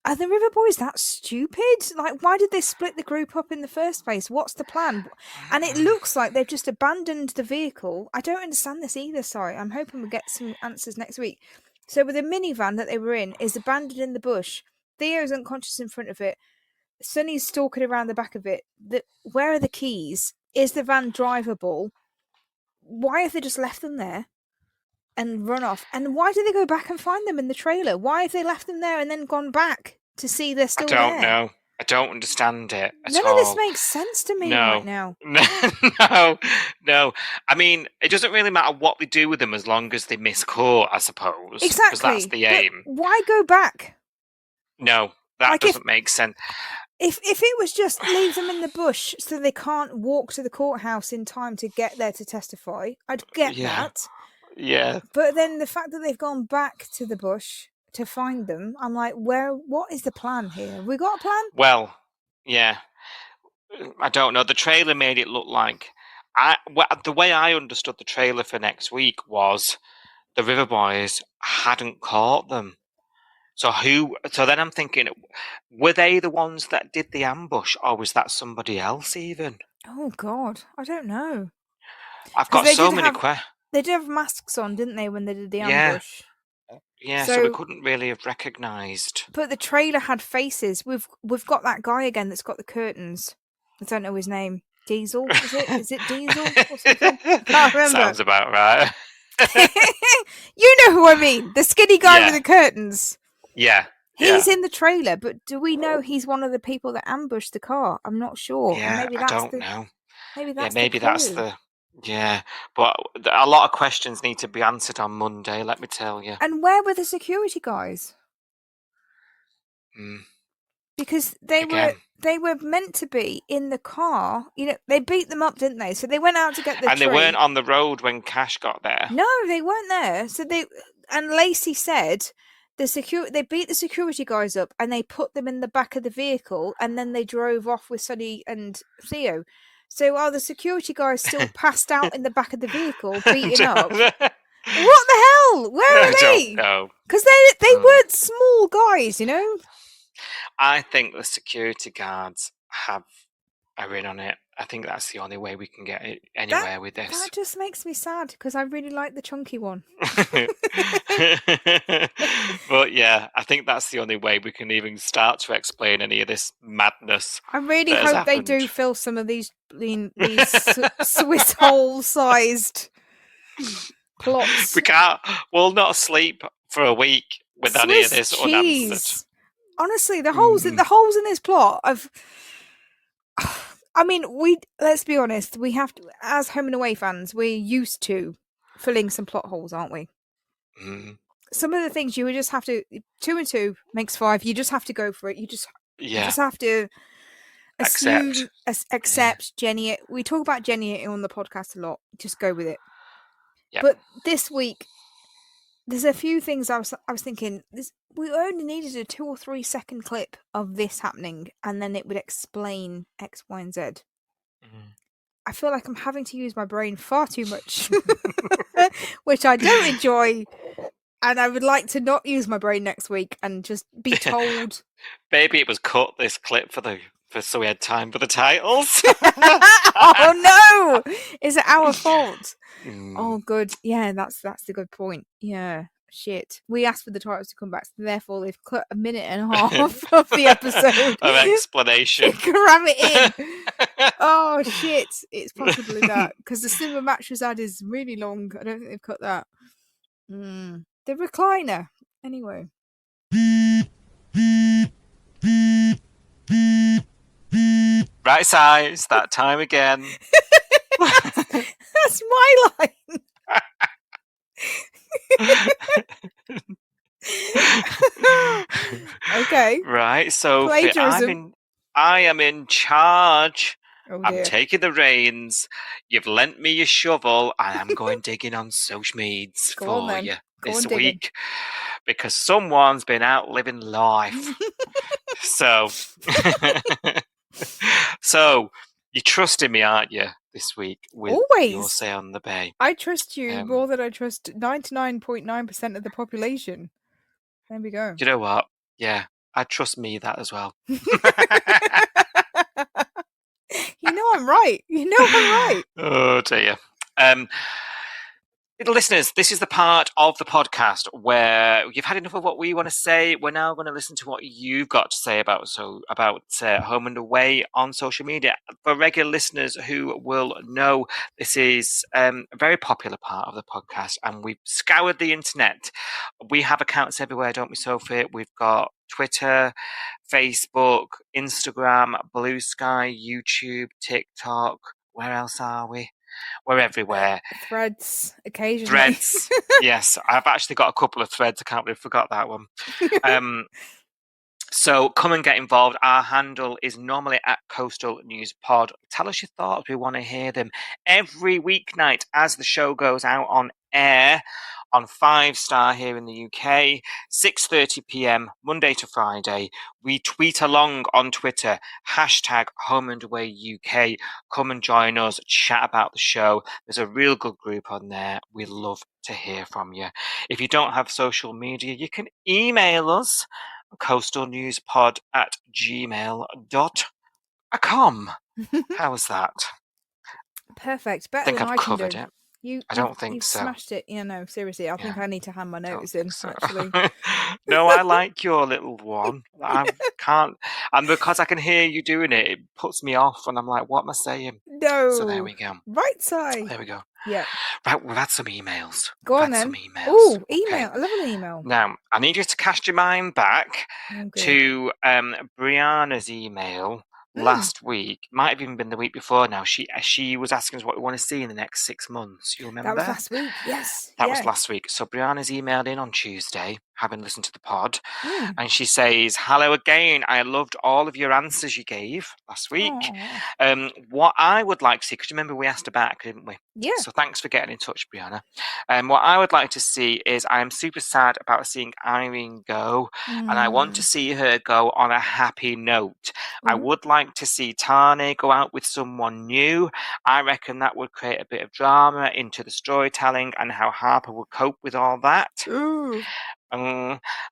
are the River Boys that stupid? Like, why did they split the group up in the first place? What's the plan? And it looks like they've just abandoned the vehicle. I don't understand this either, sorry. I'm hoping we'll get some answers next week. So the minivan that they were in is abandoned in the bush. Theo's unconscious in front of it. Sonny's stalking around the back of it. Where are the keys? Is the van drivable? Why have they just left them there and run off? And why did they go back and find them in the trailer? Why have they left them there and then gone back to see they're still there? I don't know. I don't understand it at None all. of this makes sense to me right now. No. I mean, it doesn't really matter what they do with them as long as they miss court, I suppose. Exactly. Because that's the aim. Why go back? No, that doesn't make sense. If it was just leave them in the bush so they can't walk to the courthouse in time to get there to testify, I'd get that. Yeah. But then the fact that they've gone back to the bush to find them, I'm like, what is the plan here? Have we got a plan? Well, yeah. I don't know. The trailer made it look like... the way I understood the trailer for next week was the River Boys hadn't caught them. So then I'm thinking, were they the ones that did the ambush, or was that somebody else even? Oh, God. I don't know. I've got so many questions. They did have masks on, didn't they, when they did the ambush? Yeah, so we couldn't really have recognised. But the trailer had faces. We've got that guy again that's got the curtains. I don't know his name. Diesel? Is it Diesel or something? I can't remember. Sounds about right. You know who I mean. The skinny guy with the curtains. Yeah. He's in the trailer, but do we know he's one of the people that ambushed the car? I'm not sure. Yeah, I don't know. Maybe that's that's the... Yeah, but a lot of questions need to be answered on Monday, let me tell you. And where were the security guys? Because they were meant to be in the car. They beat them up, didn't they? So they went out to get the And they weren't on the road when Cash got there. No, they weren't there. So and Lacey said they beat the security guys up and they put them in the back of the vehicle and then they drove off with Sonny and Theo. So are the security guys still passed out in the back of the vehicle, beaten up? What the hell? Where are they? I don't know. Because they weren't small guys, I think the security guards are in on it. I think that's the only way we can get it anywhere with this. That just makes me sad because I really like the chunky one. But yeah, I think that's the only way we can even start to explain any of this madness. I really hope they do fill some of these Swiss hole-sized plots. We'll not sleep for a week with any of this unanswered. Honestly, the holes in this plot of... I mean, let's be honest, we have to, as Home and Away fans, we're used to filling some plot holes, aren't we? Some of the things you would just have to, 2 and 2 makes 5, you just have to go for it. You just have to accept Jenny. We talk about Jenny on the podcast a lot. Just go with it. Yep. But this week, there's a few things I was thinking. We only needed a 2 or 3 second clip of this happening, and then it would explain X, Y, and Z. I feel like I'm having to use my brain far too much, which I don't enjoy. And I would like to not use my brain next week and just be told. Maybe it was cut, this clip, so we had time for the titles. Oh no! Is it our fault? Oh, good. Yeah, that's the good point. Yeah, shit. We asked for the titles to come back, so therefore they've cut a minute and a half of the episode of explanation. Cram it in. Oh shit! It's possibly that because the cinema mattress ad is really long. I don't think they've cut that. The recliner. Anyway. Right size, that time again. That's my line. Okay. Right, so Plagiarism. I am in charge. Oh, I'm taking the reins. You've lent me your shovel, and I'm going digging on social medias for you this week because someone's been out living life. So you're trusting me, aren't you, this week with your say on the bay? I trust you more than I trust 99.9% of the population. There we go. Do you know what? Yeah, I trust me that as well. You know I'm right. Oh dear. Listeners, this is the part of the podcast where you've had enough of what we want to say. We're now going to listen to what you've got to say about Home and Away on social media. For regular listeners who will know, this is a very popular part of the podcast, and we've scoured the internet. We have accounts everywhere, don't we, Sophie? We've got Twitter, Facebook, Instagram, Blue Sky, YouTube, TikTok. Where else are we? We're everywhere. Threads, occasionally. Threads. Yes, I've actually got a couple of threads. I can't believe I forgot that one. So come and get involved. Our handle is normally at Coastal News Pod. Tell us your thoughts. We want to hear them. Every weeknight as the show goes out on air on 5 Star here in the UK, 6:30 p.m. Monday to Friday. We tweet along on Twitter, #Home and Away UK. Come and join us, chat about the show. There's a real good group on there. We love to hear from you. If you don't have social media, you can email us, coastalnewspod@gmail.com. How was that? Perfect. Better I think than I've covered it. I don't think you've so. Smashed it. Yeah, no, seriously. I think I need to hand my notes in, actually. No, I like your little one. I can't. And because I can hear you doing it, it puts me off. And I'm like, what am I saying? No. So there we go. Right side. There we go. Yeah. Right, we've had some emails. Go on then. Oh, email. I love an email. Now, I need you to cast your mind back to Brianna's email last week. Might have even been the week before now. She was asking us what we want to see in the next 6 months. You remember? That was last week, yes. That was last week. So Brianna's emailed in on Tuesday, having listened to the pod, and she says, "Hello again. I loved all of your answers you gave last week. What I would like to see, because remember we asked about it, didn't we? Yeah. So thanks for getting in touch, Brianna. What I would like to see is I am super sad about seeing Irene go, and I want to see her go on a happy note. I would like to see Tane go out with someone new. I reckon that would create a bit of drama into the storytelling and how Harper would cope with all that.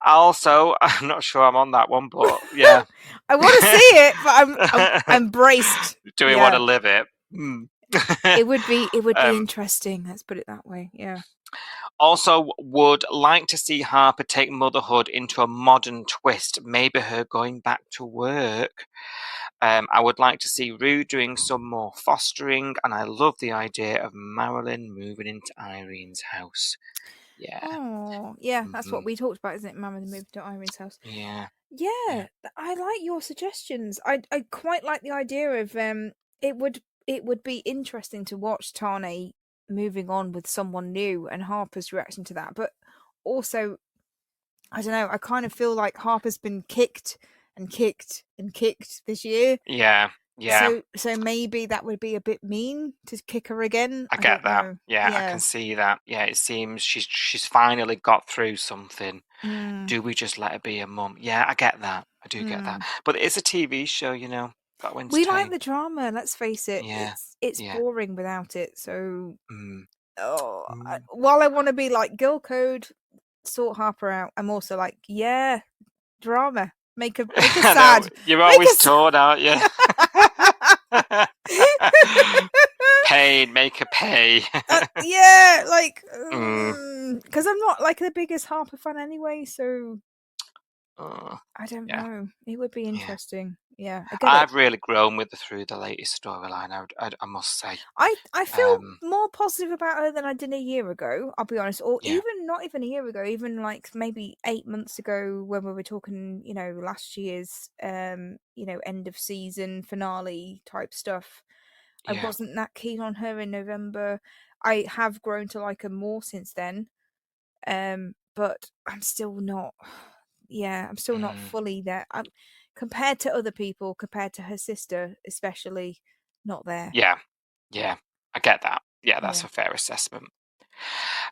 Also, I'm not sure I'm on that one, but yeah. I want to see it, but I'm braced. Do we want to live it? It would be interesting. Let's put it that way. Yeah. Also, would like to see Harper take motherhood into a modern twist. Maybe her going back to work. I would like to see Rue doing some more fostering, and I love the idea of Marilyn moving into Irene's house. Yeah. Oh, yeah, that's what we talked about, isn't it? Marilyn moved to Irene's house. Yeah. Yeah, I like your suggestions. I quite like the idea of it would be interesting to watch Tane moving on with someone new and Harper's reaction to that. But also, I don't know, I kind of feel like Harper's been kicked and kicked this year. Yeah. So maybe that would be a bit mean to kick her again. I I get don't that. know. Yeah, I can see that. Yeah, it seems she's finally got through something. Do we just let her be a mum? Yeah, I get that. I do get that. But it's a TV show, you know. Got to We like entertain. the drama. Let's face it. Yeah. It's boring without it. So, Mm. while I want to be like girl code, sort Harper out, I'm also like, yeah, drama. Make her sad. You're Make always her torn, aren't you? Pain, make her pay. Yeah, like, Mm. because I'm not like the biggest Harper fan anyway, so I don't Yeah. know. It would be interesting. Yeah, I get it. I've really grown with her through the latest storyline. I must say. I feel more positive about her than I did a year ago. I'll be honest, or Yeah. even not even a year ago, even like maybe 8 months ago when we were talking, you know, last year's, you know, end of season finale type stuff. I Yeah. wasn't that keen on her in November. I have grown to like her more since then, but I'm still not. Yeah, I'm still not fully there. I'm compared to other people, compared to her sister, especially, not there. Yeah. Yeah. I get that. Yeah, that's Yeah. a fair assessment.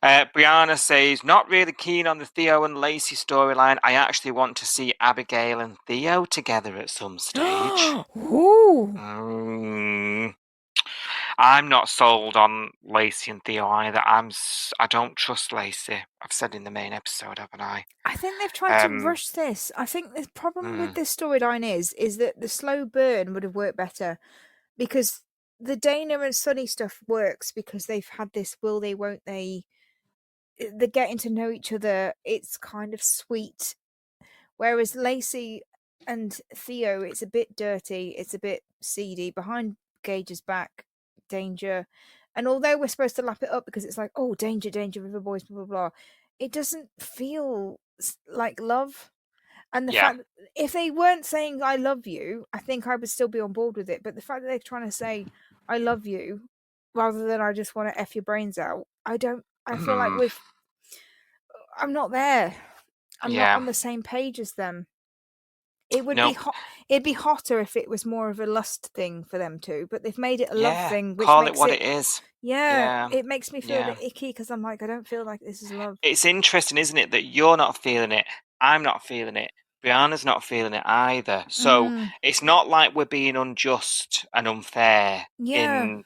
Brianna says, not really keen on the Theo and Lacey storyline. I actually want to see Abigail and Theo together at some stage. Ooh. I'm not sold on Lacey and Theo either. I don't trust Lacey. I've said in the main episode, haven't I? I think they've tried to rush this. I think the problem with this storyline is that the slow burn would have worked better, because the Dana and Sonny stuff works because they've had this will they won't they. They're getting to know each other. It's kind of sweet. Whereas Lacey and Theo, it's a bit dirty. It's a bit seedy. Behind Gage's back, danger. And although we're supposed to lap it up because it's like, oh, danger, danger, river boys, blah, blah, blah, it doesn't feel like love. And the fact that if they weren't saying I love you, I think I would still be on board with it. But the fact that they're trying to say I love you rather than I just want to F your brains out, I feel like I'm not there. I'm not on the same page as them. It would be hot. It'd be hotter if it was more of a lust thing for them too. But they've made it a love thing, which call makes it what it is. Yeah, it makes me feel a bit icky because I'm like, I don't feel like this is love. It's interesting, isn't it, that you're not feeling it, I'm not feeling it, Brianna's not feeling it either. So it's not like we're being unjust and unfair in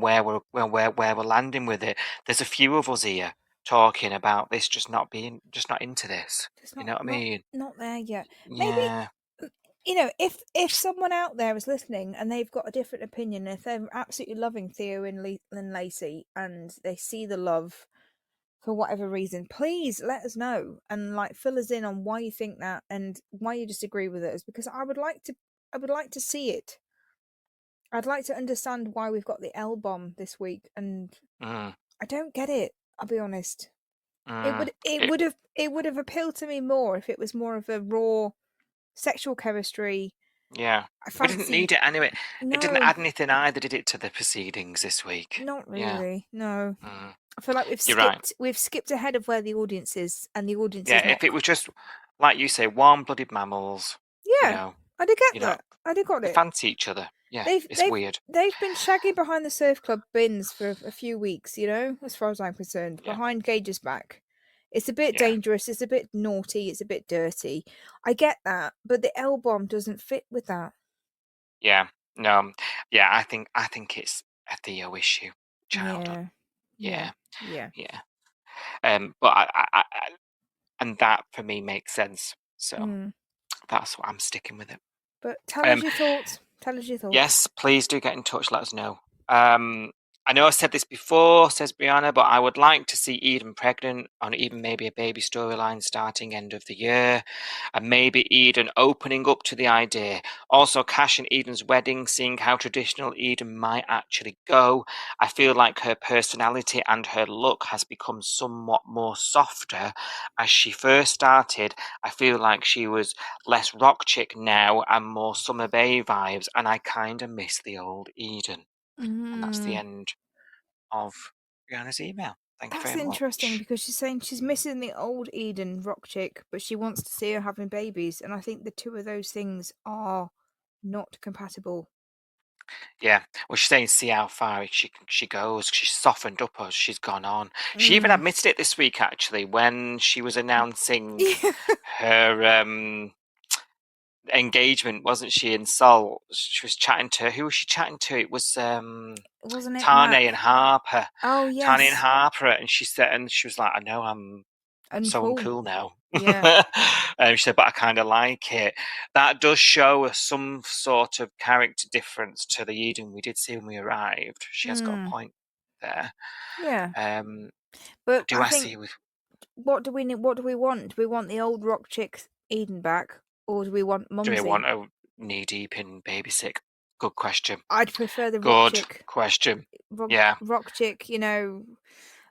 where we're landing with it. There's a few of us here talking about this just not into this. You know what I mean? Not there yet. Yeah. Maybe, you know, if someone out there is listening and they've got a different opinion, if they're absolutely loving Theo and Lacey and they see the love for whatever reason, please let us know and like fill us in on why you think that and why you disagree with us, because I would like to see it. I'd like to understand why we've got the L bomb this week, and I don't get it. I'll be honest. It would have appealed to me more if it was more of a raw sexual chemistry. Yeah, we didn't need it anyway. No. It didn't add anything either, did it, to the proceedings this week? Not really. No. I feel like we've skipped ahead of where the audience is, and the audience is not... if it was just like you say, warm-blooded mammals. Yeah, you know, I'd have get that. I'd have got it. They fancy each other. Yeah, it's weird. They've been shagging behind the surf club bins for a few weeks, you know, as far as I'm concerned. Behind Gage's back. It's a bit dangerous, it's a bit naughty, it's a bit dirty. I get that, but the L bomb doesn't fit with that. Yeah, no, yeah, I think it's a Theo issue. Childhood. Yeah. But I and that for me makes sense. So that's what I'm sticking with it. But tell us your thoughts. Yes, please do get in touch. Let us know. I know I said this before, says Brianna, but I would like to see Eden pregnant on even maybe a baby storyline starting end of the year, and maybe Eden opening up to the idea. Also, Cash and Eden's wedding, seeing how traditional Eden might actually go. I feel like her personality and her look has become somewhat more softer as she first started. I feel like she was less rock chick now and more Summer Bay vibes, and I kind of miss the old Eden. And that's the end of Brianna's email. Thank you That's very interesting much. because she's saying she's missing the old Eden rock chick, but she wants to see her having babies, and I think the two of those things are not compatible. Yeah, well, she's saying see how far she goes. She's softened up as she's gone on. She even admitted it this week, actually, when she was announcing her engagement, wasn't she? In Seoul, she was chatting to who was she chatting to? It was Wasn't it Tane Matt? and Harper. Oh Tane and yes, Harper, and she said, and she was like, I know I'm so uncool. uncool now. Yeah. She said, but I kind of like it. That does show us some sort of character difference to the Eden we did see when we arrived. She has got a point there. Yeah. But I think see with what do we need? What do we want? Do we want the old rock chick Eden back, or do we want do we Mumsy? want a knee deep in baby sick? Good question. I'd prefer the rock Good chick. question. Rock chick,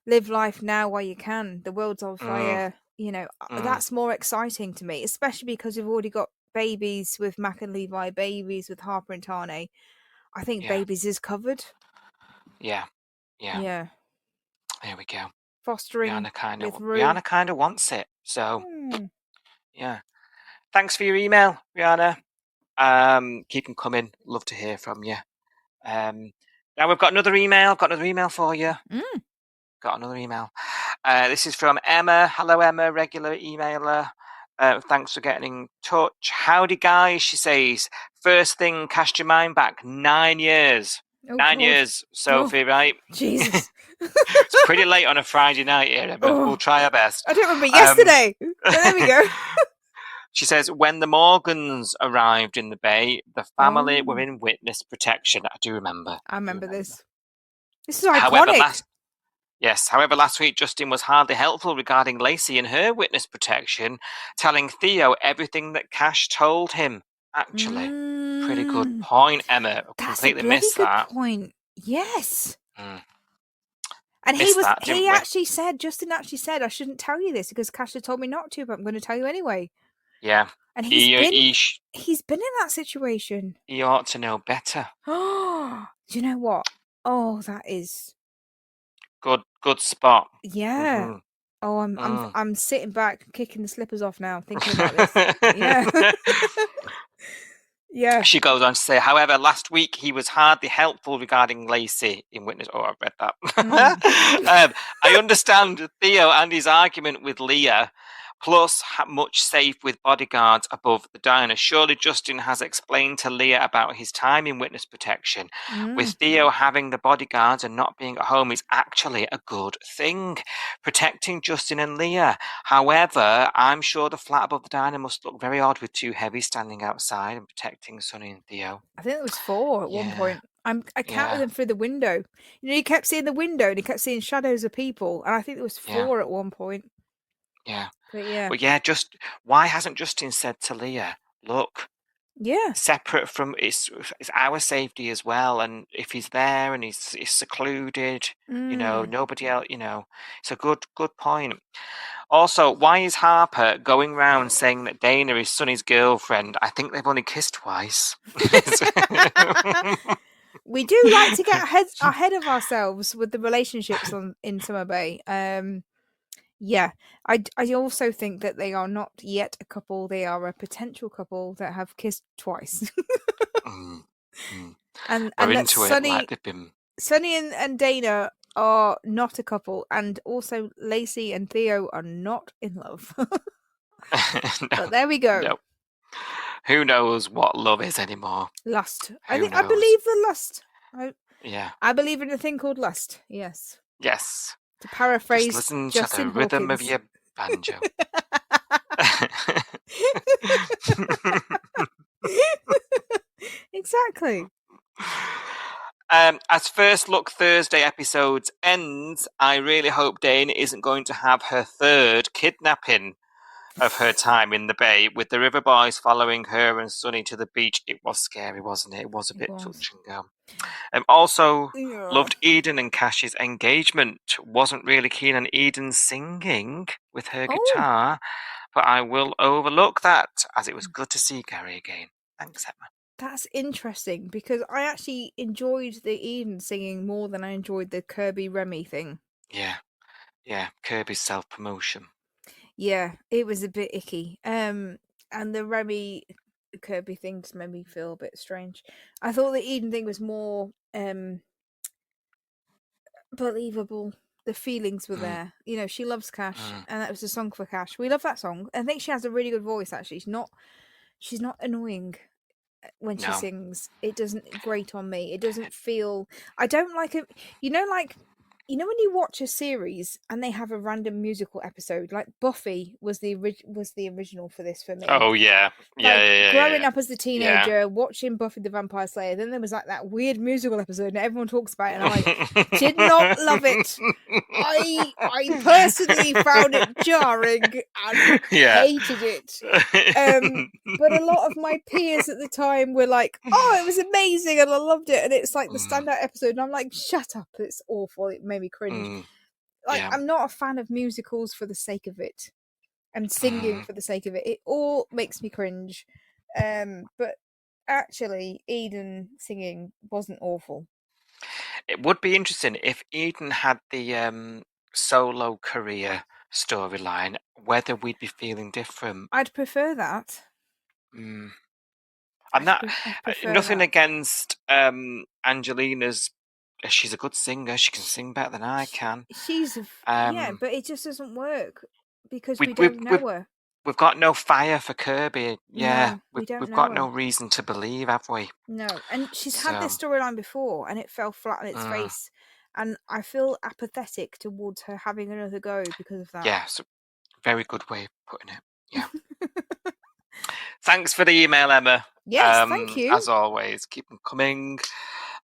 live life now while you can. The world's on fire. That's more exciting to me, especially because we've already got babies with Mac and Levi, babies with Harper and Tane. I think babies is covered. Yeah. Yeah. There we go. Fostering Rihanna kind of wants it. So, yeah. Thanks for your email, Rihanna. Keep them coming. Love to hear from you. Now we've got another email. Got another email for you. Got another email. This is from Emma. Hello, Emma, regular emailer. Thanks for getting in touch. Howdy, guys, she says. First thing, cast your mind back 9 years. Oh, 9 years, Sophie, right? Jesus. It's pretty late on a Friday night here, but we'll try our best. I don't remember yesterday. But there we go. She says, when the Morgans arrived in the bay, the family were in witness protection. I do remember. I remember this. This is iconic. However, last week Justin was hardly helpful regarding Lacey and her witness protection, telling Theo everything that Cash told him. Actually, pretty good point, Emma. That's Completely a bloody missed good that. point. Yes. And Justin actually said, I shouldn't tell you this because Cash had told me not to, but I'm going to tell you anyway. Yeah. And he's been in that situation. He ought to know better. Oh, do you know what? Oh, that is good spot. Yeah. Mm-hmm. Oh, I'm sitting back, kicking the slippers off now, thinking about this. Yeah. Yeah. She goes on to say, however, last week he was hardly helpful regarding Lacey in witness. Oh, I've read that. I understand Theo and his argument with Leah, plus much safe with bodyguards above the diner. Surely Justin has explained to Leah about his time in witness protection. With Theo having the bodyguards and not being at home is actually a good thing, protecting Justin and Leah. However, I'm sure the flat above the diner must look very odd with two heavies standing outside and protecting Sonny and Theo. I think it was 4 at one point. I counted them through the window. You kept seeing the window and you kept seeing shadows of people, and I think there was 4 at one point. Yeah. But just why hasn't Justin said to Leah, look, separate from it's our safety as well, and if he's there and he's secluded, nobody else, it's a good point. Also, why is Harper going round saying that Dana is Sonny's girlfriend? I think they've only kissed twice. We do like to get ahead of ourselves with the relationships in Summer Bay. Yeah, I also think that they are not yet a couple. They are a potential couple that have kissed twice. And that Sonny and Dana are not a couple, and also Lacey and Theo are not in love. But there we go. No. Who knows what love is anymore? Lust. I believe the lust. I believe in a thing called lust. Yes. Yes. To paraphrase, just listen Justin to the rhythm Hawkins. of your banjo. Exactly. As First Look Thursday episodes ends, I really hope Dana isn't going to have her third kidnapping of her time in the bay, with the river boys following her and Sonny to the beach. It was scary, wasn't it? It was a bit touch and go. Also, loved Eden and Cash's engagement. Wasn't really keen on Eden singing with her guitar, but I will overlook that, as it was good to see Gary again. Thanks, Emma. That's interesting, because I actually enjoyed the Eden singing more than I enjoyed the Kirby Remy thing. Yeah. Kirby's self-promotion. Yeah, it was a bit icky. And the Remy Kirby thing just made me feel a bit strange. I thought the Eden thing was more believable. The feelings were there. You know, she loves Cash, and that was a song for Cash. We love that song. I think she has a really good voice. Actually, she's not annoying when she sings. It doesn't grate on me. It doesn't feel. I don't like it. When you watch a series and they have a random musical episode, like Buffy was the original for this for me. Oh yeah, growing up as a teenager, watching Buffy the Vampire Slayer, then there was like that weird musical episode, and everyone talks about it, and I'm like, did not love it. I personally found it jarring and hated it. But a lot of my peers at the time were like, "Oh, it was amazing, and I loved it," and it's like the standout episode, and I'm like, "Shut up! It's awful. It made me cringe." I'm not a fan of musicals for the sake of it, and singing for the sake of it. It all makes me cringe. But actually, Eden singing wasn't awful. It would be interesting if Eden had the solo career storyline, whether we'd be feeling different. I'd prefer that. And nothing against Angelina's. She's a good singer. She can sing better than I can. But it just doesn't work because we don't know her. We've got no fire for Kirby. Yeah, no, we've got no reason to believe, have we? No, and she's had this storyline before, and it fell flat on its face. And I feel apathetic towards her having another go because of that. Yeah, very good way of putting it. Yeah. Thanks for the email, Emma. Yes, thank you. As always, keep them coming.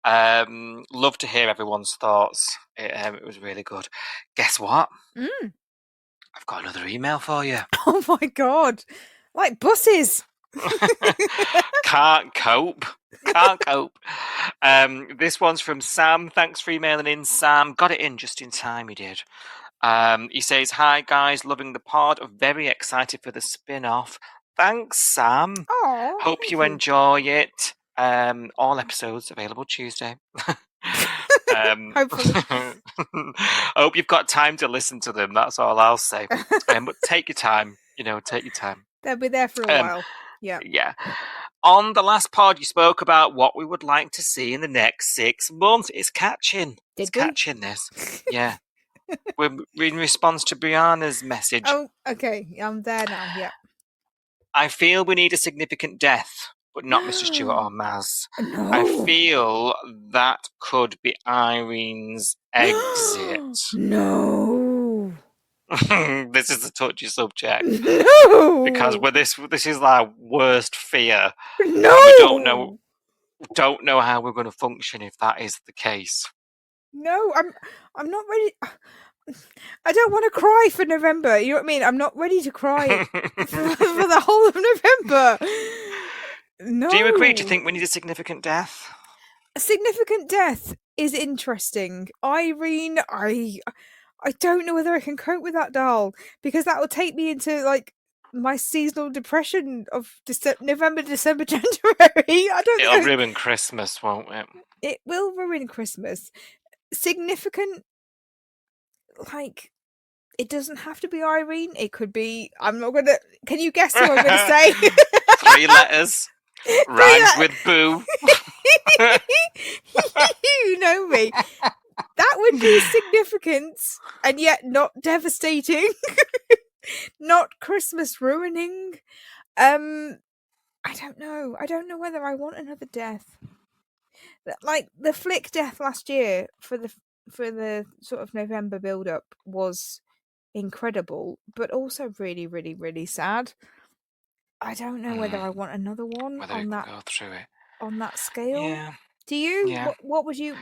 Love to hear everyone's thoughts. It was really good. Guess what? I've got another email for you. Oh my god! Like buses. Can't cope. This one's from Sam. Thanks for emailing in, Sam. Got it in just in time, he did. He says, "Hi guys, loving the pod. Very excited for the spin-off. Thanks, Sam. Hope you enjoy it. All episodes available Tuesday." Hopefully. Hope you've got time to listen to them. That's all I'll say. But take your time. Take your time. They'll be there for a while. Yeah. On the last pod, you spoke about what we would like to see in the next 6 months. It's catching. Catching this. Yeah. We're in response to Brianna's message. Oh, okay. I'm there now. Yeah. I feel we need a significant death, but not Mr. Stewart or Maz. No. I feel that could be Irene's exit. No. This is a touchy subject. No. Because this is our worst fear. No. We don't know how we're going to function if that is the case. No, I'm not ready. I don't want to cry for November. You know what I mean? I'm not ready to cry for the whole of November. No. Do you agree? Do you think we need a significant death? A significant death is interesting. Irene, I don't know whether I can cope with that, doll, because that will take me into like my seasonal depression of November, December, January. It'll ruin Christmas, won't it? It will ruin Christmas. Significant, like, it doesn't have to be Irene. It could be. I'm not gonna. Can you guess who I'm gonna say? 3 letters. Rhymes with boo. You know me. That would be significant and yet not devastating. Not Christmas ruining. I don't know. I don't know whether I want another death. Like the Flick death last year for the sort of November build up was incredible, but also really, really, really sad. I don't know whether I want another one whether on that. Go through it On that scale. Yeah. Do you? Yeah. Would you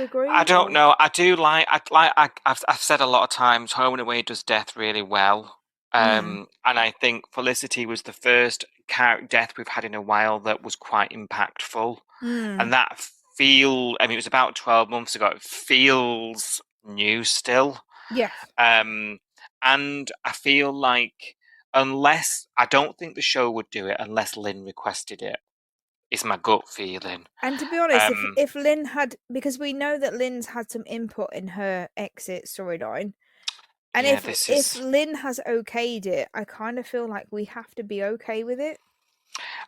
agree? I don't know. I do like. I've said a lot of times, Home and Away does death really well. And I think Felicity was the first death we've had in a while that was quite impactful. And that it was about 12 months ago. It feels new still. Yeah. And I feel like I don't think the show would do it unless Lynn requested it. It's my gut feeling. And to be honest, if Lynn had, because we know that Lynn's had some input in her exit storyline. And Yeah, if Lynn has okayed it, I kind of feel like we have to be okay with it.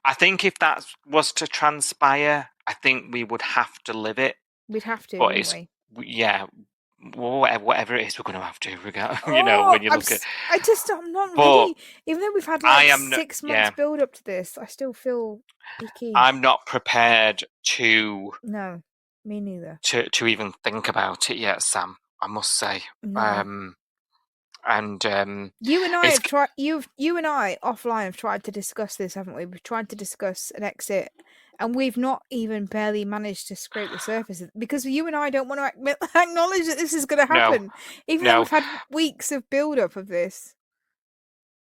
I think if that was to transpire, I think we would have to live it. We'd have to, But wouldn't we? Yeah, whatever it is, we're going to have to. Oh, When you look at. I'm not But ready. Even though we've had I like am not. 6 months build up to this, I still feel icky. I'm not prepared to. No, me neither. To even think about it yet, Sam. I must say. No. You and I have tried. You and I offline have tried to discuss this, haven't we? We've tried to discuss an exit, and we've not even barely managed to scrape the surface because you and I don't want to acknowledge that this is going to happen, even though we've had weeks of build up of this.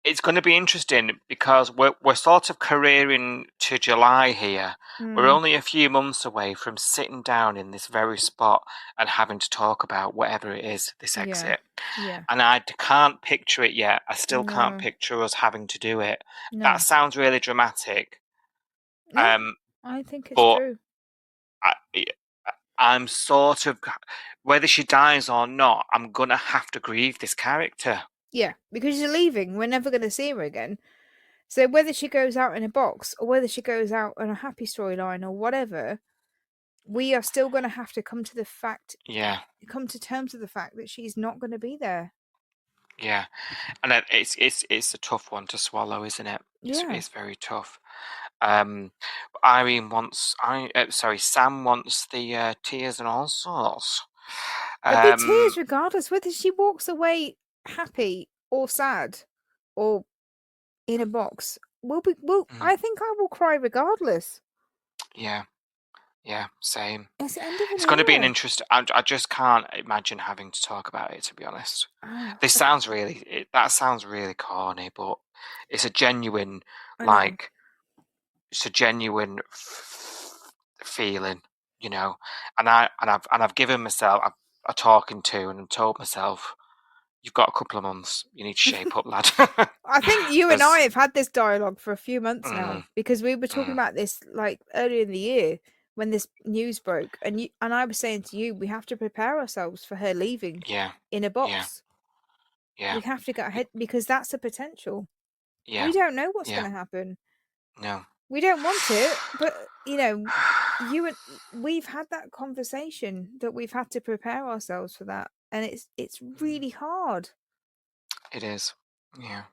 It's going to be interesting because we're sort of careering to July here. We're only a few months away from sitting down in this very spot and having to talk about whatever it is, this exit. Yeah. And I can't picture it yet. I still can't picture us having to do it. No. That sounds really dramatic. No, I think it's true. I'm sort of, whether she dies or not, I'm going to have to grieve this character. Yeah, because she's leaving. We're never going to see her again. So whether she goes out in a box or whether she goes out on a happy storyline or whatever, we are still going to have to come to the fact. Yeah. Come to terms with the fact that she's not going to be there. Yeah, and it's a tough one to swallow, isn't it? It's very tough. Sam wants the tears and all sorts. There'll be tears regardless whether she walks away happy or sad or in a box. I think I will cry regardless. Yeah, same. It's the end of It's going to be an interest. I just can't imagine having to talk about it, to be honest. That sounds really corny, but it's a genuine feeling, And I've given myself a talking to and told myself, you've got a couple of months. You need to shape up, lad. I think you and I have had this dialogue for a few months now because we were talking about this like earlier in the year when this news broke, and I was saying to you, we have to prepare ourselves for her leaving. In a box. Yeah. We have to get ahead because that's the potential. Yeah. We don't know what's going to happen. No. We don't want it, but we've had that conversation that we've had to prepare ourselves for that, and it's really hard. It is. Yeah.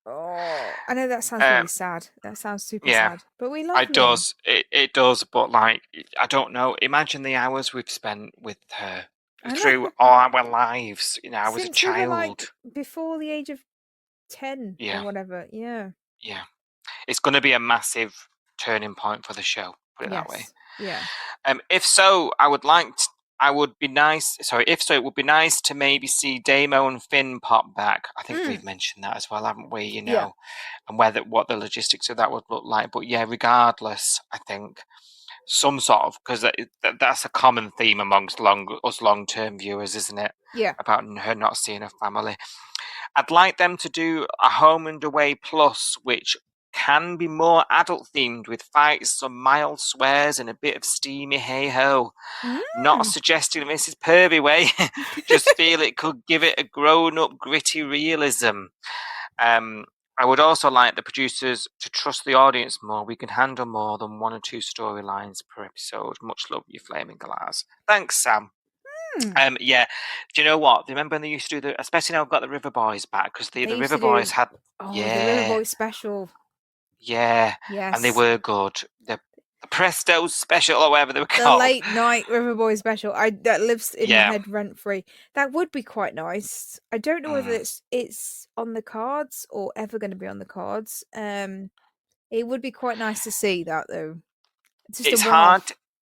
Oh, I know that sounds really sad. That sounds super sad. But we love it. It does, but like I don't know. Imagine the hours we've spent with her through all our lives. I was a child. We were, like, before the age of 10 or whatever. Yeah. Yeah. It's going to be a massive turning point for the show. Put it that way. Yeah. If so, it would be nice to maybe see Damo and Finn pop back. I think we've mentioned that as well, haven't we? And what the logistics of that would look like. But yeah, regardless, I think some sort of, because that's a common theme amongst us long-term viewers, isn't it? Yeah. About her not seeing her family. I'd like them to do a Home and Away Plus, which can be more adult themed with fights, some mild swears, and a bit of steamy hey ho. Not suggesting this is pervy way, just feel it could give it a grown up gritty realism. I would also like the producers to trust the audience more. We can handle more than 1 or 2 storylines per episode. Much love, you flaming glass. Thanks, Sam. Yeah. Do you know what? Remember when they used to do especially now I've got the River Boys back, because the River Boys had the River Boys special. Yeah. Yes. And they were good. The Presto special or whatever they were called. The late night River Boys special. That lives in my head rent free. That would be quite nice. I don't know whether it's on the cards or ever going to be on the cards. It would be quite nice to see that though. It's hard.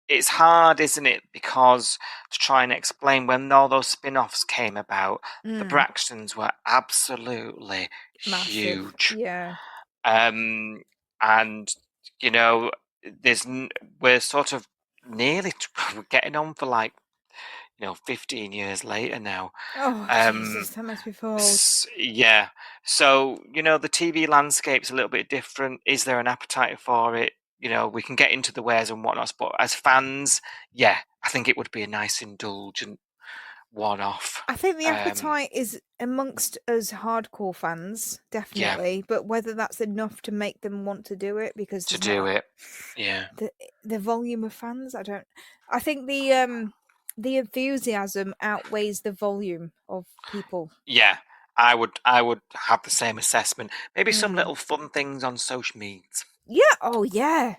It's hard, isn't it? Because to try and explain when all those spin-offs came about, the Braxtons were absolutely massive. Huge. Yeah. And we're sort of nearly getting on for 15 years later now. Oh, Jesus, that must be full. Yeah. So, the TV landscape's a little bit different. Is there an appetite for it? We can get into the wares and whatnot, but as fans, I think it would be a nice indulgent one-off. I think the appetite is amongst us hardcore fans, definitely. But whether that's enough to make them want to do it, because the volume of fans, I think the enthusiasm outweighs the volume of people. Yeah, I would have the same assessment. Maybe some little fun things on social media. Yeah. Oh, yeah.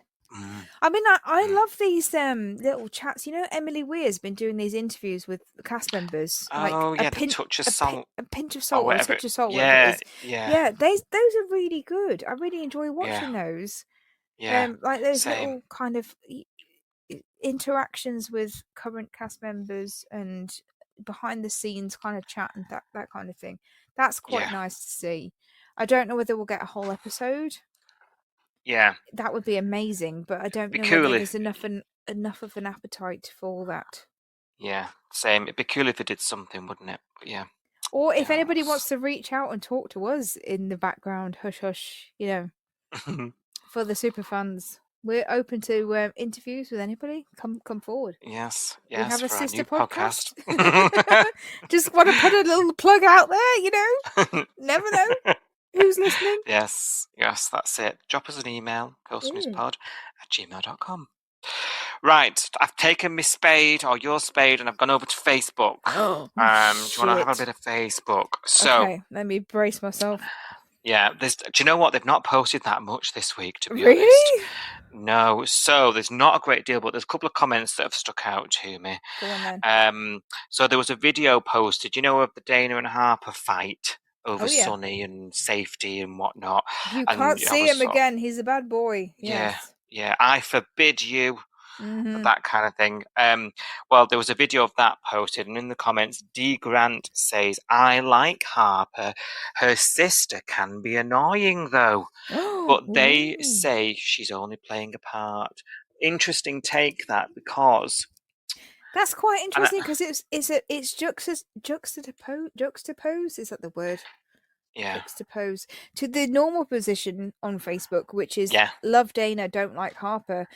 I mean, I love these little chats. You know, Emily Weir's been doing these interviews with the cast members. Oh, like yeah, the touch of salt. a pinch of Or salt or a whatever. touch of salt, whatever it Yeah, is. yeah. Yeah, those are really good. I really enjoy watching those. Yeah, Like those same. little kind of interactions with current cast members and behind the scenes kind of chat and that kind of thing. That's quite nice to see. I don't know whether we'll get a whole episode. Yeah. That would be amazing, but I don't Be know cool whether if- there's enough of an appetite for all that. Yeah, same. It'd be cool if it did something, wouldn't it? But yeah. Or if anybody wants to reach out and talk to us in the background, hush hush, you know, for the super fans, we're open to interviews with anybody. Come forward. Yes, We have a for our sister new podcast. Just want to put a little plug out there, you know. Never know who's listening. Yes, that's it. Drop us an email, coastnewspod@gmail.com. Right, I've taken my spade or your spade and I've gone over to Facebook. Do you want to have a bit of Facebook? So, okay, let me brace myself. Yeah, do you know what? They've not posted that much this week, to be Really? honest. No, so there's not a great deal, but there's a couple of comments that have stuck out to me. Go on then. So there was a video posted, you know, of the Dana and Harper fight over Oh, yeah. Sonny and safety and whatnot. You And can't I see was him sort of- again. He's a bad boy. Yes. Yeah, I forbid you. Mhm. That kind of thing. Well, there was a video of that posted, and in the comments, D. Grant says, "I like Harper. Her sister can be annoying, though, but they say she's only playing a part." Interesting take that, because that's quite interesting, because it's juxtapose. Is that the word? Yeah. Juxtapose to the normal position on Facebook, which is love Dana, don't like Harper.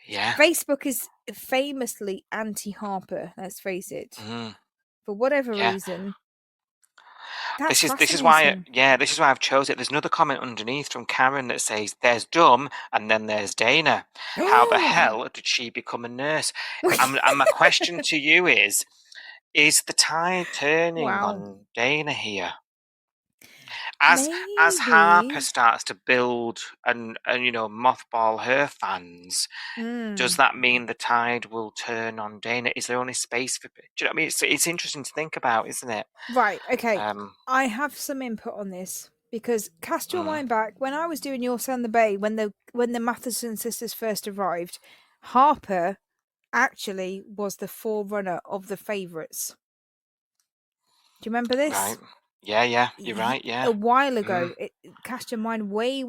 Yeah. Facebook is famously anti-Harper, let's face it. For whatever reason. That's this is why I've chose it. There's another comment underneath from Karen that says, "There's Dumb and then there's Dana. How the hell did she become a nurse?" And my question to you is the tide turning on Dana here? As Harper starts to build and you know, mothball her fans, does that mean the tide will turn on Dana? Is there only space for? Do you know what I mean? It's interesting to think about, isn't it? Right. Okay. I have some input on this, because cast your mind back when I was doing Your Son the Bay, when the Matheson sisters first arrived, Harper actually was the forerunner of the favourites. Do you remember this? Right. Yeah, you're right. Yeah, a while ago. Cast your mind way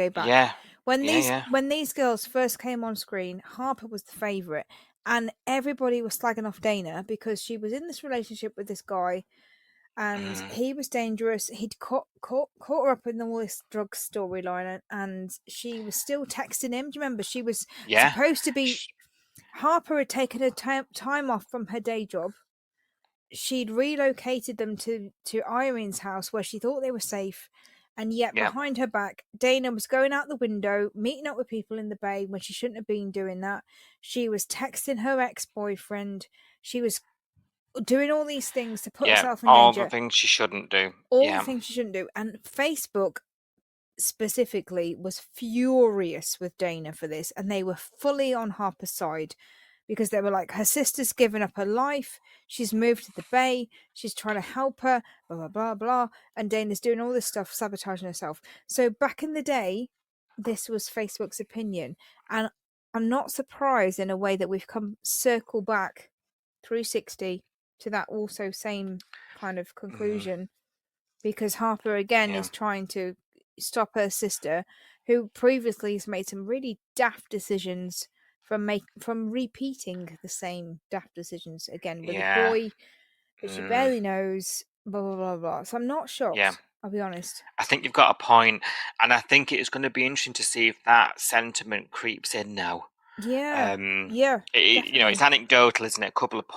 back. Yeah. When these girls first came on screen, Harper was the favourite, and everybody was slagging off Dana because she was in this relationship with this guy, and he was dangerous. He'd caught her up in all this drug storyline, and she was still texting him. Do you remember? She was supposed to be. Harper had taken her time off from her day job. She'd relocated them to Irene's house, where she thought they were safe, and yet behind her back, Dana was going out the window, meeting up with people in the bay when she shouldn't have been doing that. She was texting her ex-boyfriend. She was doing all these things to put herself in danger. All the things she shouldn't do. All the things she shouldn't do. And Facebook specifically was furious with Dana for this, and they were fully on Harper's side, because they were like, her sister's given up her life, she's moved to the bay, she's trying to help her, blah blah blah blah, and Dana's doing all this stuff, sabotaging herself. So back in the day, this was Facebook's opinion, and I'm not surprised in a way that we've come circle back 360 to that also same kind of conclusion, because Harper again is trying to stop her sister, who previously has made some really daft decisions, from repeating the same daft decisions again with a boy that she barely knows, blah blah blah blah. So I'm not shocked. I'll be honest. I think you've got a point, and I think it is going to be interesting to see if that sentiment creeps in now. Yeah. It's anecdotal, isn't it? A couple of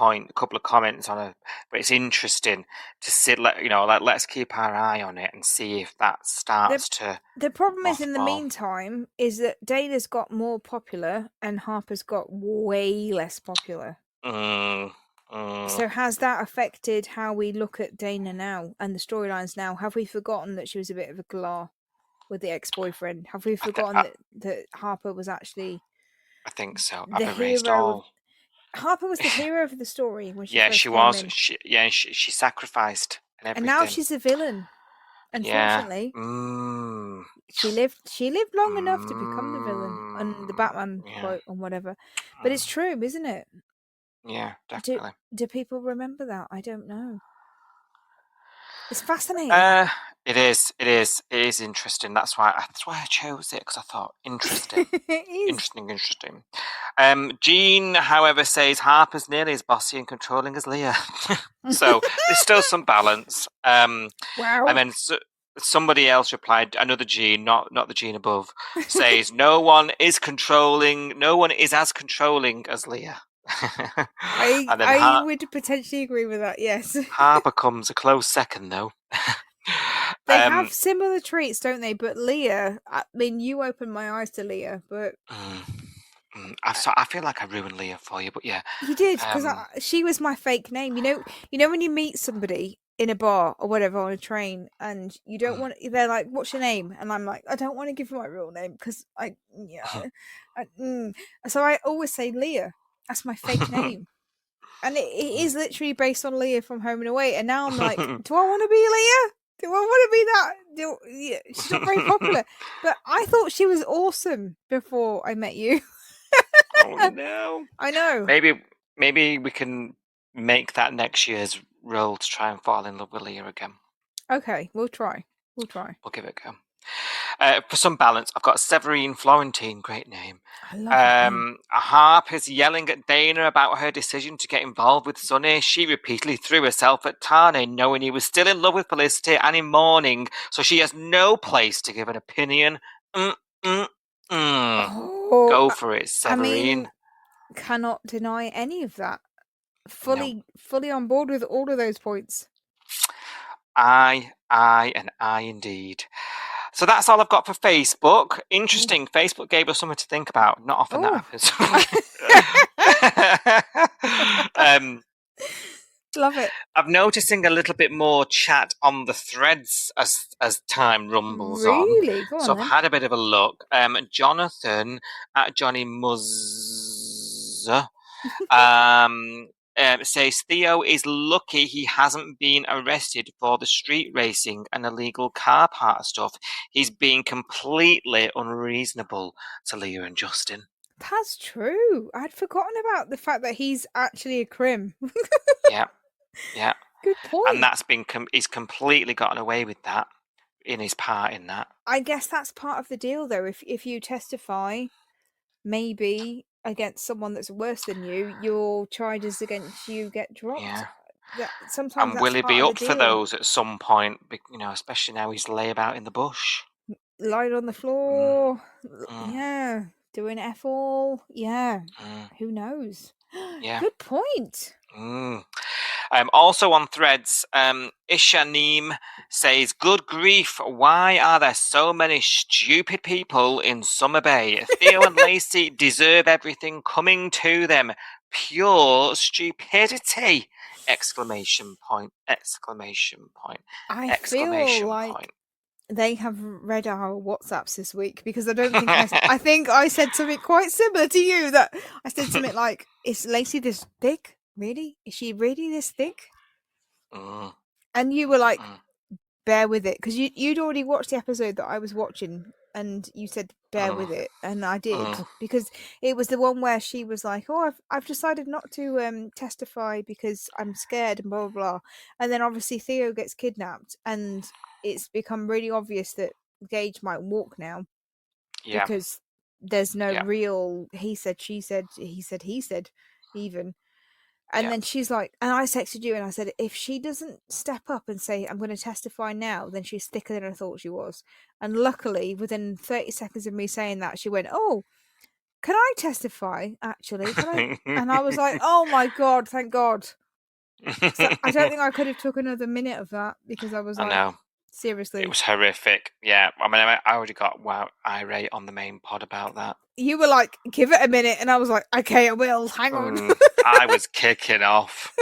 comments on it, but it's interesting to sit. Let's keep our eye on it and see if that starts to. The problem is, in the mothball. meantime, is that Dana's got more popular and Harper's got way less popular. So has that affected how we look at Dana now and the storylines now? Have we forgotten that she was a bit of a galah with the ex-boyfriend? Have we forgotten that Harper was actually? I think so. The I've erased all. Harper was the hero of the story when she first she came was. in. She sacrificed and everything. And now she's a villain. Unfortunately, she lived long enough to become the villain and the Batman quote and whatever. But it's true, isn't it? Yeah, definitely. Do people remember that? I don't know. It's fascinating. It is interesting. That's why I chose it, because I thought interesting. It is. Interesting. Jean, however, says Harper's nearly as bossy and controlling as Leah. So there's still some balance. Wow. And then somebody else replied, another Jean, not the Jean above, says no one is as controlling as Leah. I would potentially agree with that, yes. Harper comes a close second, though. They have similar traits, don't they? But Leah, I mean, you opened my eyes to Leah, but I feel like I ruined Leah for you, but yeah, you did, because she was my fake name. You know when you meet somebody in a bar or whatever on a train, and you don't want. They're like, "What's your name?" And I'm like, "I don't want to give you my real name because So I always say Leah. That's my fake name. And it is literally based on Leah from Home and Away. And now I'm like, do I want to be Leah? Do I want to be that? She's not very popular. But I thought she was awesome before I met you. Oh, no. I know. Maybe we can make that next year's role to try and fall in love with Leah again. Okay, we'll try. We'll give it a go. For some balance, I've got Severine Florentine, great name. I love Harper's yelling at Dana about her decision to get involved with Sonny. She repeatedly threw herself at Tane, knowing he was still in love with Felicity and in mourning, so she has no place to give an opinion. Go for it, Severine. I mean, cannot deny any of that. Fully on board with all of those points. I indeed. So that's all I've got for Facebook. Interesting. Facebook gave us something to think about. Not often that happens. Love it. I'm noticing a little bit more chat on the threads as time rumbles really? on. So I've had a bit of a look. Jonathan at Johnny Muzz says Theo is lucky he hasn't been arrested for the street racing and illegal car park stuff. He's being completely unreasonable to Leah and Justin. That's true. I'd forgotten about the fact that he's actually a crim. Yeah. Good point. And he's completely gotten away with that in his part in that. I guess that's part of the deal, though. If you testify, maybe against someone that's worse than you, your charges against you get dropped. Yeah. Sometimes and will he be up for those at some point? Especially now he's lay about in the bush, lying on the floor. Yeah, doing F all. Yeah, who knows? Yeah, good point. Also on threads, Ishanim says, good grief, why are there so many stupid people in Summer Bay? Theo and Lacey deserve everything coming to them. Pure stupidity! Exclamation point. I feel like they have read our WhatsApps this week, because I don't think I think I said something quite similar to you, that I said something like, is Lacey this thick? Really? Is she really this thick? And you were like, bear with it, because you'd already watched the episode that I was watching, and you said bear with it, and I did, because it was the one where she was like, oh, I've decided not to testify because I'm scared and blah blah blah, and then obviously Theo gets kidnapped, and it's become really obvious that Gage might walk now, because there's no real he said, she said, he said even. And then she's like, and I texted you and I said, if she doesn't step up and say, I'm going to testify now, then she's thicker than I thought she was. And luckily, within 30 seconds of me saying that, she went, oh, can I testify, actually? Can I? And I was like, oh my God, thank God. So I don't think I could have took another minute of that because I was I like, know. seriously. It was horrific. Yeah. I mean, I already got irate on the main pod about that. You were like, give it a minute. And I was like, okay, I will. Hang on. I was kicking off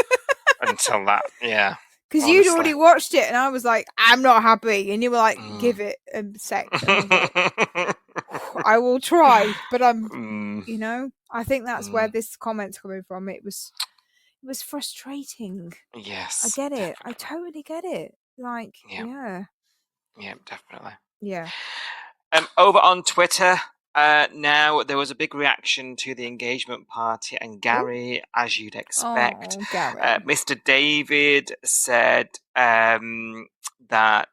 until that. Yeah. Because you'd already watched it. And I was like, I'm not happy. And you were like, give it a sec. And I was like, I will try. But I'm, you know, I think that's where this comment's coming from. It was frustrating. Yes. I get it. Definitely. I totally get it. Like, yeah. Yeah, definitely. Yeah. Over on Twitter, now there was a big reaction to the engagement party, and Gary, as you'd expect, Mr. David said that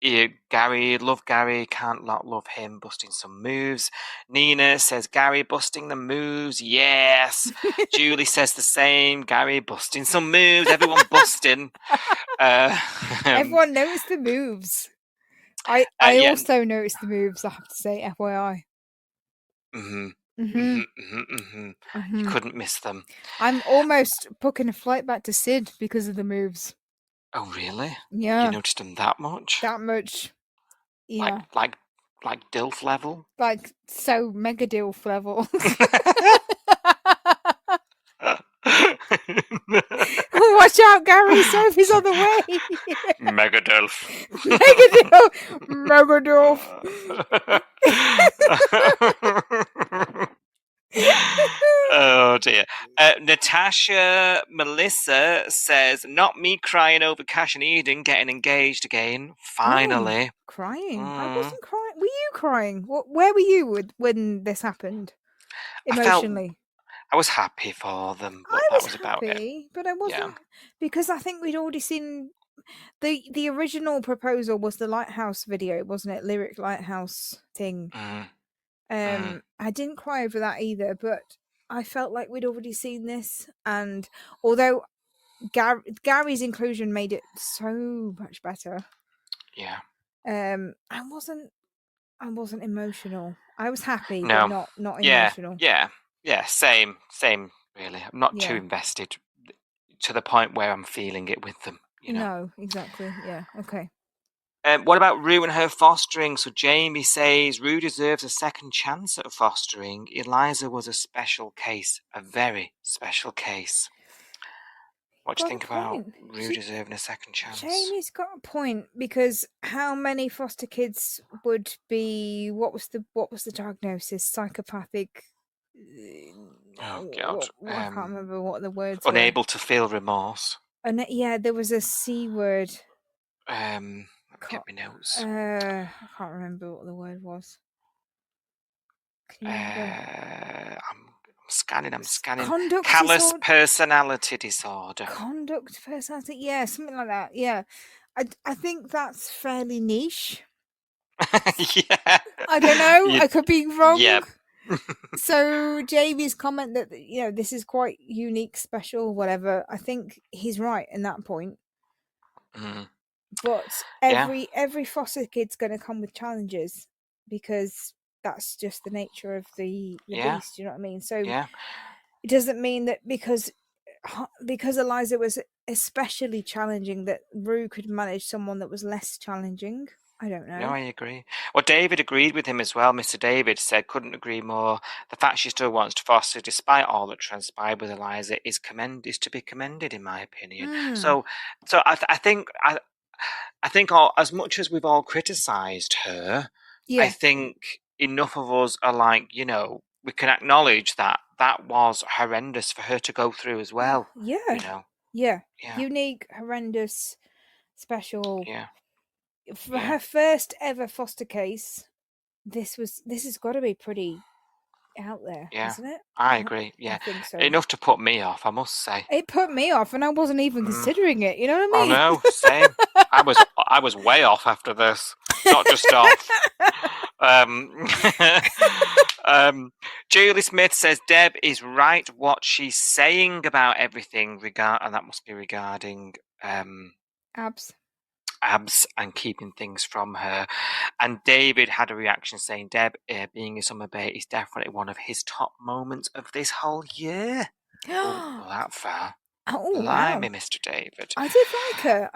Gary, love Gary, can't not love him, busting some moves. Nina says Gary busting the moves, yes. Julie says the same, Gary busting some moves, everyone busting. Everyone knows the moves. I also noticed the moves, I have to say, FYI. You couldn't miss them. I'm almost booking a flight back to Sid because of the moves. Oh, really? Yeah. You noticed them that much? That much. Yeah. Like DILF level? Like, so mega DILF level. Watch out, Gary. Sophie's on the way. Megadolf. Megadolf. Oh dear. Natasha Melissa says, not me crying over Cash and Eden getting engaged again. Finally. Crying? I wasn't crying. Were you crying? Where were you when this happened? Emotionally. I was happy for them, but that was about it. But I wasn't, because I think we'd already seen the original proposal was the Lighthouse video, wasn't it? Lyric Lighthouse thing. I didn't cry over that either, but I felt like we'd already seen this, and although Gary's inclusion made it so much better. Yeah. I wasn't emotional. I was happy, but not emotional. Yeah, same, really. I'm not too invested to the point where I'm feeling it with them, you know. No, exactly. Yeah, okay. What about Rue and her fostering? So Jamie says Rue deserves a second chance at fostering. Eliza was a special case, a very special case. What do you think about Rue deserving a second chance? Jamie's got a point, because how many foster kids would be? What was the diagnosis? Psychopathic. Oh God! I can't remember what the words. Unable to feel remorse. And there was a C word. Get me notes. I can't remember what the word was. I'm scanning. Conduct Callous disorder? personality disorder. Conduct personality, yeah, something like that. Yeah, I think that's fairly niche. Yeah. I don't know. I could be wrong. Yeah. So Jamie's comment that this is quite unique, special, whatever. I think he's right in that point. But every foster kid's going to come with challenges, because that's just the nature of the beast. You know what I mean? So it doesn't mean that because Eliza was especially challenging, that Rue could manage someone that was less challenging. I don't know. No, I agree. Well, David agreed with him as well. Mr. David said, couldn't agree more. The fact she still wants to foster, despite all that transpired with Eliza, is to be commended, in my opinion. So I think as much as we've all criticised her, I think enough of us are like, we can acknowledge that was horrendous for her to go through as well. Yeah. Unique, horrendous, special. For her first ever foster case, this has got to be pretty out there, hasn't it? I agree. Yeah, I think so. Enough to put me off, I must say. It put me off, and I wasn't even considering it. You know what I mean? I know, same. I was way off after this, not just off. Julie Smith says Deb is right what she's saying about everything, and that must be regarding abs. abs and keeping things from her. And David had a reaction saying, Deb being a summer bae is definitely one of his top moments of this whole year. Oh, that far. Oh, Blimey, wow. Mr. David. I did like her.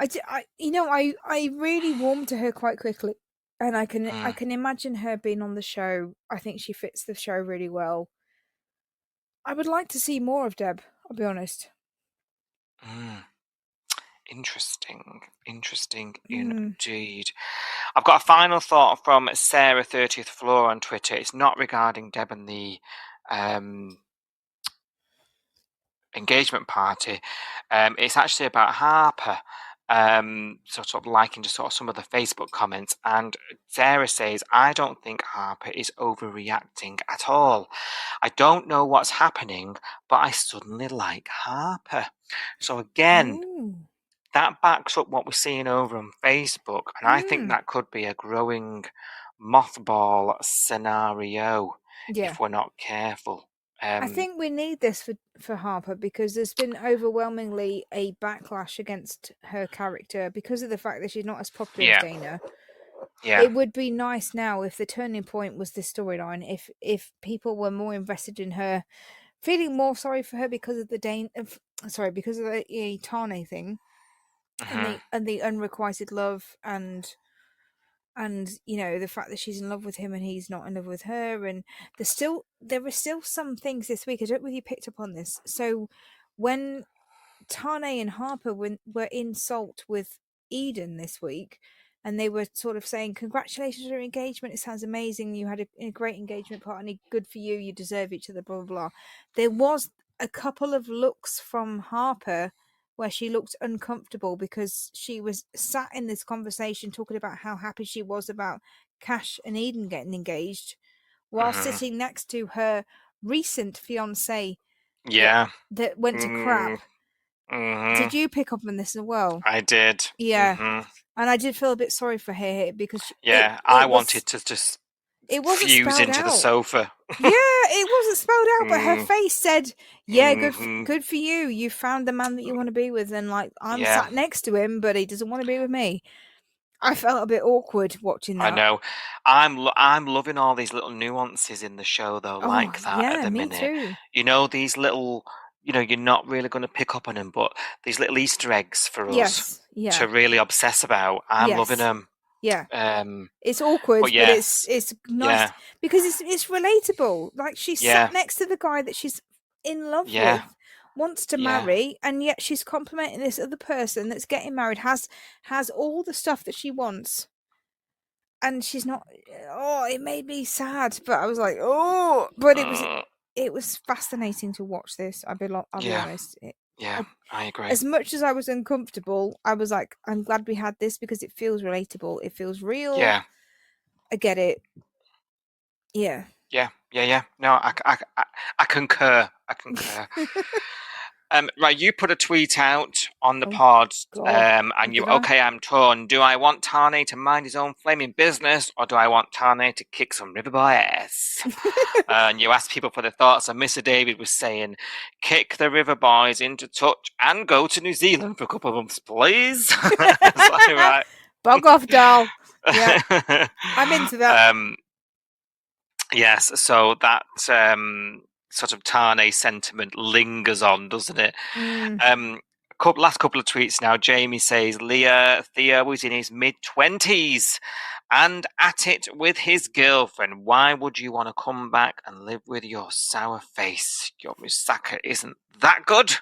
I really warmed to her quite quickly. And I can imagine her being on the show. I think she fits the show really well. I would like to see more of Deb, I'll be honest. Interesting indeed. I've got a final thought from Sarah 30th Floor on Twitter. It's not regarding Deb and the engagement party. It's actually about Harper. Sort of liking just sort of some of the Facebook comments, and Sarah says, I don't think Harper is overreacting at all. I don't know what's happening, but I suddenly like Harper. So again, that backs up what we're seeing over on Facebook, and I think that could be a growing mothball scenario if we're not careful. I think we need this for Harper, because there's been overwhelmingly a backlash against her character because of the fact that she's not as popular as Dana. Yeah. It would be nice now if the turning point was this storyline, if people were more invested in her, feeling more sorry for her because of the because of the Tane thing, and the unrequited love, and the fact that she's in love with him and he's not in love with her, and there are still some things this week. I don't know whether you picked up on this. So when Tane and Harper were in Salt with Eden this week, and they were sort of saying, congratulations on your engagement, it sounds amazing, you had a great engagement party, good for you, you deserve each other, blah blah blah. There was a couple of looks from Harper where she looked uncomfortable because she was sat in this conversation talking about how happy she was about Cash and Eden getting engaged, while sitting next to her recent fiance that went to crap. Did you pick up on this as well? I did. Yeah. And I did feel a bit sorry for her because I wanted to just fuse into the sofa. Yeah, it wasn't spelled out, but her face said, "Yeah, good for you. You found the man that you want to be with." And like, I'm sat next to him, but he doesn't want to be with me. I felt a bit awkward watching that. I know. I'm loving all these little nuances in the show, though, like that at the minute. Too. These little, you're not really going to pick up on them, but these little Easter eggs for us to really obsess about. I'm loving them. Yeah. It's awkward, but it's nice because it's relatable. Like, she's sat next to the guy that she's in love with, wants to marry, and yet she's complimenting this other person that's getting married, has all the stuff that she wants, and she's not. Oh, it made me sad, but I was like, oh, but it was fascinating to watch this. I'll be honest. I agree. As much as I was uncomfortable, I was like, I'm glad we had this because it feels relatable. It feels real. Yeah. I get it. Yeah. No, I concur. Right, you put a tweet out on the pod, and I'm torn. Do I want Tane to mind his own flaming business, or do I want Tane to kick some Riverboy ass? And you asked people for their thoughts, and Mr. David was saying, kick the Riverboys into touch and go to New Zealand for a couple of months, please. Right. Bug off, doll. Yeah, I'm into that. Yes, so that sort of Tane sentiment lingers on, doesn't it? Last couple of tweets now. Jamie says, Theo was in his mid-20s and at it with his girlfriend. Why would you want to come back and live with your sour face? Your moussaka isn't that good.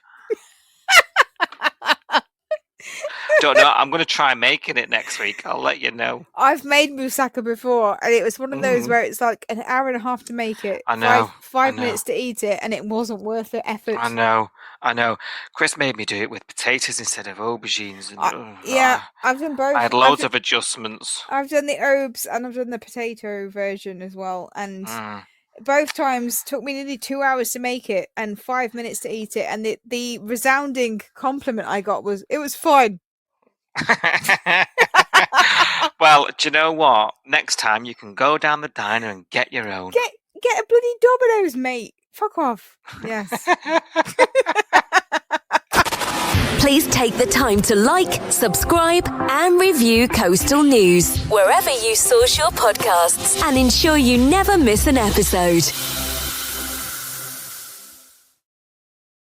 Don't know. I'm going to try making it next week. I'll let you know. I've made moussaka before, and it was one of those where it's like an hour and a half to make it. I know. Five minutes to eat it, and it wasn't worth the effort. I know. Chris made me do it with potatoes instead of aubergines. And, I've done both. I had loads of adjustments. I've done the herbs and I've done the potato version as well, and both times took me nearly 2 hours to make it and 5 minutes to eat it. And the resounding compliment I got was, it was fine. Well, do you know what? Next time you can go down the diner and get your own. Get a bloody Domino's, mate. Fuck off. Yes. Please take the time to like, subscribe, and review Coastal News wherever you source your podcasts and ensure you never miss an episode.